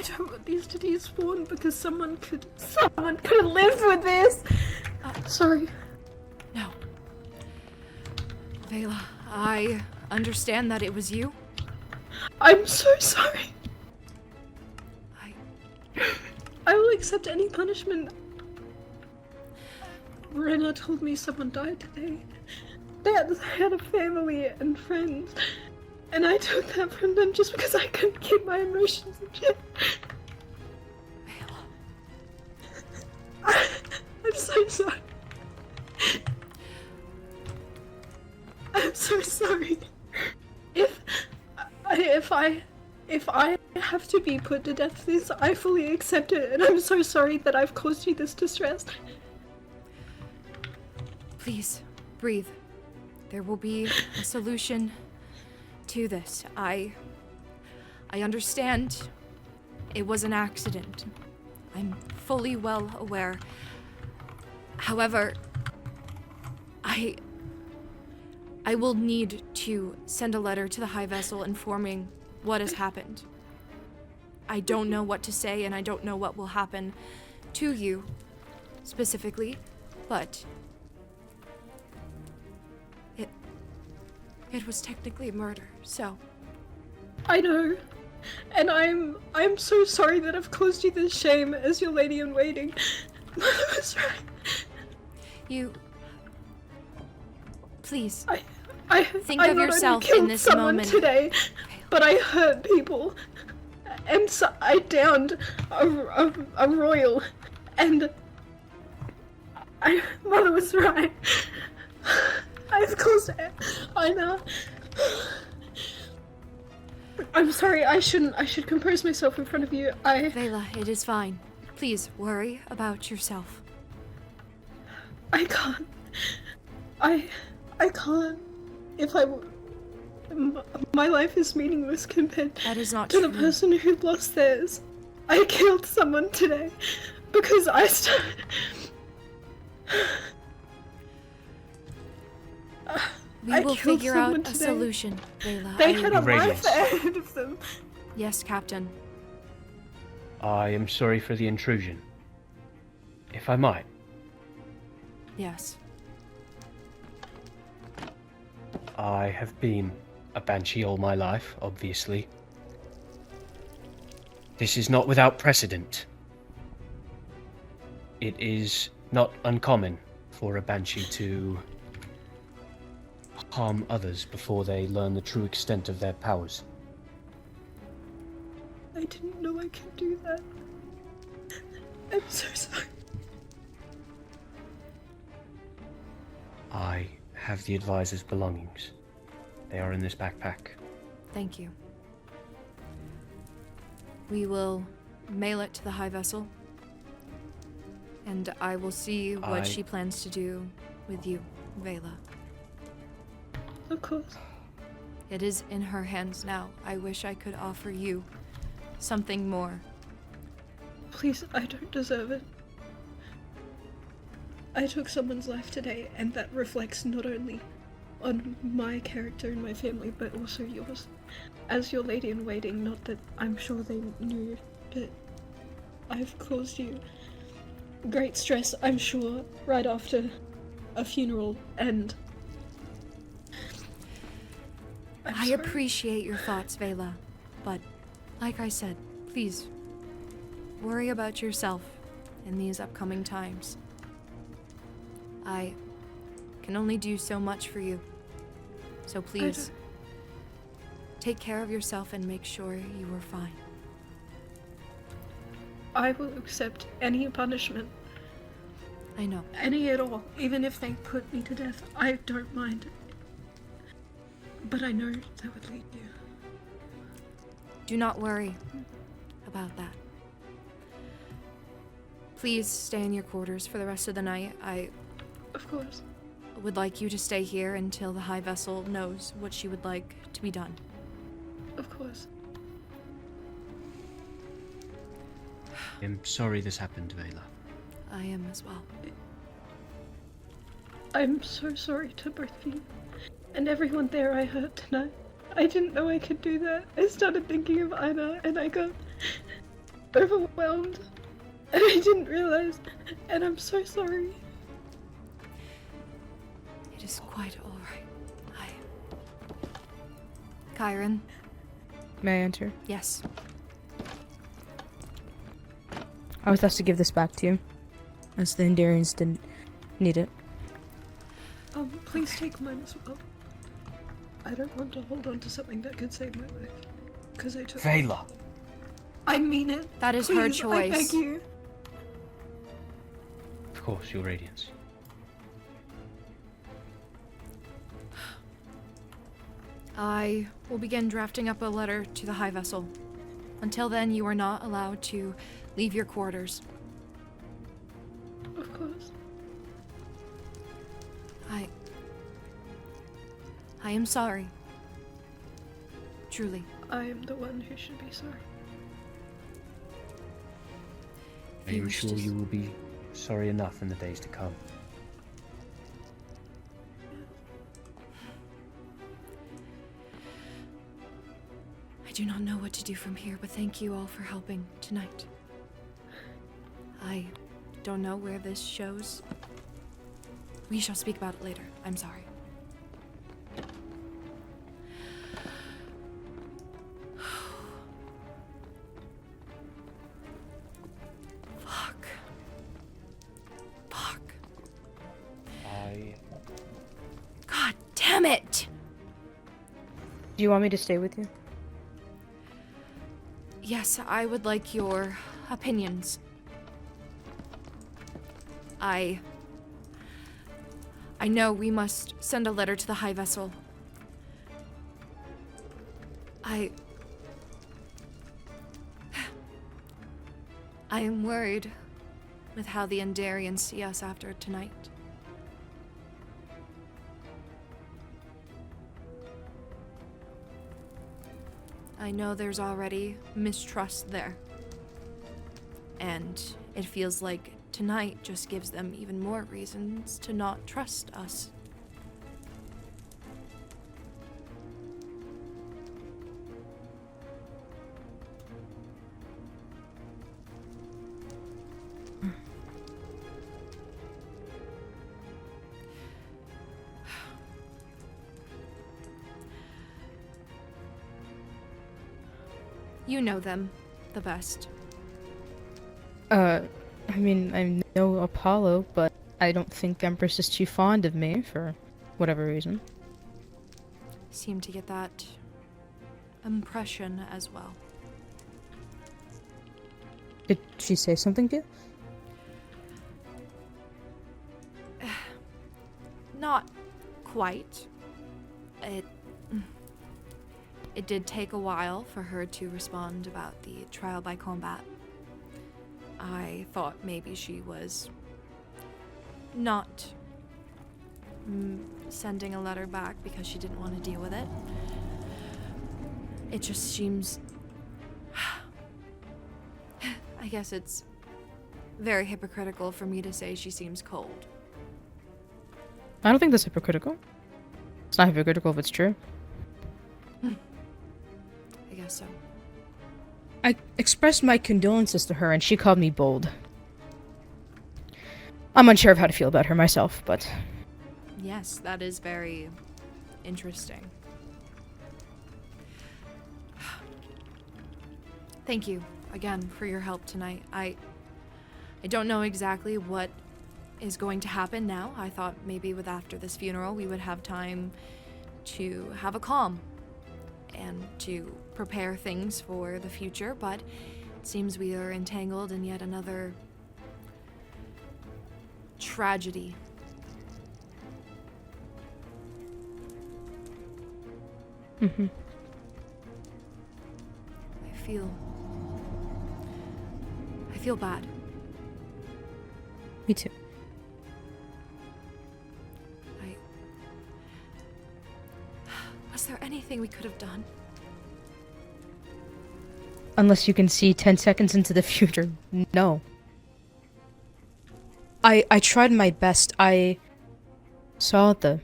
don't want these to despawn because someone could have lived with this. Sorry. No. Vela, I understand that it was you. I'm so sorry. I will accept any punishment. Rena told me someone died today. They had a family and friends, and I took that from them just because I couldn't keep my emotions in check. I'm so sorry. I'm so sorry. If I have to be put to death for this, I fully accept it, and I'm so sorry that I've caused you this distress. Please, breathe. There will be a solution to this. I understand it was an accident. I'm fully well aware. However, I will need to send a letter to the High Vessel informing what has happened. I don't know what to say, and I don't know what will happen to you specifically, but it was technically murder, so. I know, and I'm so sorry that I've caused you this shame as your lady in waiting. Mother was right. Please. I think I of not yourself only killed in this someone moment. today, but I hurt people, and so I downed a royal, and Mother was right. I've caused it. I know. I'm sorry. I should compose myself in front of you. Vela, it is fine. Please worry about yourself. I can't. I can't. My life is meaningless compared That is not to true. the person who lost theirs. I killed someone today because I started. We will figure out a solution, Vela. They had a life ahead of them. Yes, Captain. I am sorry for the intrusion. If I might. Yes. I have been a banshee all my life, obviously. This is not without precedent. It is not uncommon for a banshee to harm others before they learn the true extent of their powers. I didn't know I could do that. I'm so sorry. I have the advisor's belongings. They are in this backpack. Thank you. We will mail it to the High Vessel, and I will see what she plans to do with you, Vela. Of course. It is in her hands now. I wish I could offer you something more. Please, I don't deserve it. I took someone's life today, and that reflects not only on my character and my family, but also yours. As your lady in waiting, not that I'm sure they knew, but I've caused you great stress, I'm sure, right after a funeral, and I appreciate your thoughts, Vela, but like I said, please worry about yourself in these upcoming times. I can only do so much for you, so please take care of yourself and make sure you are fine. I will accept any punishment. I know. Any at all, even if they put me to death, I don't mind. But I know that would lead you. Do not worry about that. Please stay in your quarters for the rest of the night. I Of course. would like you to stay here until the High Vessel knows what she would like to be done. Of course. I'm sorry this happened, Vela. I am as well. I'm so sorry to both of you. And everyone there I hurt tonight. I didn't know I could do that. I started thinking of Ina and I got overwhelmed. And I didn't realize. And I'm so sorry. It is quite alright. Kiren? May I enter? Yes. I was asked to give this back to you, as the Endarians didn't need it. Please take mine as well. I don't want to hold on to something that could save my life. Because I took Vela! I mean it. That is Please, her choice. I beg you. Of course, your radiance. I will begin drafting up a letter to the High Vessel. Until then, you are not allowed to leave your quarters. Of course. I am sorry. Truly. I am the one who should be sorry. Are you sure you will be sorry enough in the days to come? I do not know what to do from here, but thank you all for helping tonight. I don't know where this shows. We shall speak about it later. I'm sorry. Fuck. God damn it! Do you want me to stay with you? Yes, I would like your opinions. I know we must send a letter to the High Vessel. I am worried with how the Endarians see us after tonight. I know there's already mistrust there. And it feels like tonight just gives them even more reasons to not trust us. You know them the best. I mean, I know Apollo, but I don't think Empress is too fond of me for whatever reason. Seem to get that impression as well. Did she say something to you? Not quite. It did take a while for her to respond about the trial by combat. I thought maybe she was not sending a letter back because she didn't want to deal with it. It just seems... I guess it's very hypocritical for me to say she seems cold. I don't think that's hypocritical. It's not hypocritical if it's true. I guess so. I expressed my condolences to her and she called me bold. I'm unsure of how to feel about her myself, but... Yes, that is very interesting. Thank you again for your help tonight. I don't know exactly what is going to happen now. I thought maybe with after this funeral we would have time to have a calm and to prepare things for the future, but it seems we are entangled in yet another tragedy. Mm-hmm. I feel bad. Me too. Was there anything we could have done? Unless you can see 10 seconds into the future, no. I tried my best. I saw the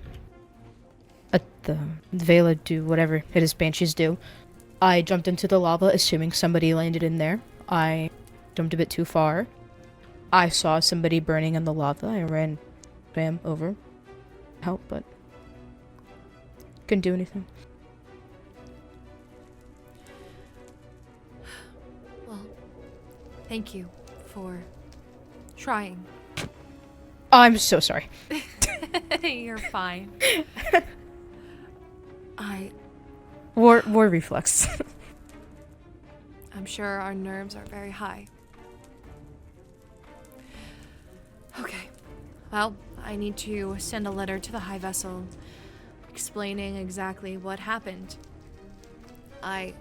Vela do whatever it is banshees do. I jumped into the lava assuming somebody landed in there. I jumped a bit too far. I saw somebody burning in the lava. I swam over. Help, but couldn't do anything. Well, thank you for trying. Oh, I'm so sorry. You're fine. War reflex. I'm sure our nerves are very high. Okay. Well, I need to send a letter to the High Vessel explaining exactly what happened. I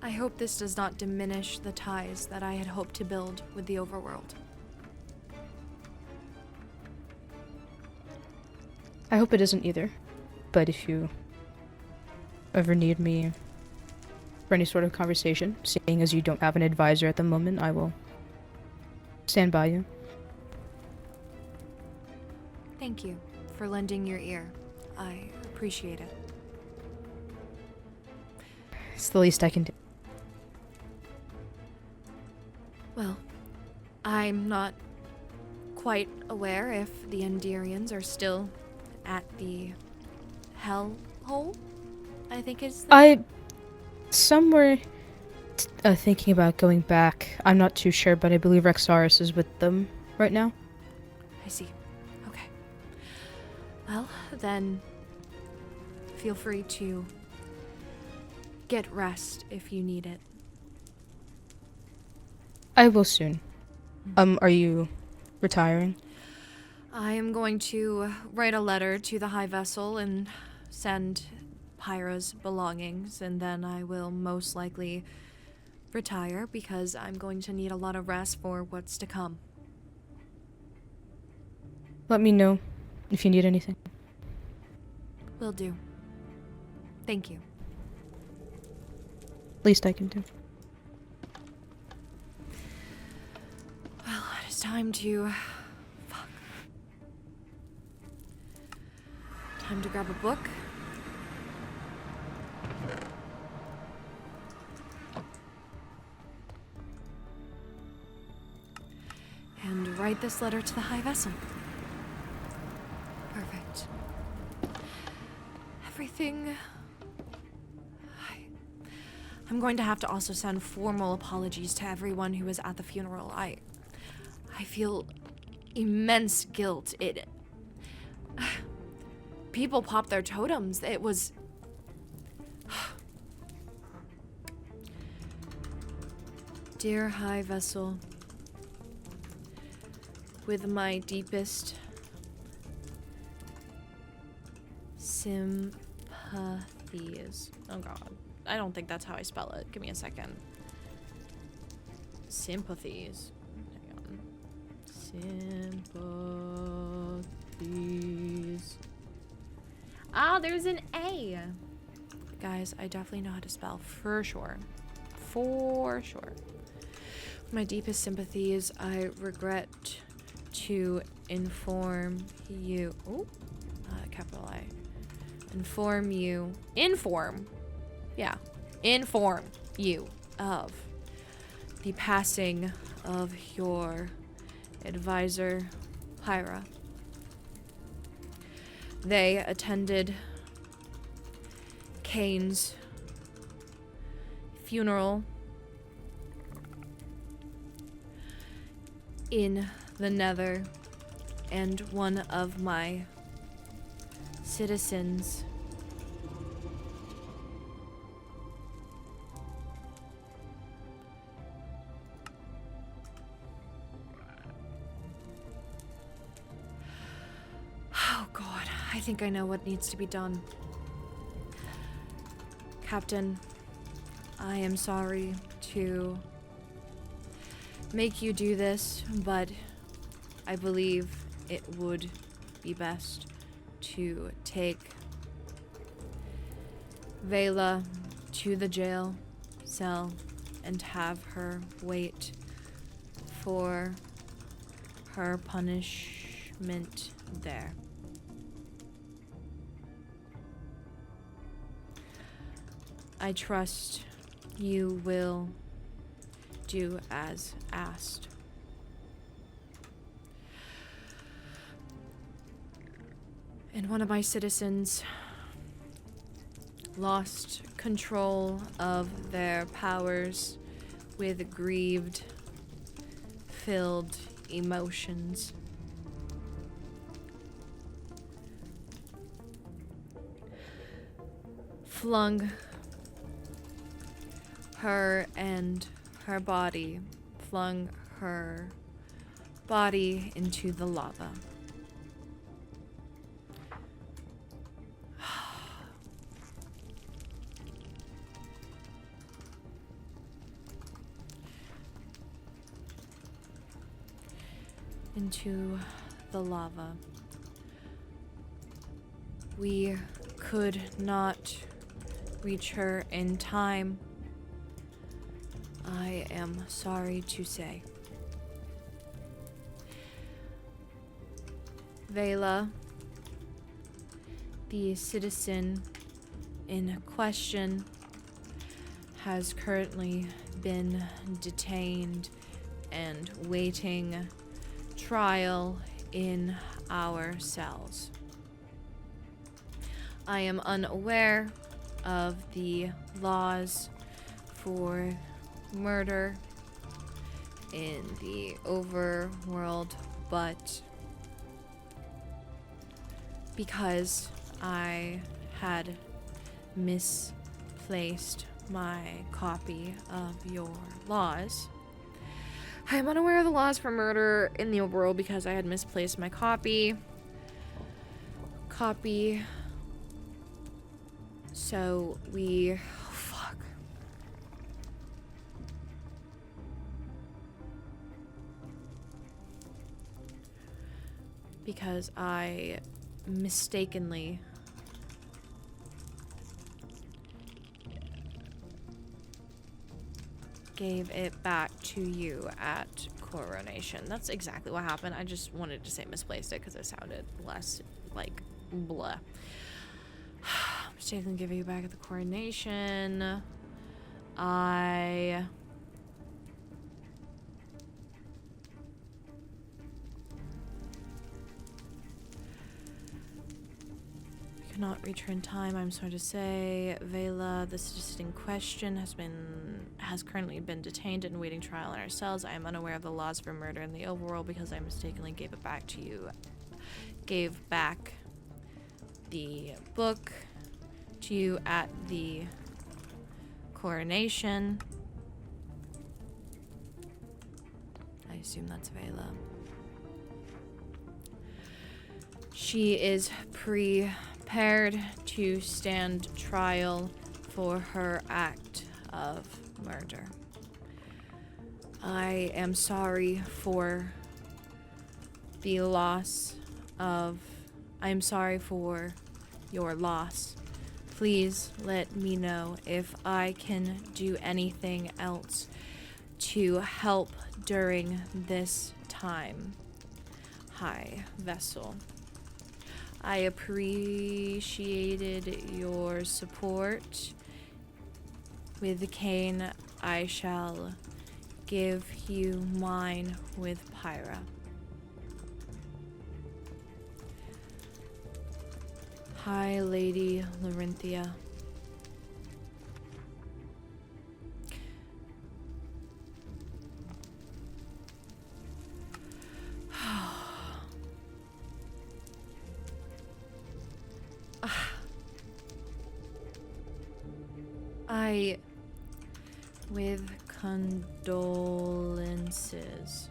hope this does not diminish the ties that I had hoped to build with the overworld. I hope it isn't either. But if you ever need me for any sort of conversation, seeing as you don't have an advisor at the moment, I will stand by you. Thank you for lending your ear. I appreciate it. It's the least I can do. Well, I'm not quite aware if the Enderians are still at the Hell Hole, I think is the... Some were thinking about going back. I'm not too sure, but I believe Rexaris is with them right now. I see. Okay. Well, then feel free to get rest if you need it. I will soon. Are you retiring? I am going to write a letter to the High Vessel and send Pyra's belongings, and then I will most likely retire because I'm going to need a lot of rest for what's to come. Let me know if you need anything. Will do. Thank you. Least I can do. Well, it is time to... Time to grab a book. And write this letter to the High Vessel. Perfect. Everything... I'm going to have to also send formal apologies to everyone who was at the funeral. I feel immense guilt. People popped their totems. It was... Dear High Vessel, with my deepest sympathies. Oh god. I don't think that's how I spell it. Give me a second. Sympathies. Hang on. Sympathies. Ah, there's an A. Guys, I definitely know how to spell for sure. For sure. My deepest sympathies, I regret to inform you. Oh, capital I. Inform you. Inform. Yeah. Inform you of the passing of your advisor, Pyra. They attended Kane's funeral in the Nether, and one of my citizens I think I know what needs to be done. Captain, I am sorry to make you do this, but I believe it would be best to take Vela to the jail cell and have her wait for her punishment there. I trust you will do as asked. And one of my citizens lost control of their powers with grieved, filled emotions. Flung her and her body, flung her body into the lava. into the lava. We could not reach her in time. I am sorry to say. Vela, the citizen in question, has currently been detained and waiting trial in our cells. I am unaware of the laws for murder in the overworld, but because I had misplaced my copy of your laws, I am unaware of the laws for murder in the overworld because I had misplaced my copy. So we... Oh, fuck. Because I mistakenly gave it back to you at coronation. That's exactly what happened. I just wanted to say misplaced it because it sounded less like blah. Mistakenly giving you back at the coronation. I cannot reach her in time, I'm sorry to say. Vela, the citizen in question, has currently been detained and awaiting trial in our cells. I am unaware of the laws for murder in the overworld because I mistakenly gave it back to you. Gave back the book to you at the coronation. I assume that's Vela. She is prepared to stand trial for her act of murder. I am sorry for the loss of... I am sorry for your loss. Please let me know if I can do anything else to help during this time. High Vessel. I appreciated your support. With the cane, I shall give you mine with Pyra. Hi, Lady Lorynthia. With condolences.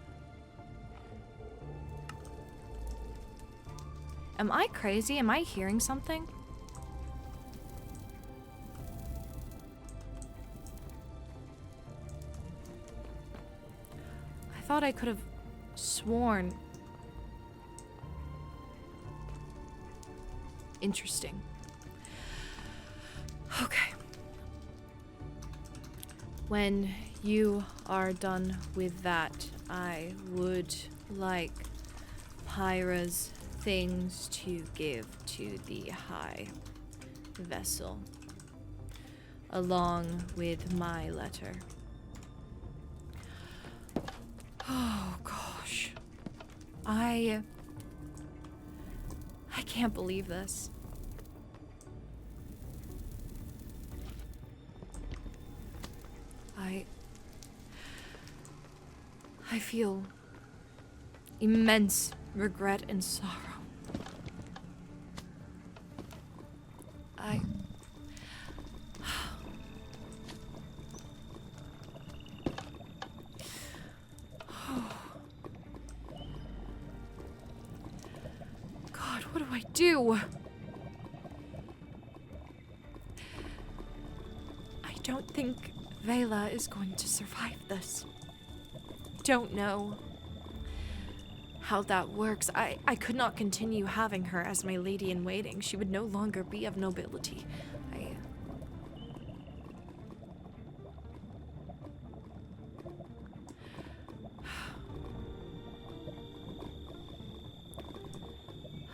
Am I crazy? Am I hearing something? I thought I could have sworn. Interesting. Okay. When you are done with that, I would like Pyra's things to give to the High Vessel, along with my letter. Oh gosh. I can't believe this. I feel immense regret and sorrow. God, what do I do? I don't think Vela is going to survive this. Don't know how that works. I could not continue having her as my lady in waiting. She would no longer be of nobility.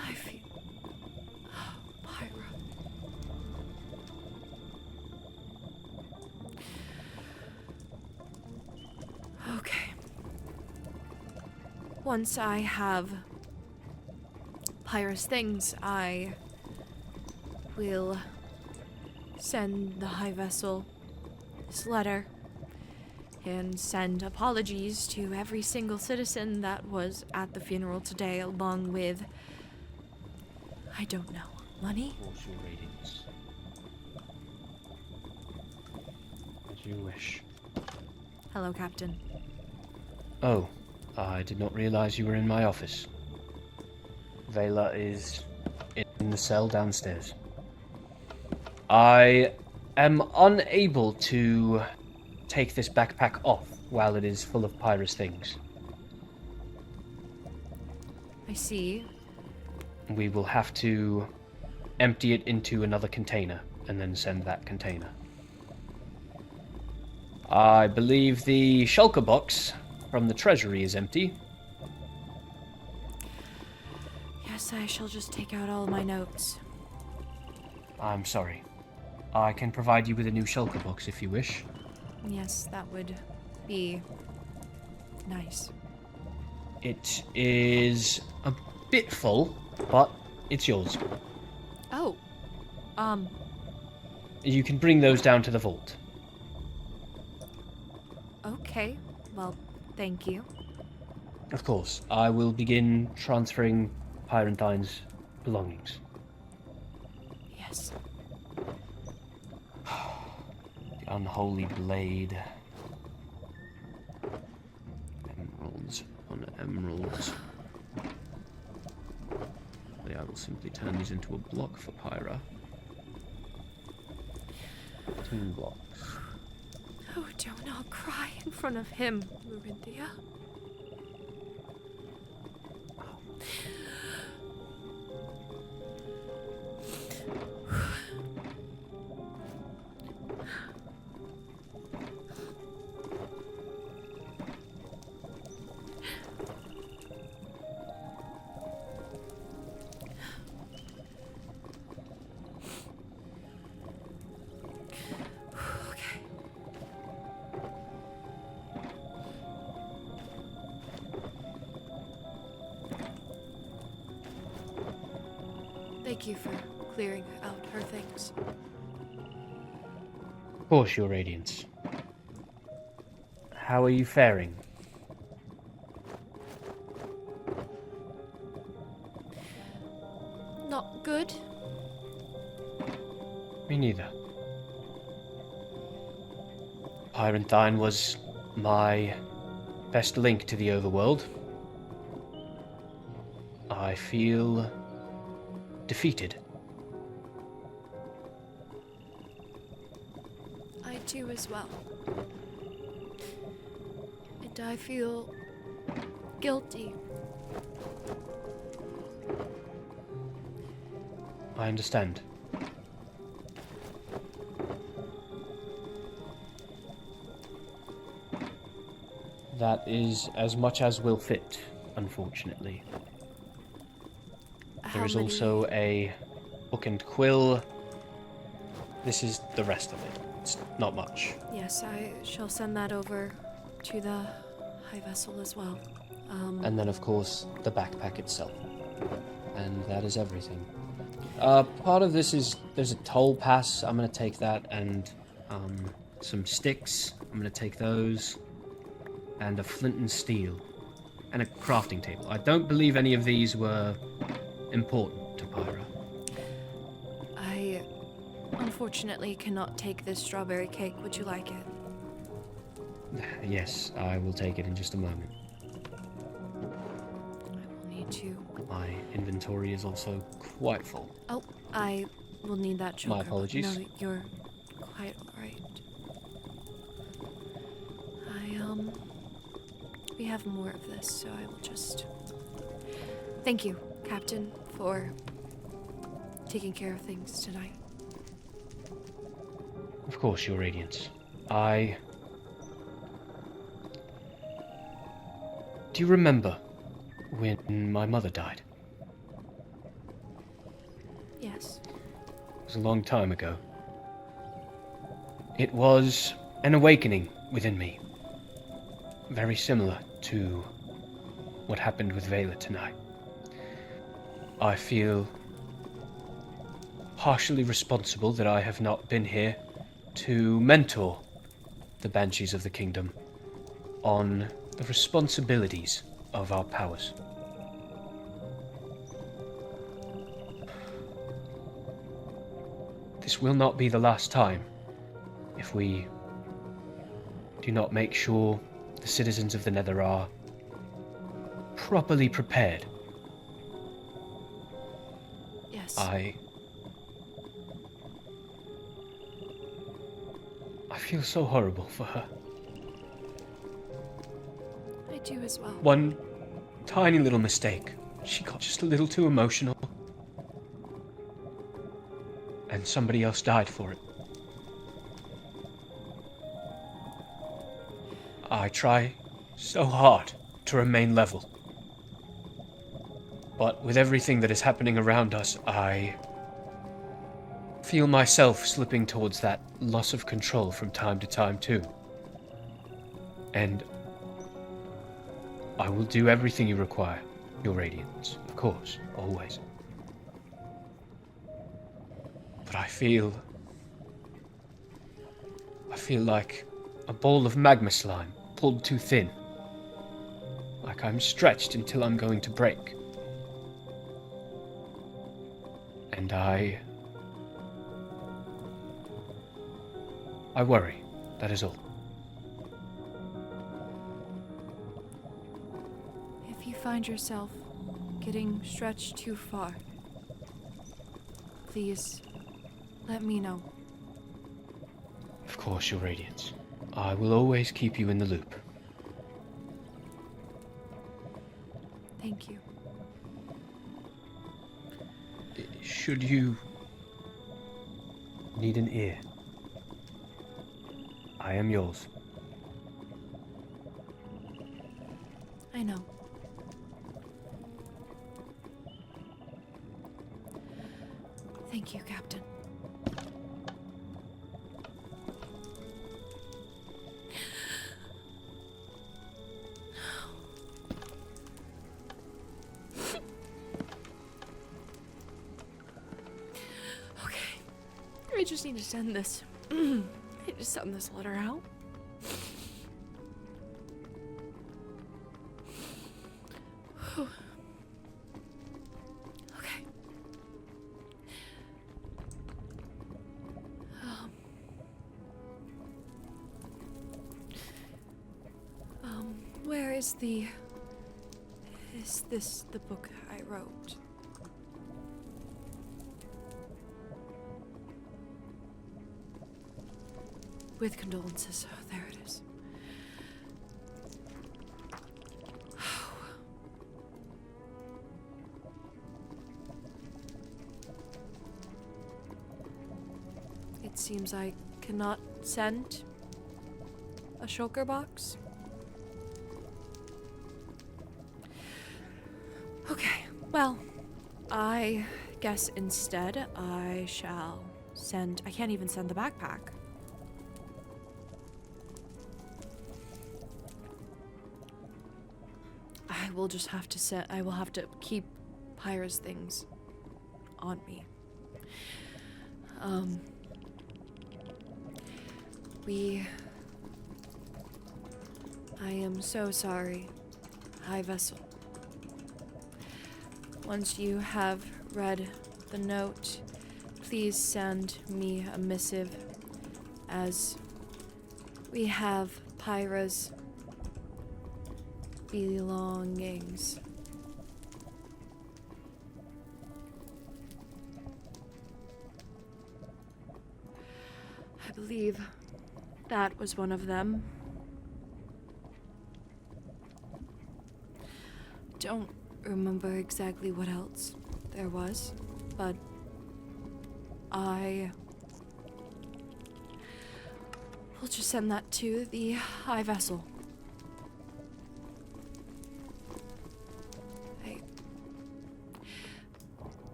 I feel... Pyra. Okay. Once I have Pyra's things, I will send the High Vessel this letter and send apologies to every single citizen that was at the funeral today, along with, I don't know, money? What's your ratings? As you wish. Hello, Captain. Oh, I did not realize you were in my office. Vela is in the cell downstairs. I am unable to take this backpack off while it is full of Pyra's things. I see. We will have to empty it into another container and then send that container. I believe the shulker box from the treasury is empty. Yes, I shall just take out all my notes. I'm sorry. I can provide you with a new shulker box if you wish. Yes, that would be nice. It is a bit full, but it's yours. Oh. You can bring those down to the vault. Okay. Well, thank you. Of course. I will begin transferring Pyrantine's belongings. Yes. The unholy blade. Emeralds on emeralds. I will simply turn these into a block for Pyra. 15 blocks. Oh, don't all cry in front of him, Lorynthia. Thank you for clearing out her things. Of course, Your Radiance. How are you faring? Not good. Me neither. Pyrantine was my best link to the overworld. I feel defeated. I do as well. And I feel guilty. I understand. That is as much as will fit, unfortunately. There is also a book and quill. This is the rest of it. It's not much. Yes, I shall send that over to the High Vessel as well. And then, of course, the backpack itself. And that is everything. Part of this is, there's a toll pass. I'm going to take that, and some sticks. I'm going to take those. And a flint and steel. And a crafting table. I don't believe any of these were important to Pyra. I unfortunately cannot take this strawberry cake. Would you like it? Yes, I will take it in just a moment. I will need to. My inventory is also quite full. Oh, I will need that choker. My apologies. No, you're quite alright. We have more of this, so I will just Thank you, Captain, for taking care of things tonight. Of course, Your Radiance. Do you remember when my mother died? Yes. It was a long time ago. It was an awakening within me. Very similar to what happened with Vela tonight. I feel partially responsible that I have not been here to mentor the Banshees of the Kingdom on the responsibilities of our powers. This will not be the last time if we do not make sure the citizens of the Nether are properly prepared. Yes. I feel so horrible for her. I do as well. One tiny little mistake. She got just a little too emotional. And somebody else died for it. I try so hard to remain level. But with everything that is happening around us, I feel myself slipping towards that loss of control from time to time too. And I will do everything you require, Your Radiance, of course, always. But I feel like a ball of magma slime pulled too thin. Like I'm stretched until I'm going to break. And I worry, that is all. If you find yourself getting stretched too far, please let me know. Of course, Your Radiance. I will always keep you in the loop. Thank you. Should you need an ear, I am yours. I know. Thank you, Captain. I just need to send this. I need to send this letter out. Okay. Where is the... Is this the book I wrote? With condolences. Oh, there it is. It seems I cannot send a shulker box. Okay, well, I guess instead I shall send... I can't even send the backpack. I will just have to I will have to keep Pyra's things on me. I am so sorry, High Vessel. Once you have read the note, please send me a missive, as we have Pyra's belongings. I believe that was one of remember exactly what else there was, but I will just send that to the high vessel.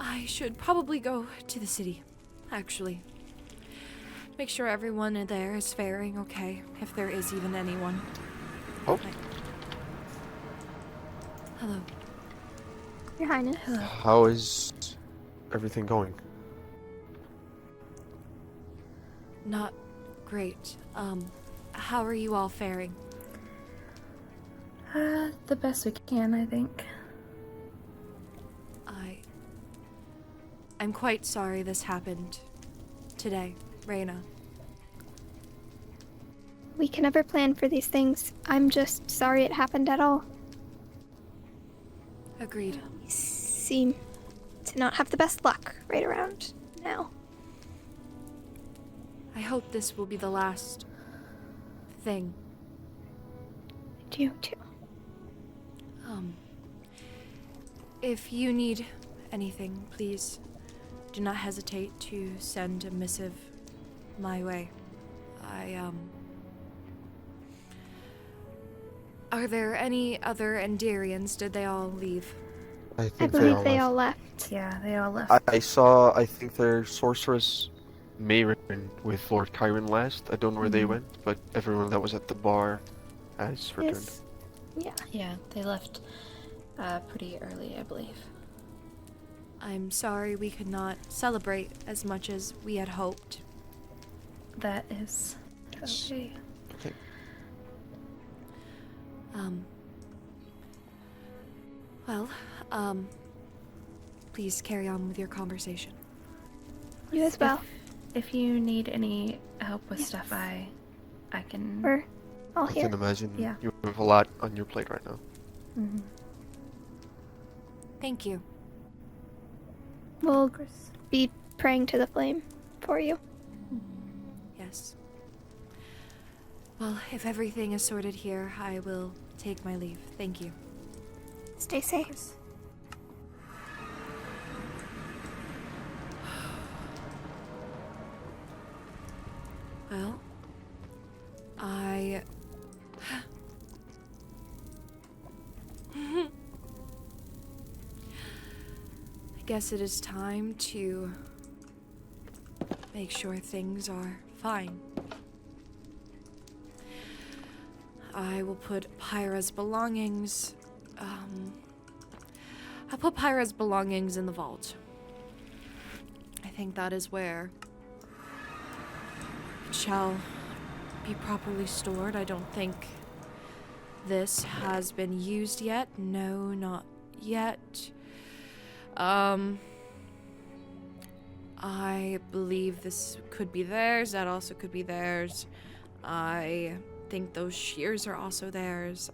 I should probably go to the city, actually. Make sure everyone in there is faring okay, if there is even anyone. Oh. Hello. Your Highness. How is everything going? Not great. How are you all faring? The best we can, I think. I'm quite sorry this happened today, Reyna. We can never plan for these things. I'm just sorry it happened at all. Agreed. You seem to not have the best luck right around now. I hope this will be the last thing. I do too. If you need anything, please do not hesitate to send a missive my way. Are there any other Endarians? Did they all leave? I I believe they all left. Yeah, they all left. I think their sorceress Mayrin with Lord Kiren last. I don't know where they Mhm. went, but everyone that was at the bar has returned. Yes. Yeah, they left pretty early, I believe. I'm sorry we could not celebrate as much as we had hoped. That is okay. Okay. Please carry on with your conversation. You as well. If you need any help with stuff, I can. We're all I here. can imagine Yeah. you have a lot on your plate right now. Mhm. Thank you. We'll be praying to the flame for you. Yes. Well, if everything is sorted here, I will take my leave. Thank you. Stay safe. Well, I guess it is time to make sure things are fine. I will put Pyra's belongings, I'll put Pyra's belongings in the vault. I think that is where it shall be properly stored. I don't think this has been used yet. No, not yet. I believe this could be theirs. That also could be theirs. I think those shears are also theirs.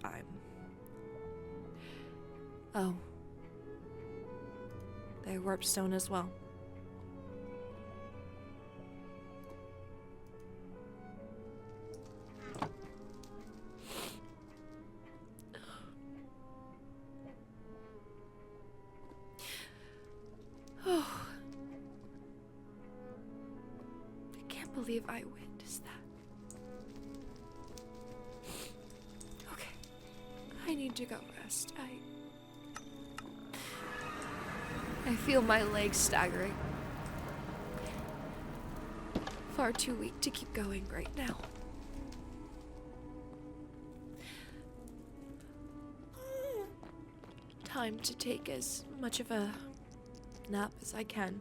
Oh. They're warpstone as well. Oh. I can't believe I witnessed that. Okay. I need to go rest. I feel my legs staggering. Far too weak to keep going right now. Time to take as much of a nap as I can.